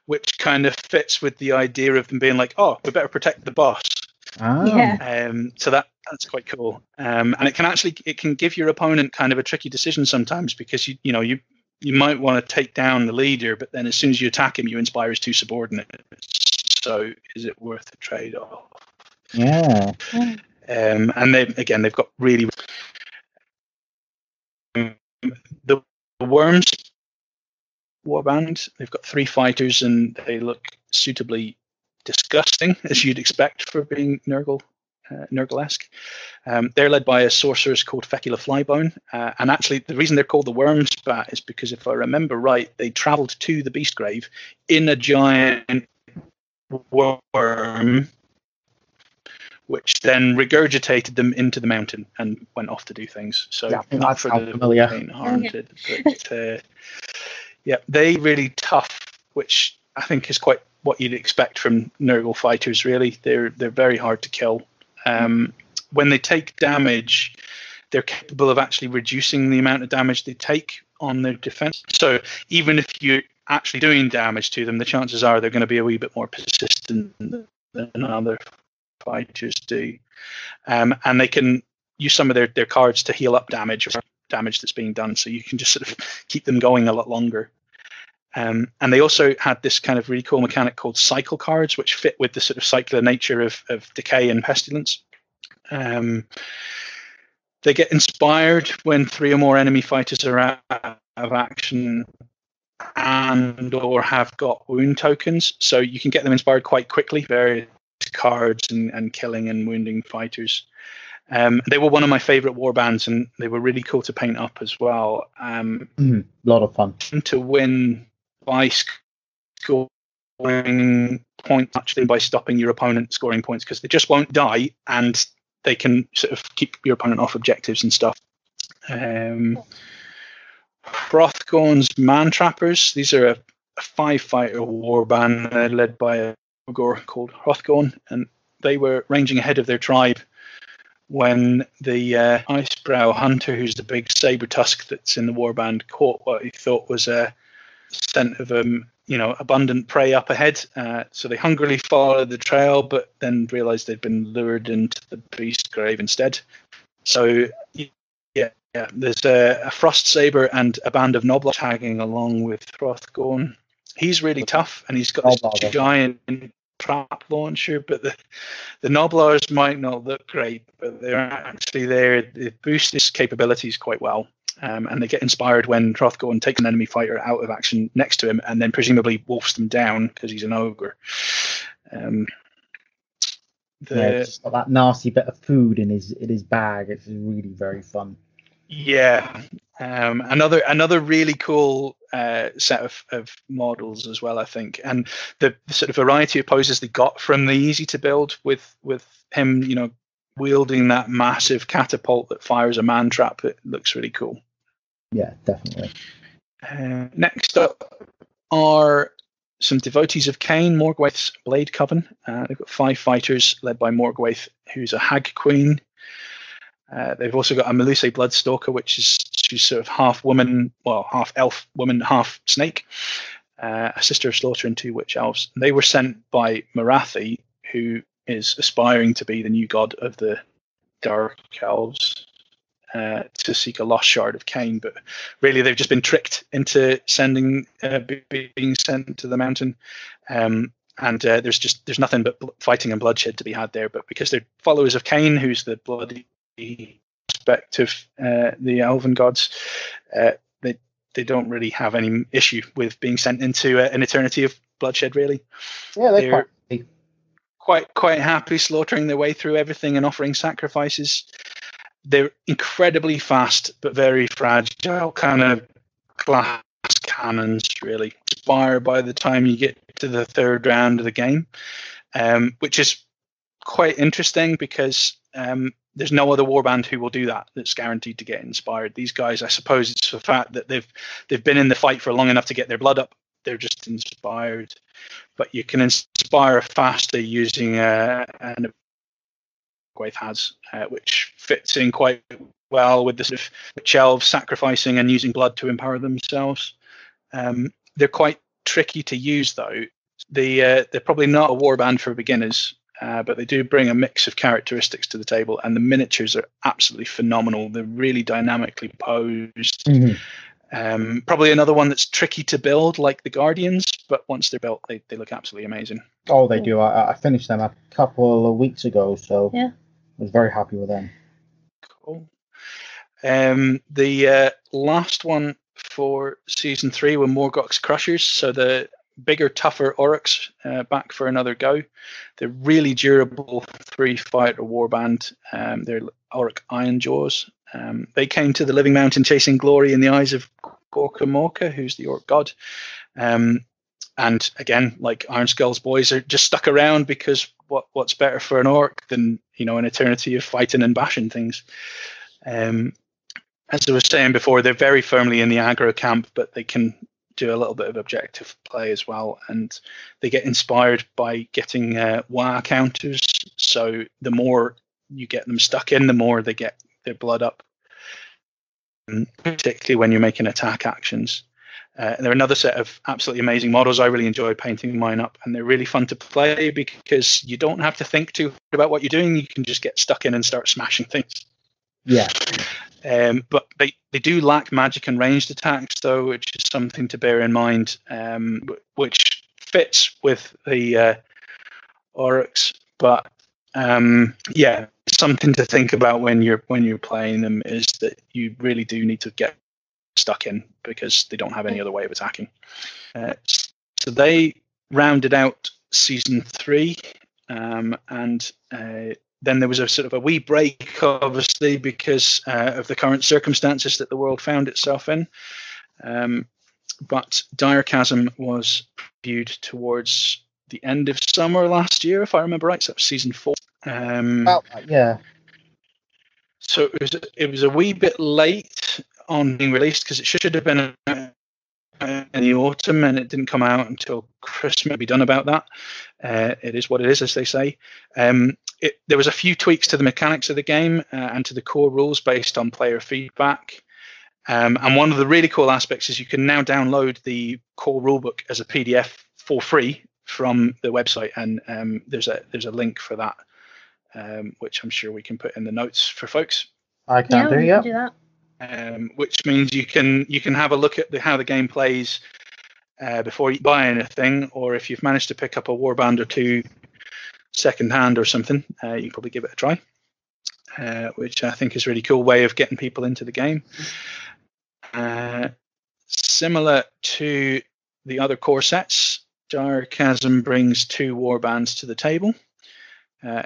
which kind of fits with the idea of them being like, oh, we better protect the boss. Yeah. So that's quite cool. And it can give your opponent kind of a tricky decision sometimes, because you might want to take down the leader, but then as soon as you attack him, you inspire his 2 subordinates. So is it worth the trade-off? Yeah. And they've got really the Worms warband. They've got 3 fighters, and they look suitably disgusting, as you'd expect for being Nurgle-esque. They're led by a sorceress called Fecula Flybone, and actually the reason they're called the Worms Bat is because, if I remember right, they travelled to the Beastgrave in a giant worm, which then regurgitated them into the mountain and went off to do things. So Yeah, not for the faint-hearted, but yeah, they really tough, which I think is quite what you'd expect from Nurgle fighters. Really, they're very hard to kill. When they take damage, they're capable of actually reducing the amount of damage they take on their defense. So even if you're actually doing damage to them, the chances are they're going to be a wee bit more persistent than other fighters do. And they can use some of their cards to heal up damage or damage that's being done, so you can just sort of keep them going a lot longer. And they also had this kind of really cool mechanic called cycle cards, which fit with the sort of cycler nature of decay and pestilence. They get inspired when 3 or more enemy fighters are out of action and or have got wound tokens, so you can get them inspired quite quickly. Various cards and killing and wounding fighters. They were one of my favorite warbands, and they were really cool to paint up as well. A lot of fun to win by scoring points, actually, by stopping your opponent scoring points, because they just won't die, and they can sort of keep your opponent off objectives and stuff. Hrothgorn's Man Trappers. These are a 5-fighter warband led by a ogre called Hrothgorn, and they were ranging ahead of their tribe when the Icebrow Hunter, who's the big saber tusk that's in the warband, caught what he thought was a scent of abundant prey up ahead. So they hungrily followed the trail, but then realized they'd been lured into the Beastgrave instead. So yeah, there's a Frost Saber and a band of Noblars tagging along with Hrothgorn. He's really tough, and he's got this giant trap launcher, but the Noblars might not look great, but they're actually there. They boost his capabilities quite well. And they get inspired when Hrothgorn takes an enemy fighter out of action next to him, and then presumably wolfs them down because he's an ogre. He's got that nasty bit of food in his bag. It's really very fun. Yeah, another really cool set of models as well, I think, and the sort of variety of poses they got from the easy to build with him, wielding that massive catapult that fires a man trap. It looks really cool. Yeah, definitely. Next up are some devotees of Cain, Morgwaith's Blade Coven. They've got 5 fighters led by Morgwaith, who's a hag queen. They've also got a Melusai Bloodstalker, she's sort of half woman, well, half elf woman, half snake, a sister of Slaughter, and 2 witch elves. They were sent by Marathi, who is aspiring to be the new god of the Dark Elves, to seek a lost shard of Cain, but really they've just been tricked into being sent to the mountain, and there's nothing but fighting and bloodshed to be had there. But because they're followers of Cain, who's the bloody aspect of the elven gods, they don't really have any issue with being sent into an eternity of bloodshed. Really, yeah, they're quite happy slaughtering their way through everything and offering sacrifices. They're incredibly fast, but very fragile, kind of glass cannons, really. Expire by the time you get to the third round of the game, which is quite interesting because there's no other warband who will do that that's guaranteed to get inspired. These guys, I suppose it's the fact that they've been in the fight for long enough to get their blood up. They're just inspired. But you can inspire faster using an Wave has, which fits in quite well with the sort of elves sacrificing and using blood to empower themselves. They're quite tricky to use, though. They're probably not a warband for beginners, but they do bring a mix of characteristics to the table, and the miniatures are absolutely phenomenal. They're really dynamically posed. Mm-hmm. Probably another one that's tricky to build, like the Guardians, but once they're built, they look absolutely amazing. Oh, they do. I finished them a couple of weeks ago, so yeah, I was very happy with them. Cool. The last one for season 3 were Morgoth's Crushers, so the bigger, tougher orcs back for another go. They're really durable 3-fighter warband. They're orc Iron Jaws. They came to the Living Mountain chasing glory in the eyes of Gorka Morka, who's the orc god. And again, like Iron Skull's boys are just stuck around because what's better for an orc than, you know, an eternity of fighting and bashing things. As I was saying before, they're very firmly in the aggro camp, but they can do a little bit of objective play as well, and they get inspired by getting WA counters. So the more you get them stuck in, the more they get their blood up, particularly when you're making attack actions. They're another set of absolutely amazing models. I really enjoy painting mine up, and they're really fun to play because you don't have to think too hard about what you're doing. You can just get stuck in and start smashing things. Yeah. But they do lack magic and ranged attacks, though, which is something to bear in mind, which fits with the orcs. But yeah, something to think about when you're playing them is that you really do need to get stuck in because they don't have any other way of attacking. So they rounded out season 3, and then there was a sort of a wee break, obviously, because of the current circumstances that the world found itself in. But Dire Chasm was viewed towards the end of summer last year, if I remember right. So that was season 4. Yeah. So it was a wee bit late on being released because it should have been in the autumn, and it didn't come out until Christmas. Be done about that. It is what it is, as they say. There was a few tweaks to the mechanics of the game and to the core rules based on player feedback. And one of the really cool aspects is you can now download the core rulebook as a PDF for free from the website, and there's a link for that, which I'm sure we can put in the notes for folks. I can do that. Which means you can have a look at how the game plays before you buy anything, or if you've managed to pick up a warband or two second hand or something, you can probably give it a try, which I think is a really cool way of getting people into the game. Similar to the other core sets, Dire Chasm brings 2 warbands to the table.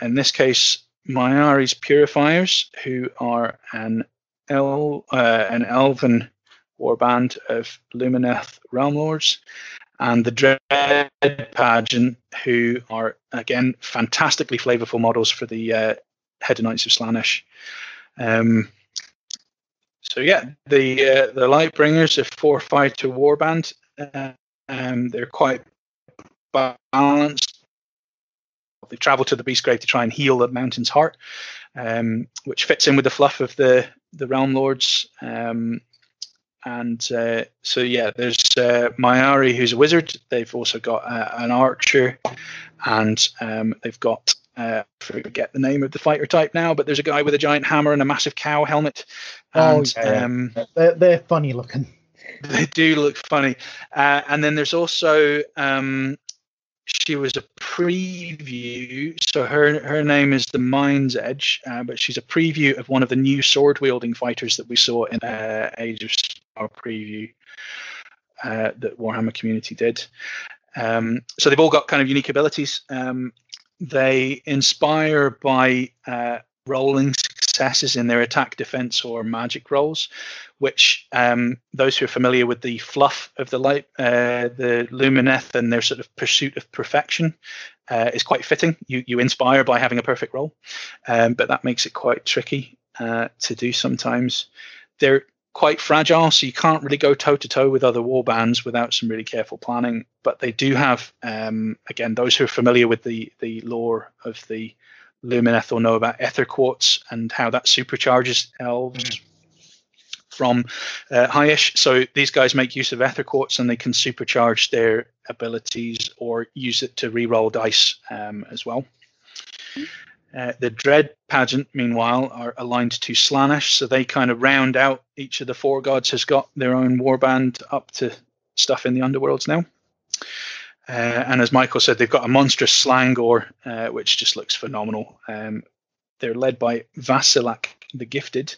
In this case, Maiari's Purifiers, who are an elven warband of Lumineth Realm Lords, and the Dread Pageant, who are, again, fantastically flavorful models for the Hedonites of Slaanesh. So yeah, the Lightbringers are 4-fighter warband. They're quite balanced. They travel to the Beastgrave to try and heal the mountain's heart, which fits in with the fluff of the Realm Lords. So yeah, there's Maiari, who's a wizard. They've also got an archer, and they've got I forget the name of the fighter type now, but there's a guy with a giant hammer and a massive cow helmet. And, they're funny looking. They do look funny. And then there's also she was a preview, so her name is the Mind's Edge, but she's a preview of one of the new sword-wielding fighters that we saw in Age of Star preview that Warhammer Community did. So they've all got kind of unique abilities. They inspire by rolling successes in their attack, defense, or magic rolls, which those who are familiar with the fluff of the Lumineth and their sort of pursuit of perfection is quite fitting. You inspire by having a perfect roll, but that makes it quite tricky to do sometimes. They're quite fragile, so you can't really go toe-to-toe with other warbands without some really careful planning. But they do have, again, those who are familiar with the lore of the Lumineth will know about Ether Quartz and how that supercharges elves from highish. So these guys make use of Ether Quartz, and they can supercharge their abilities or use it to re-roll dice as well. The Dread Pageant, meanwhile, are aligned to Slaanesh, so they kind of round out. Each of the 4 gods has got their own warband up to stuff in the Underworlds now. And as Michael said, they've got a monstrous Slangor, which just looks phenomenal. They're led by Vasilak the Gifted.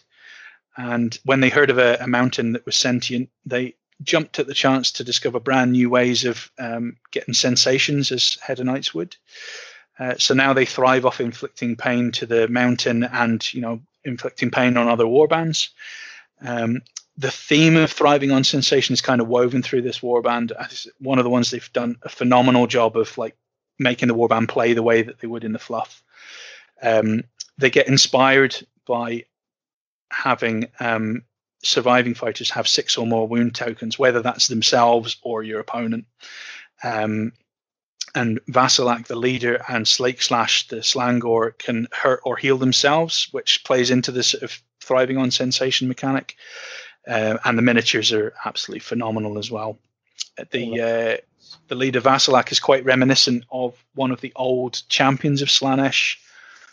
And when they heard of a mountain that was sentient, they jumped at the chance to discover brand new ways of getting sensations, as Hedonites would. So now they thrive off inflicting pain to the mountain and, inflicting pain on other warbands. The theme of thriving on sensation is kind of woven through this warband. One of the ones they've done a phenomenal job of making the warband play the way that they would in the fluff. They get inspired by having surviving fighters have 6 or more wound tokens, whether that's themselves or your opponent. And Vasilak, the leader, and Slake Slash, the Slangor, can hurt or heal themselves, which plays into this sort of thriving on sensation mechanic. And the miniatures are absolutely phenomenal as well. The leader Vasilak is quite reminiscent of one of the old champions of Slaanesh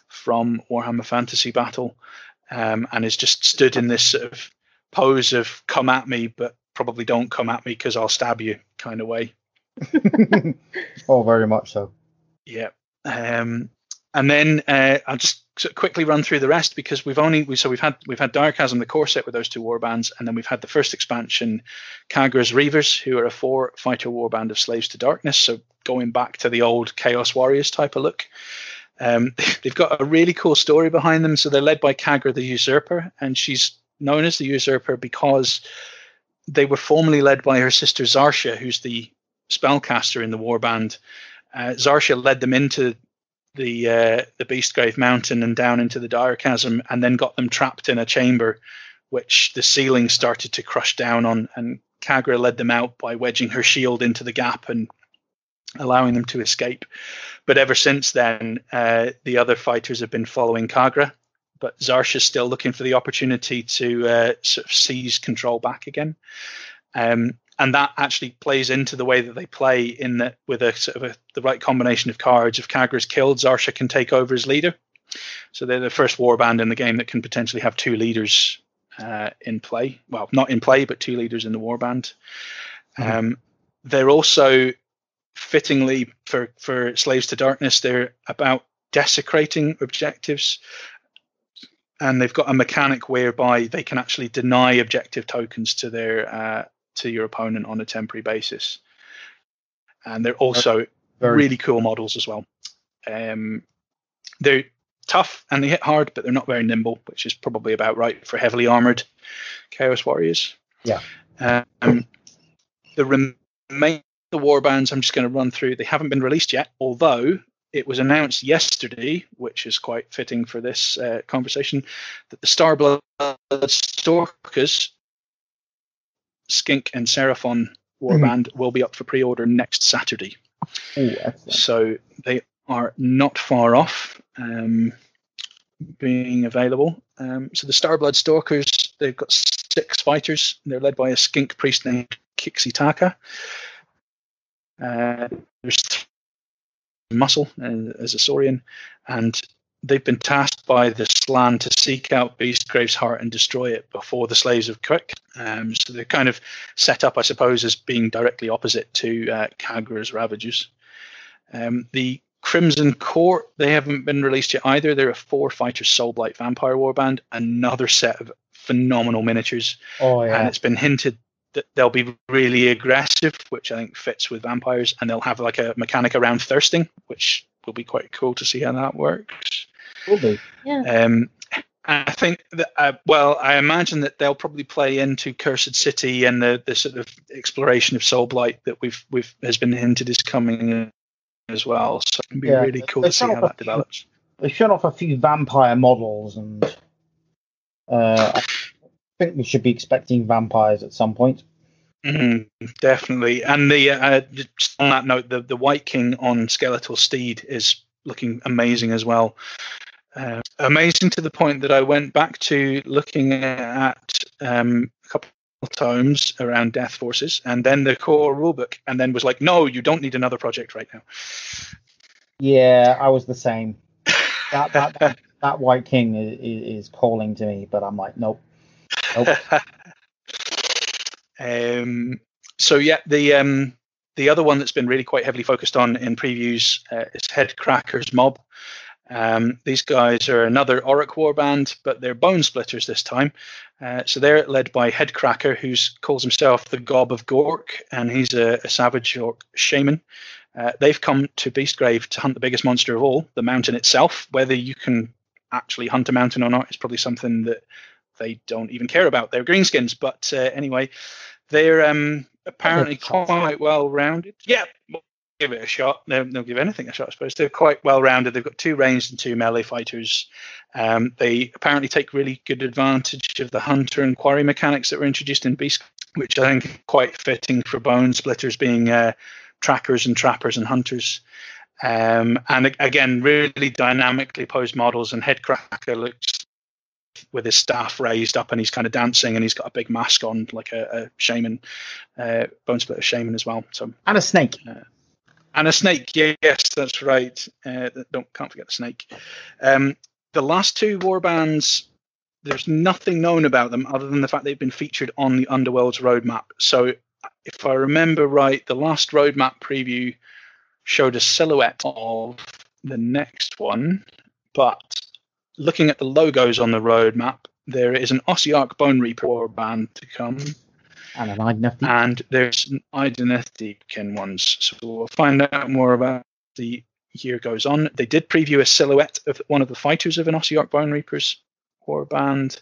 from Warhammer Fantasy Battle, and is just stood in this sort of pose of "come at me, but probably don't come at me because I'll stab you" kind of way. Oh, very much so. Yeah. And then I'll just sort of quickly run through the rest, because we've had Diachasm, the core set with those 2 warbands, and then we've had the first expansion, Kagra's Reavers, who are a 4-fighter warband of Slaves to Darkness. So going back to the old Chaos Warriors type of look. They've got a really cool story behind them. So they're led by Kagra the Usurper, and she's known as the Usurper because they were formerly led by her sister Zarsha, who's the spellcaster in the warband. Zarsha led them into the Beastgrave Mountain and down into the Diachasm, and then got them trapped in a chamber, which the ceiling started to crush down on. And Kagra led them out by wedging her shield into the gap and allowing them to escape. But ever since then, the other fighters have been following Kagra, but Zarsha's still looking for the opportunity to sort of seize control back again. And that actually plays into the way that they play, in that with a sort of the right combination of cards, if Kagra's killed, Zarsha can take over as leader. So they're the first warband in the game that can potentially have 2 leaders in play. Well, not in play, but 2 leaders in the warband. They're also, fittingly for Slaves to Darkness, they're about desecrating objectives. And they've got a mechanic whereby they can actually deny objective tokens to their to your opponent on a temporary basis. And they're also really cool models as well. They're tough and they hit hard, but they're not very nimble, which is probably about right for heavily armored Chaos Warriors. Yeah. The remaining warbands I'm just going to run through. They haven't been released yet, although it was announced yesterday, which is quite fitting for this conversation, that the Starblood Stalkers, Skink and Seraphon warband will be up for pre-order next Saturday. Ooh, so they are not far off being available. So the Starblood Stalkers, they've got 6 fighters. They're led by a skink priest named Kixitaka. There's Muscle as a Saurian, and they've been tasked by the Slan to seek out Beastgrave's heart and destroy it before the Slaves of Quick. So they're kind of set up, I suppose, as being directly opposite to Kagra's Ravagers. The Crimson Court, they haven't been released yet either. They're a 4-fighter Soulblight Vampire Warband, another set of phenomenal miniatures. Oh, yeah. And it's been hinted that they'll be really aggressive, which I think fits with vampires, and they'll have like a mechanic around thirsting, which will be quite cool to see how that works. Will do. Yeah. I think that, well, I imagine that they'll probably play into Cursed City and the sort of exploration of Soulblight that has been hinted is coming as well. So it'd be really cool to see how that develops. They've shown off a few vampire models, and I think we should be expecting vampires at some point. Definitely. And just on that note, the White King on Skeletal Steed is looking amazing as well. Amazing to the point that I went back to looking at a couple of times around Death Forces and then the core rulebook, and then was like, no, you don't need another project right now. Yeah, I was the same. That White King is calling to me, but I'm like, nope. So yeah, the other one that's been really quite heavily focused on in previews is Headcracker's Mob. These guys are another Auric warband, but they're Bone Splitters this time. So they're led by Headcracker, who calls himself the Gob of Gork, and he's a savage orc shaman. They've come to Beastgrave to hunt the biggest monster of all, the mountain itself. Whether you can actually hunt a mountain or not is probably something that they don't even care about. They're greenskins, but anyway, they're apparently quite well rounded. Yeah, we'll give it a shot. They'll give anything a shot, I suppose. They're quite well rounded. They've got 2 ranged and 2 melee fighters. They apparently take really good advantage of the hunter and quarry mechanics that were introduced in Beast, which I think is quite fitting for Bone Splitters being trackers and trappers and hunters. And again, really dynamically posed models, and Headcracker looks with his staff raised up and he's kind of dancing, and he's got a big mask on like a shaman, Bone Splitter shaman as well. So and a snake. And a snake, yes, that's right. Can't forget the snake. The last 2 warbands, there's nothing known about them other than the fact they've been featured on the Underworlds roadmap. So if I remember right, the last roadmap preview showed a silhouette of the next one, but looking at the logos on the roadmap, there is an Ossiarch Bone Reaper warband to come. And an Identity. And there's an Identity-kin ones. So we'll find out more about the year goes on. They did preview a silhouette of one of the fighters of an Ossiarch Bone Reapers warband.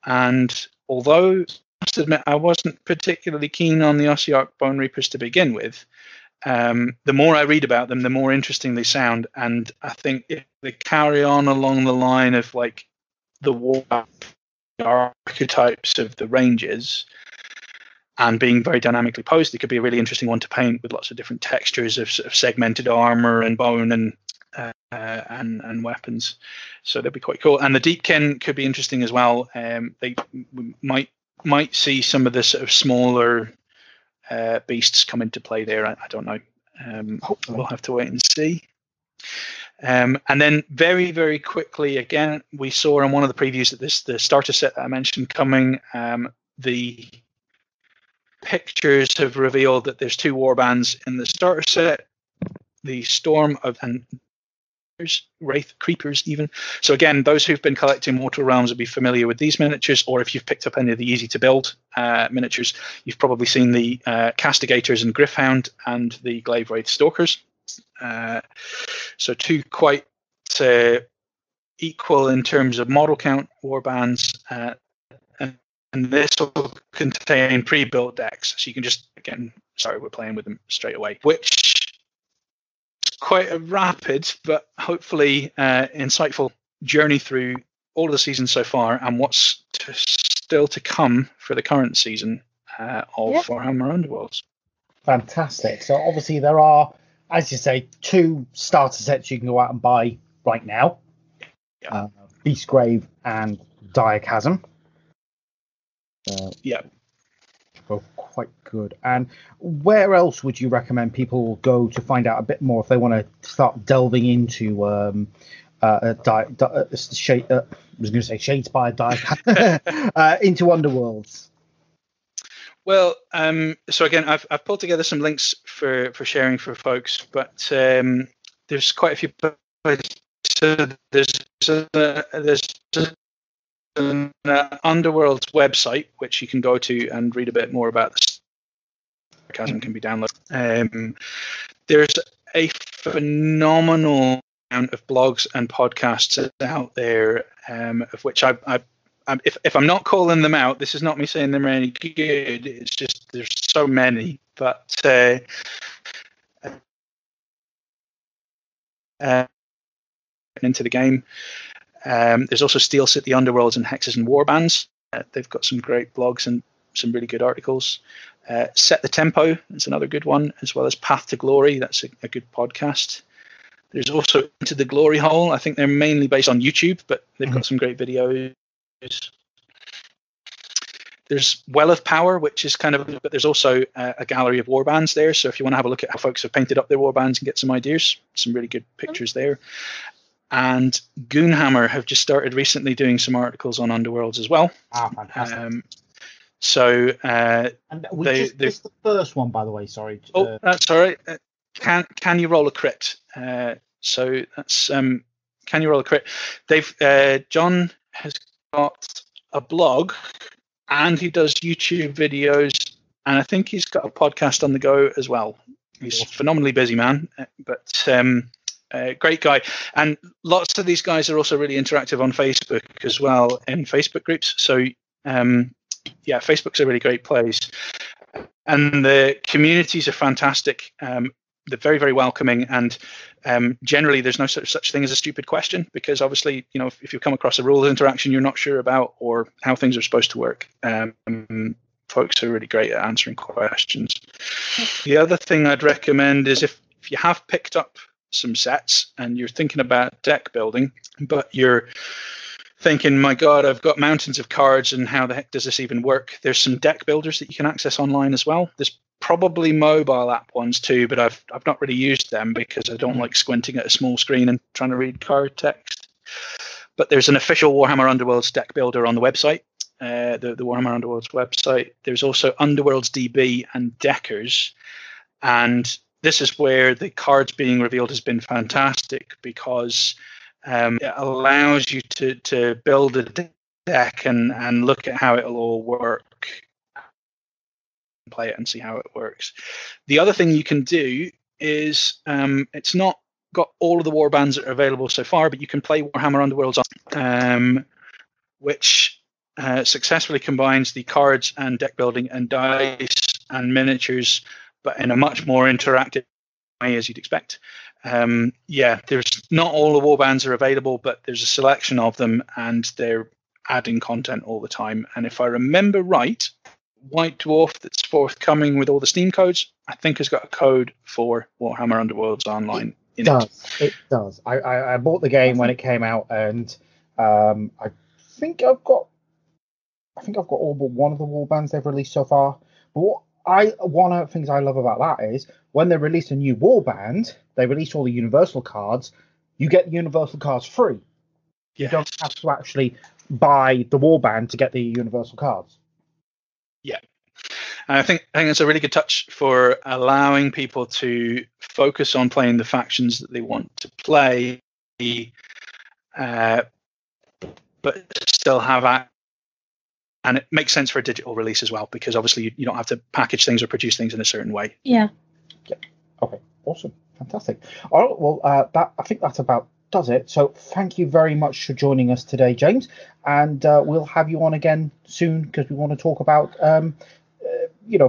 And although I must admit I wasn't particularly keen on the Ossiarch Bone Reapers to begin with, the more I read about them, the more interesting they sound. And I think if they carry on along the line of like the war archetypes of the ranges and being very dynamically posed, it could be a really interesting one to paint with lots of different textures of sort of segmented armor and bone and weapons. So that'd be quite cool. And the Deepkin could be interesting as well. They might see some of the sort of smaller beasts come into play there. I don't know. We'll have to wait and see. And then very, very quickly, again, we saw in one of the previews that the starter set that I mentioned coming, the pictures have revealed that there's 2 warbands in the starter set, the Storm of and Wraith Creepers even. So again, those who've been collecting Mortal Realms will be familiar with these miniatures, or if you've picked up any of the easy to build miniatures, you've probably seen the Castigators and Gryph-hound and the Glaive Wraith Stalkers. So 2 quite equal in terms of model count warbands, and this will contain pre-built decks, so you can just, again, we're playing with them straight away, which is quite a rapid but hopefully insightful journey through all of the seasons so far and what's still to come for the current season of Warhammer Underworlds. Fantastic. So obviously there are, as you say, 2 starter sets you can go out and buy right now. Beastgrave and Diachasm. Both quite good. And where else would you recommend people go to find out a bit more if they want to start delving into Shadespire into Underworlds? Well, so again, I've pulled together some links for sharing for folks, but there's quite a few places. So there's an Underworlds website which you can go to and read a bit more about. The sarcasm can be downloaded. There's a phenomenal of blogs and podcasts out there, of which if I'm not calling them out, this is not me saying they're any good. It's just there's so many. But into the game, there's also Steel City Underworlds and Hexes and Warbands. They've got some great blogs and some really good articles. Set the Tempo is another good one, as well as Path to Glory. That's a good podcast. There's also Into the Glory Hole. I think they're mainly based on YouTube, but they've got some great videos. There's Well of Power, which is but there's also a gallery of warbands there. So if you want to have a look at how folks have painted up their warbands and get some ideas, some really good pictures there. And Goonhammer have just started recently doing some articles on Underworlds as well. Ah, fantastic. And we just missed the first one, by the way. Sorry. That's all right. Can you roll a crit? So that's Can you roll a crit? John has got a blog, and he does YouTube videos, and I think he's got a podcast on the go as well. He's a phenomenally busy man, but great guy. And lots of these guys are also really interactive on Facebook as well, in Facebook groups. So Facebook's a really great place. And the communities are fantastic. They're very, very welcoming, and generally there's no such thing as a stupid question, because obviously, if you come across a rules interaction you're not sure about or how things are supposed to work, folks are really great at answering questions. The other thing I'd recommend is if you have picked up some sets and you're thinking about deck building, but you're thinking, my God, I've got mountains of cards and how the heck does this even work? There's some deck builders that you can access online as well. There's probably mobile app ones too, but I've not really used them because I don't like squinting at a small screen and trying to read card text. But there's an official Warhammer Underworlds deck builder on the website, the Warhammer Underworlds website. There's also Underworlds DB and Deckers, and this is where the cards being revealed has been fantastic, because it allows you to build a deck and look at how it'll all work, play it and see how it works. The other thing you can do is it's not got all of the warbands that are available so far, but you can play Warhammer Underworlds on, which successfully combines the cards and deck building and dice and miniatures, but in a much more interactive way, as you'd expect. There's not all the warbands are available, but there's a selection of them, and they're adding content all the time. And if I remember right, White Dwarf, that's forthcoming with all the Steam codes, I think has got a code for Warhammer Underworlds Online. It does. I bought the game when it came out, and I think I've got all but one of the warbands they've released so far. But one of the things I love about that is when they release a new warband, they release all the universal cards. You get the universal cards free. Yes. You don't have to actually buy the warband to get the universal cards. Yeah, and I think it's a really good touch for allowing people to focus on playing the factions that they want to play, but still have and it makes sense for a digital release as well, because obviously you don't have to package things or produce things in a certain way. Yeah. Okay. Awesome. Fantastic. All right. Well, I think that about does it. So thank you very much for joining us today, James, and we'll have you on again soon, because we want to talk about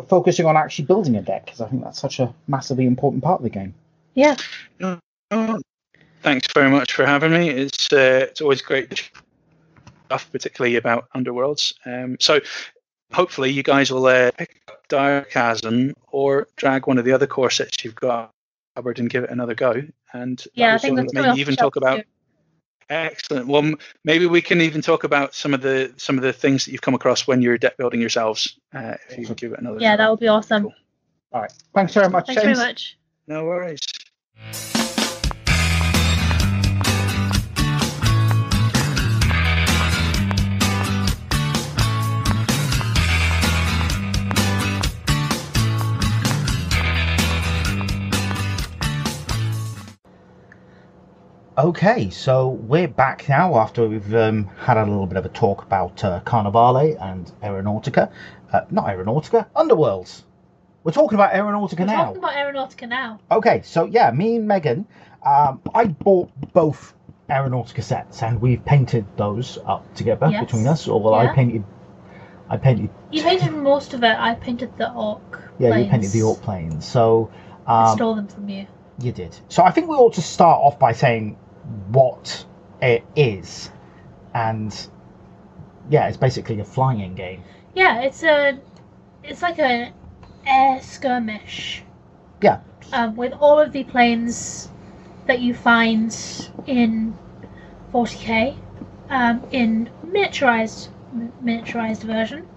focusing on actually building a deck, because I think that's such a massively important part of the game. Yeah. Thanks very much for having me. It's always great stuff, particularly about Underworlds. So hopefully you guys will pick up Dire Chasm or drag one of the other core sets you've got covered and give it another go. And I think that's maybe even talk about. Excellent. Well, maybe we can even talk about some of the things that you've come across when you're deck building yourselves. If you give it another. Yeah, that would be awesome. Cool. All right. Thanks very much, Thanks James. very much. No worries. Okay, so we're back now after we've had a little bit of a talk about Carnevale and Aeronautica. Not Aeronautica, Underworlds. We're talking about Aeronautica now. We're talking about Aeronautica now. Okay, so yeah, me and Megan I bought both Aeronautica sets, and we've painted those up together between us. Or well, I painted. You painted most of it. I painted the orc. Yeah, planes. you painted the orc planes. So I stole them from you. You did. So I think we ought to start off by saying what it is, and yeah, it's basically a flying game. Yeah, it's like a air skirmish. Yeah. With all of the planes that you find in 40k, in miniaturized version,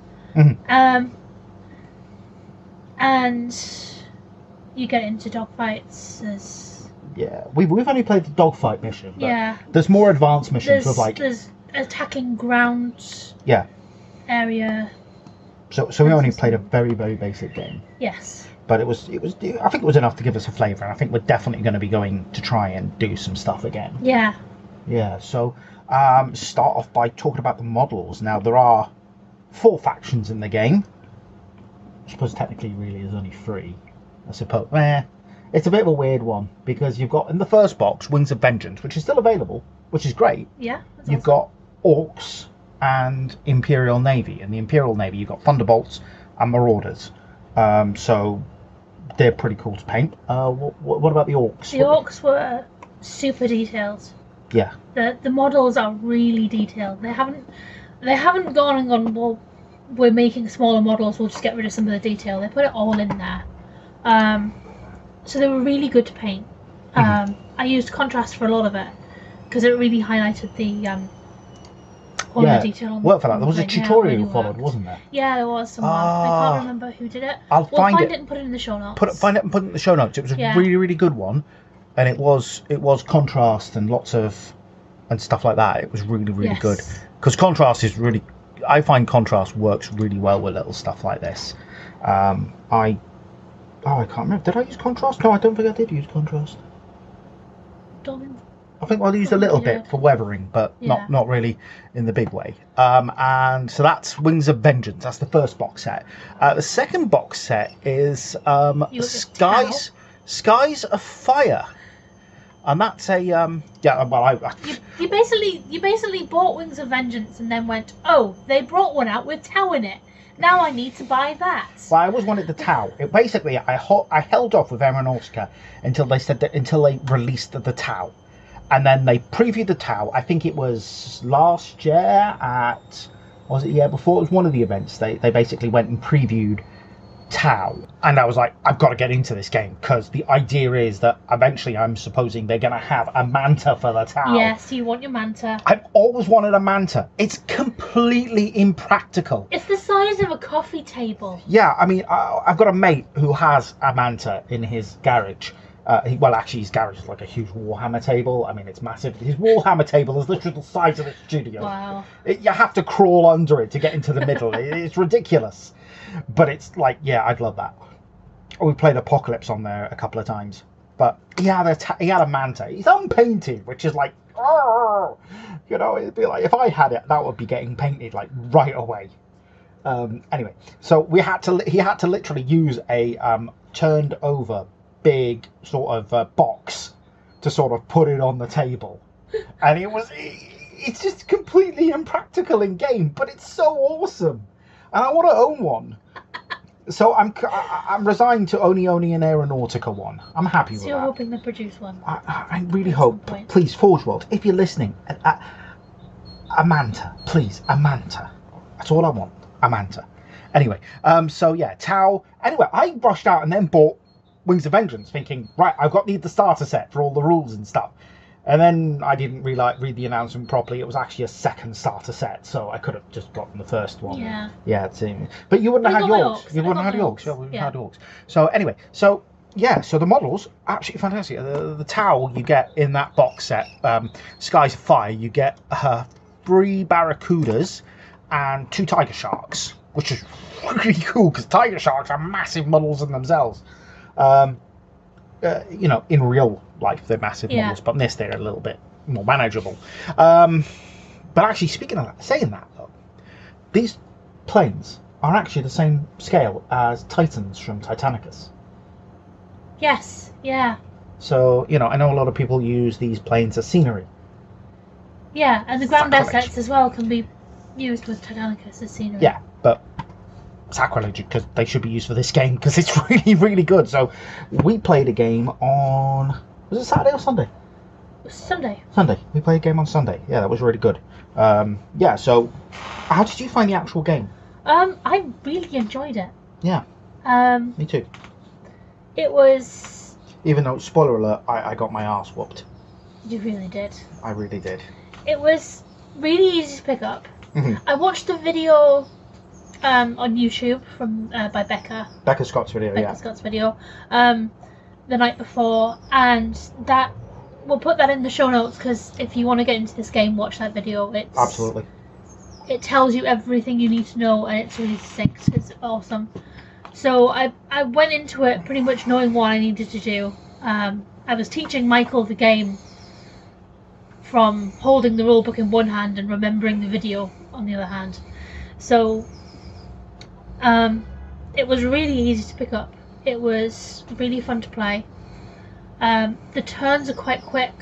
and you get into dogfights as. Yeah, we've only played the dogfight mission. But yeah. There's more advanced missions with like. There's attacking ground. Yeah. Area. So we only played a very, very basic game. Yes. But it was I think it was enough to give us a flavour, and I think we're definitely going to be going to try and do some stuff again. Yeah. Yeah. So start off by talking about the models. Now there are 4 factions in the game. I suppose technically really there's only 3. I suppose. It's a bit of a weird one because you've got in the first box Wings of Vengeance, which is still available, which is great. Yeah. You've got Orcs and Imperial Navy. In the Imperial Navy, you've got Thunderbolts and Marauders. So they're pretty cool to paint. What about the Orcs? The Orcs were super detailed. Yeah. The models are really detailed. They haven't gone and gone, well, we're making smaller models, we'll just get rid of some of the detail. They put it all in there. So they were really good to paint. I used contrast for a lot of it because it really highlighted the all the detail on work for that. There was a tutorial really you followed, wasn't there? Yeah, there was someone. I can't remember who did it. We'll find it and put it in the show notes. Find it and put it in the show notes. It was a really, really good one, and it was contrast and lots of and stuff like that. It was really, really good because contrast is really. I find contrast works really well with little stuff like this. I can't remember. Did I use contrast? No, I don't think I did use contrast. I think I used a little bit for weathering, but not really in the big way. And so that's Wings of Vengeance. That's the first box set. The second box set is Skies of Fire, and that's a You basically bought Wings of Vengeance and then went, oh, they brought one out with Tau in it. Now I need to buy that. Well, I always wanted the Tau. Basically, I held off with Aeronautica until they released the Tau. And then they previewed the Tau. I think it was last year was it the year before? It was one of the events. They basically went and previewed Tau. And I was like, I've got to get into this game because the idea is that eventually I'm supposing they're going to have a Manta for the Tau. Yes, you want your Manta. I've always wanted a Manta. It's completely impractical. It's the size of a coffee table. Yeah, I mean, I've got a mate who has a Manta in his garage. His garage is like a huge Warhammer table. I mean, it's massive. His Warhammer table is literally the size of the studio. Wow. You have to crawl under it to get into the middle. It's ridiculous. But it's like, yeah, I'd love that. We played Apocalypse on there a couple of times. But he had a Manta. He's unpainted, which is like, it'd be like, if I had it, that would be getting painted like right away. Anyway, so he had to literally use a turned over big sort of box to sort of put it on the table, and it's just completely impractical in game, but it's so awesome, and I want to own one. So I'm resigned to only owning an Aeronautica one. I'm happy with that. So you're hoping to produce one? I really hope. Please, Forge World, if you're listening, a Manta, please, a Manta. That's all I want, a Manta. Anyway, so yeah, Tau. Anyway, I rushed out and then bought Wings of Vengeance, thinking, right, I've got the starter set for all the rules and stuff. And then I didn't really read the announcement properly. It was actually a second starter set, so I could have just gotten the first one. Yeah. But you wouldn't have had Yorks. You wouldn't have had Yorks. Yeah, we wouldn't have had Yorks. So anyway, so the models absolutely fantastic. The Tau you get in that box set, Skies of Fire, you get 3 Barracudas and 2 Tiger Sharks, which is really cool because Tiger Sharks are massive models in themselves. In real life they're massive models, but in this they're a little bit more manageable. But actually, saying that though, these planes are actually the same scale as Titans from Titanicus. Yes, yeah. So, you know, I know a lot of people use these planes as scenery. Yeah, and the ground Sacrilege. assets as well can be used with Titanicus as scenery. Yeah, but sacrilege, because they should be used for this game, because it's really, really good. So, we played a game on... Was it Saturday or Sunday? Sunday. Sunday. We played a game on Sunday. Yeah, that was really good. Yeah, so how did you find the actual game? I really enjoyed it. Yeah, me too. It was... Even though, spoiler alert, I got my arse whooped. You really did. I really did. It was really easy to pick up. Mhm. I watched the video on YouTube from by Becca. Becca Scott's video, Becca yeah. Scott's video. The night before, and that we'll put that in the show notes, because if you want to get into this game, watch that video. It's Absolutely. It tells you everything you need to know, and it's really succinct. It's awesome. So I went into it pretty much knowing what I needed to do. I was teaching Michael the game from holding the rulebook in one hand and remembering the video on the other hand. So it was really easy to pick up. It was really fun to play. The turns are quite quick.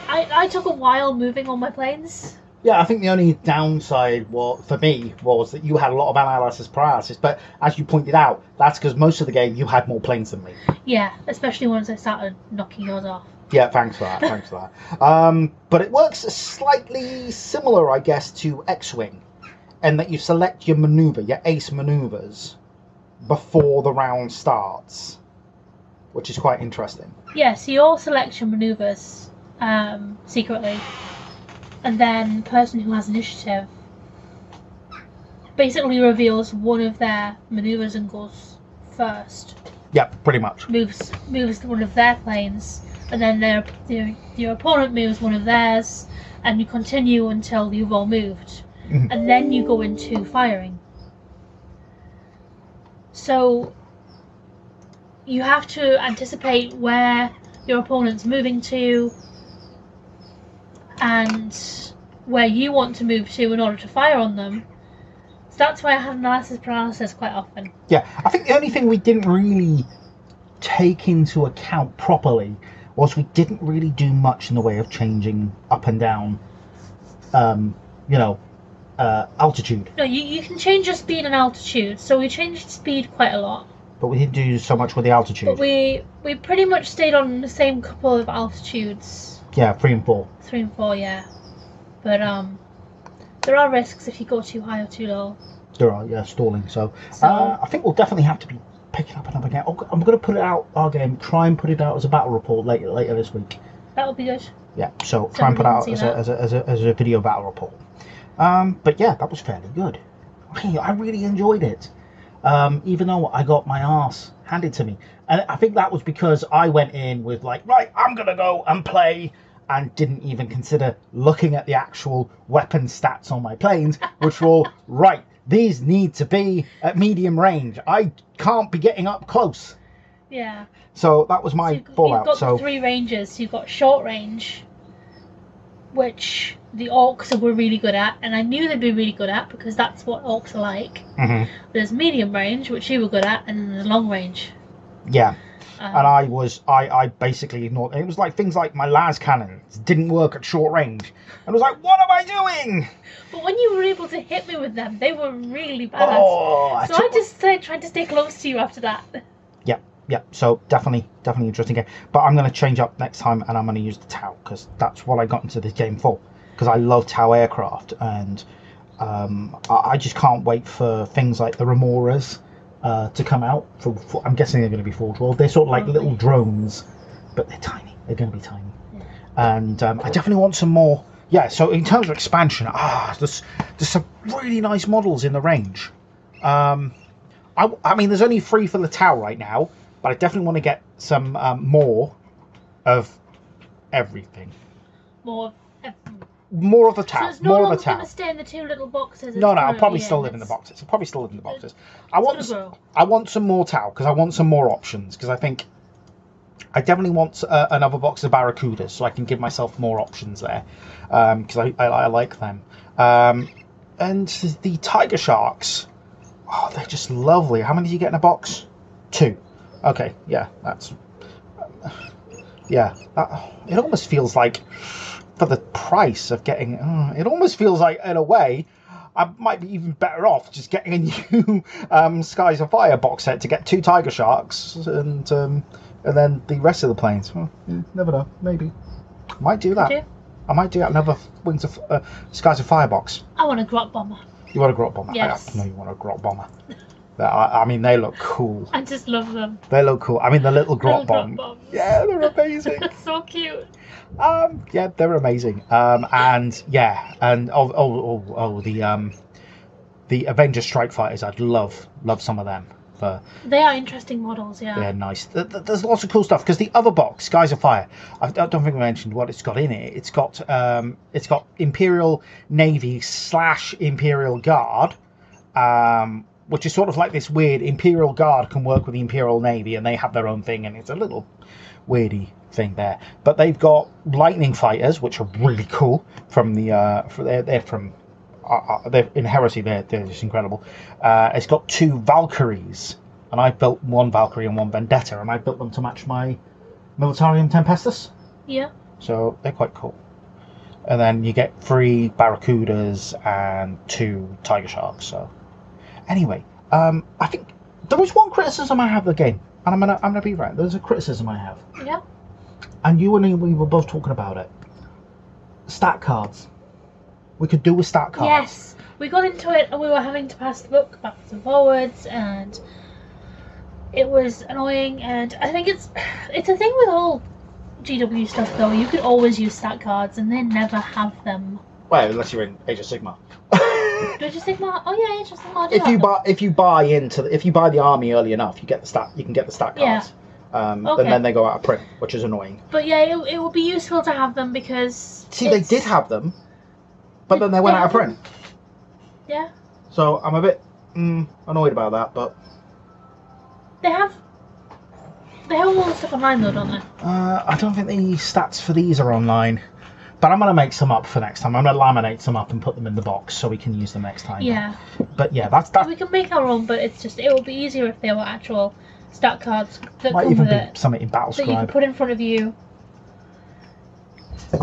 I took a while moving on my planes. Yeah, I think the only downside for me was that you had a lot of analysis paralysis, but as you pointed out, that's because most of the game you had more planes than me. Yeah, especially once I started knocking yours off. Yeah, thanks for that, thanks for that. But it works slightly similar, I guess, to X-Wing, in that you select your maneuver, your ace maneuvers, before the round starts, which is quite interesting. Yeah, so you all select your maneuvers secretly, and then the person who has initiative basically reveals one of their maneuvers and goes first. Yeah, pretty much. Moves one of their planes, and then your opponent moves one of theirs, and you continue until you've all moved, and then you go into firing. So you have to anticipate where your opponent's moving to and where you want to move to in order to fire on them. So that's why I have analysis paralysis quite often. Yeah, I think the only thing we didn't really take into account properly was we didn't really do much in the way of changing up and down, altitude. No, you can change your speed and altitude. So we changed speed quite a lot. But we didn't do so much with the altitude. But we pretty much stayed on the same couple of altitudes. Yeah, 3 and 4. 3 and 4, yeah. But there are risks if you go too high or too low. There are, yeah, stalling. So So- I think we'll definitely have to be picking up another game. I'm going to put it out, our game, try and put it out as a battle report later this week. That would be good. Yeah, so try and put it out as a video battle report. But yeah, that was fairly good. I really enjoyed it. Even though I got my arse handed to me. And I think that was because I went in with like, right, I'm going to go and play, and didn't even consider looking at the actual weapon stats on my planes, which were all, right, these need to be at medium range. I can't be getting up close. Yeah. So that was my fallout. You've got the 3 ranges. You've got short range, which the orcs were really good at, and I knew they'd be really good at because that's what orcs are like. Mhm. There's medium range, which you were good at, and then there's long range. Yeah. And I basically ignored. It was like things like my las cannons didn't work at short range. And I was like, what am I doing? But when you were able to hit me with them, they were really bad. Oh, So I just tried to stay close to you after that. Yeah, so definitely interesting game. But I'm going to change up next time, and I'm going to use the Tau, because that's what I got into this game for. Because I love Tau aircraft, and I just can't wait for things like the Remoras to come out. I'm guessing they're going to be Forge World. They're sort of like little drones, but they're tiny. They're going to be tiny. Yeah. And I definitely want some more. Yeah, so in terms of expansion, there's some really nice models in the range. I mean, there's only 3 for the Tau right now, but I definitely want to get some more of everything. More More of the So Tau. it's no More of longer the Tau. going to stay in the 2 little boxes. No, I'll probably still live in the boxes. I'll probably still live in the boxes. I want some more Tau, because I want some more options, because I think I definitely want another box of Barracudas, so I can give myself more options there, because I like them. And the Tiger Sharks, they're just lovely. How many do you get in a box? 2. Okay, yeah, that's Yeah, it almost feels like, for the price of getting, it almost feels like, in a way, I might be even better off just getting a new Skies of Fire box set to get 2 Tiger Sharks and then the rest of the planes. Well, never know. Maybe might do that. I might do another Wings of Skies of Fire box. I want a Grot Bomber. You want a Grot Bomber? Yes. I know you want a Grot Bomber. I mean, they look cool. I just love them. They look cool. I mean, the little Grot Bomb. Yeah, they're amazing. So cute. Yeah, they're amazing. And yeah, and the Avengers Strike Fighters. I'd love some of them. They are interesting models. Yeah. They're nice. There's lots of cool stuff because the other box, Skies of Fire. I don't think we mentioned what it's got in it. It's got Imperial Navy / Imperial Guard. Which is sort of like this weird Imperial Guard can work with the Imperial Navy, and they have their own thing, and it's a little weirdy thing there. But they've got Lightning Fighters, which are really cool. They're in Heresy. They're just incredible. It's got 2 Valkyries, and I built 1 Valkyrie and 1 Vendetta, and I built them to match my Militarium Tempestus. Yeah. So they're quite cool. And then you get 3 Barracudas and 2 Tiger Sharks. So. Anyway, I think there was one criticism I have of the game, and I'm gonna be right. There's a criticism I have. Yeah. And you and we were both talking about it. Stat cards. We could do with stat cards. Yes, we got into it, and we were having to pass the book backwards and forwards, and it was annoying. And I think it's a thing with all GW stuff, though. You could always use stat cards, and they never have them. Well, unless you're in Age of Sigmar. Age of Sigmar? Oh yeah, Age of Sigmar. If you buy the army early enough, you can get the stat cards. Yeah. And then they go out of print, which is annoying. But yeah, it would be useful to have them because. See, they did have them, but then they went out of print. Yeah. So I'm a bit annoyed about that, but. They have all the stuff online though, don't they? I don't think the stats for these are online. But I'm going to make some up for next time. I'm going to laminate some up and put them in the box so we can use them next time. Yeah. But yeah, that's... We can make our own, but it's just... It would be easier if there were actual stat cards that might come even with be it. Something in Battlescribe. That you can put in front of you.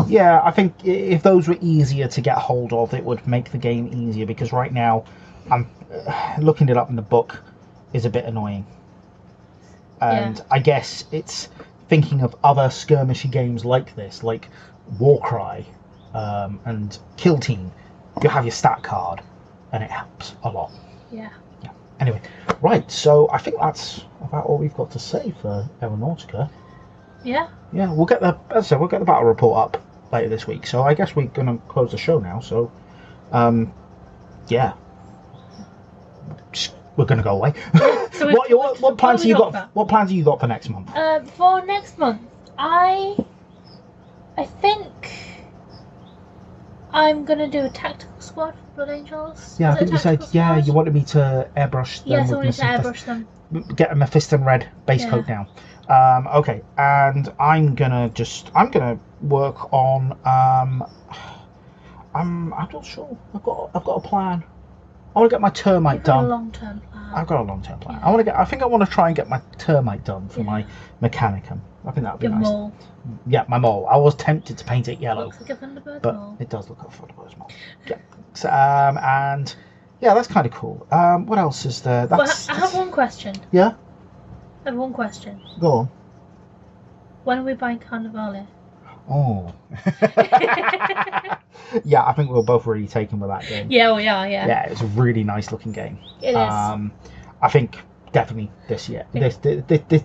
Yeah, I think if those were easier to get hold of, it would make the game easier. Because right now, I'm looking it up in the book is a bit annoying. And I guess it's thinking of other skirmishy games like this, like... Warcry and Kill Team, you have your stat card and it helps a lot. Yeah. Anyway, right, so I think that's about all we've got to say for Aeronautica. Yeah. We'll get the battle report up later this week, so I guess we're gonna close the show now, so yeah. We're gonna go away. So what plans have you got? What plans have you got for next month? For next month, I think I'm gonna do a tactical squad for Blood Angels. Yeah, I think you said you wanted me to airbrush them. Yes, I wanted to airbrush them. Get a Mephiston red base coat down. Okay, and I'm gonna work on. I'm not sure. I've got a plan. I want to get my termite done. A long-term plan. I've got a long-term plan. I think I want to try and get my termite done for my Mechanicum. I think that would be nice. Mole. Yeah, my mole. I was tempted to paint it yellow. Looks like a Thunderbird but mole. It does look like a Thunderbird's mole. Yeah. So, and yeah, that's kind of cool. What else is there? I have one question. Yeah? I have one question. Go on. When are we buying Carnevale? Oh. Yeah, I think we were both really taken with that game. Yeah, we are, yeah. Yeah, it's a really nice looking game. It is. I think definitely this year. This,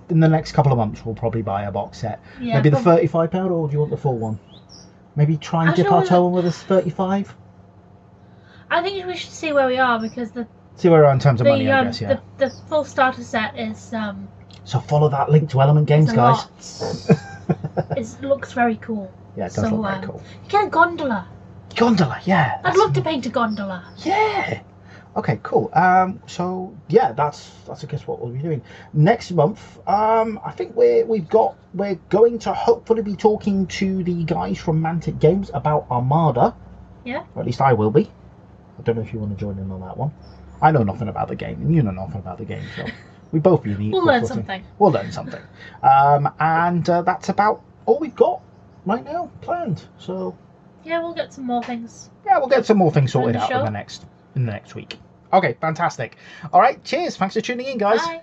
in the next couple of months, we'll probably buy a box set. Yeah, maybe the £35, or do you want the full one? Maybe try and dip our toe in with this 35. I think we should see where we are because see where we are in terms of money, I guess. Yeah. The full starter set is. So follow that link to Element Games, guys. It looks very cool. Yeah, it does look very cool. You get a gondola. Gondola, yeah. I'd love to paint a gondola. Yeah. Okay, cool. So yeah, that's I guess what we'll be doing next month. I think we're going to hopefully be talking to the guys from Mantic Games about Armada. Yeah. Or at least I will be. I don't know if you want to join in on that one. I know nothing about the game, and you know nothing about the game, so we both be neat. We'll learn something. We'll learn something. And that's about all we've got right now planned. So Yeah, we'll get some more things. yeah, we'll get some more things sorted the out show. in the next week. Okay, fantastic. All right, cheers. Thanks for tuning in, guys. Bye.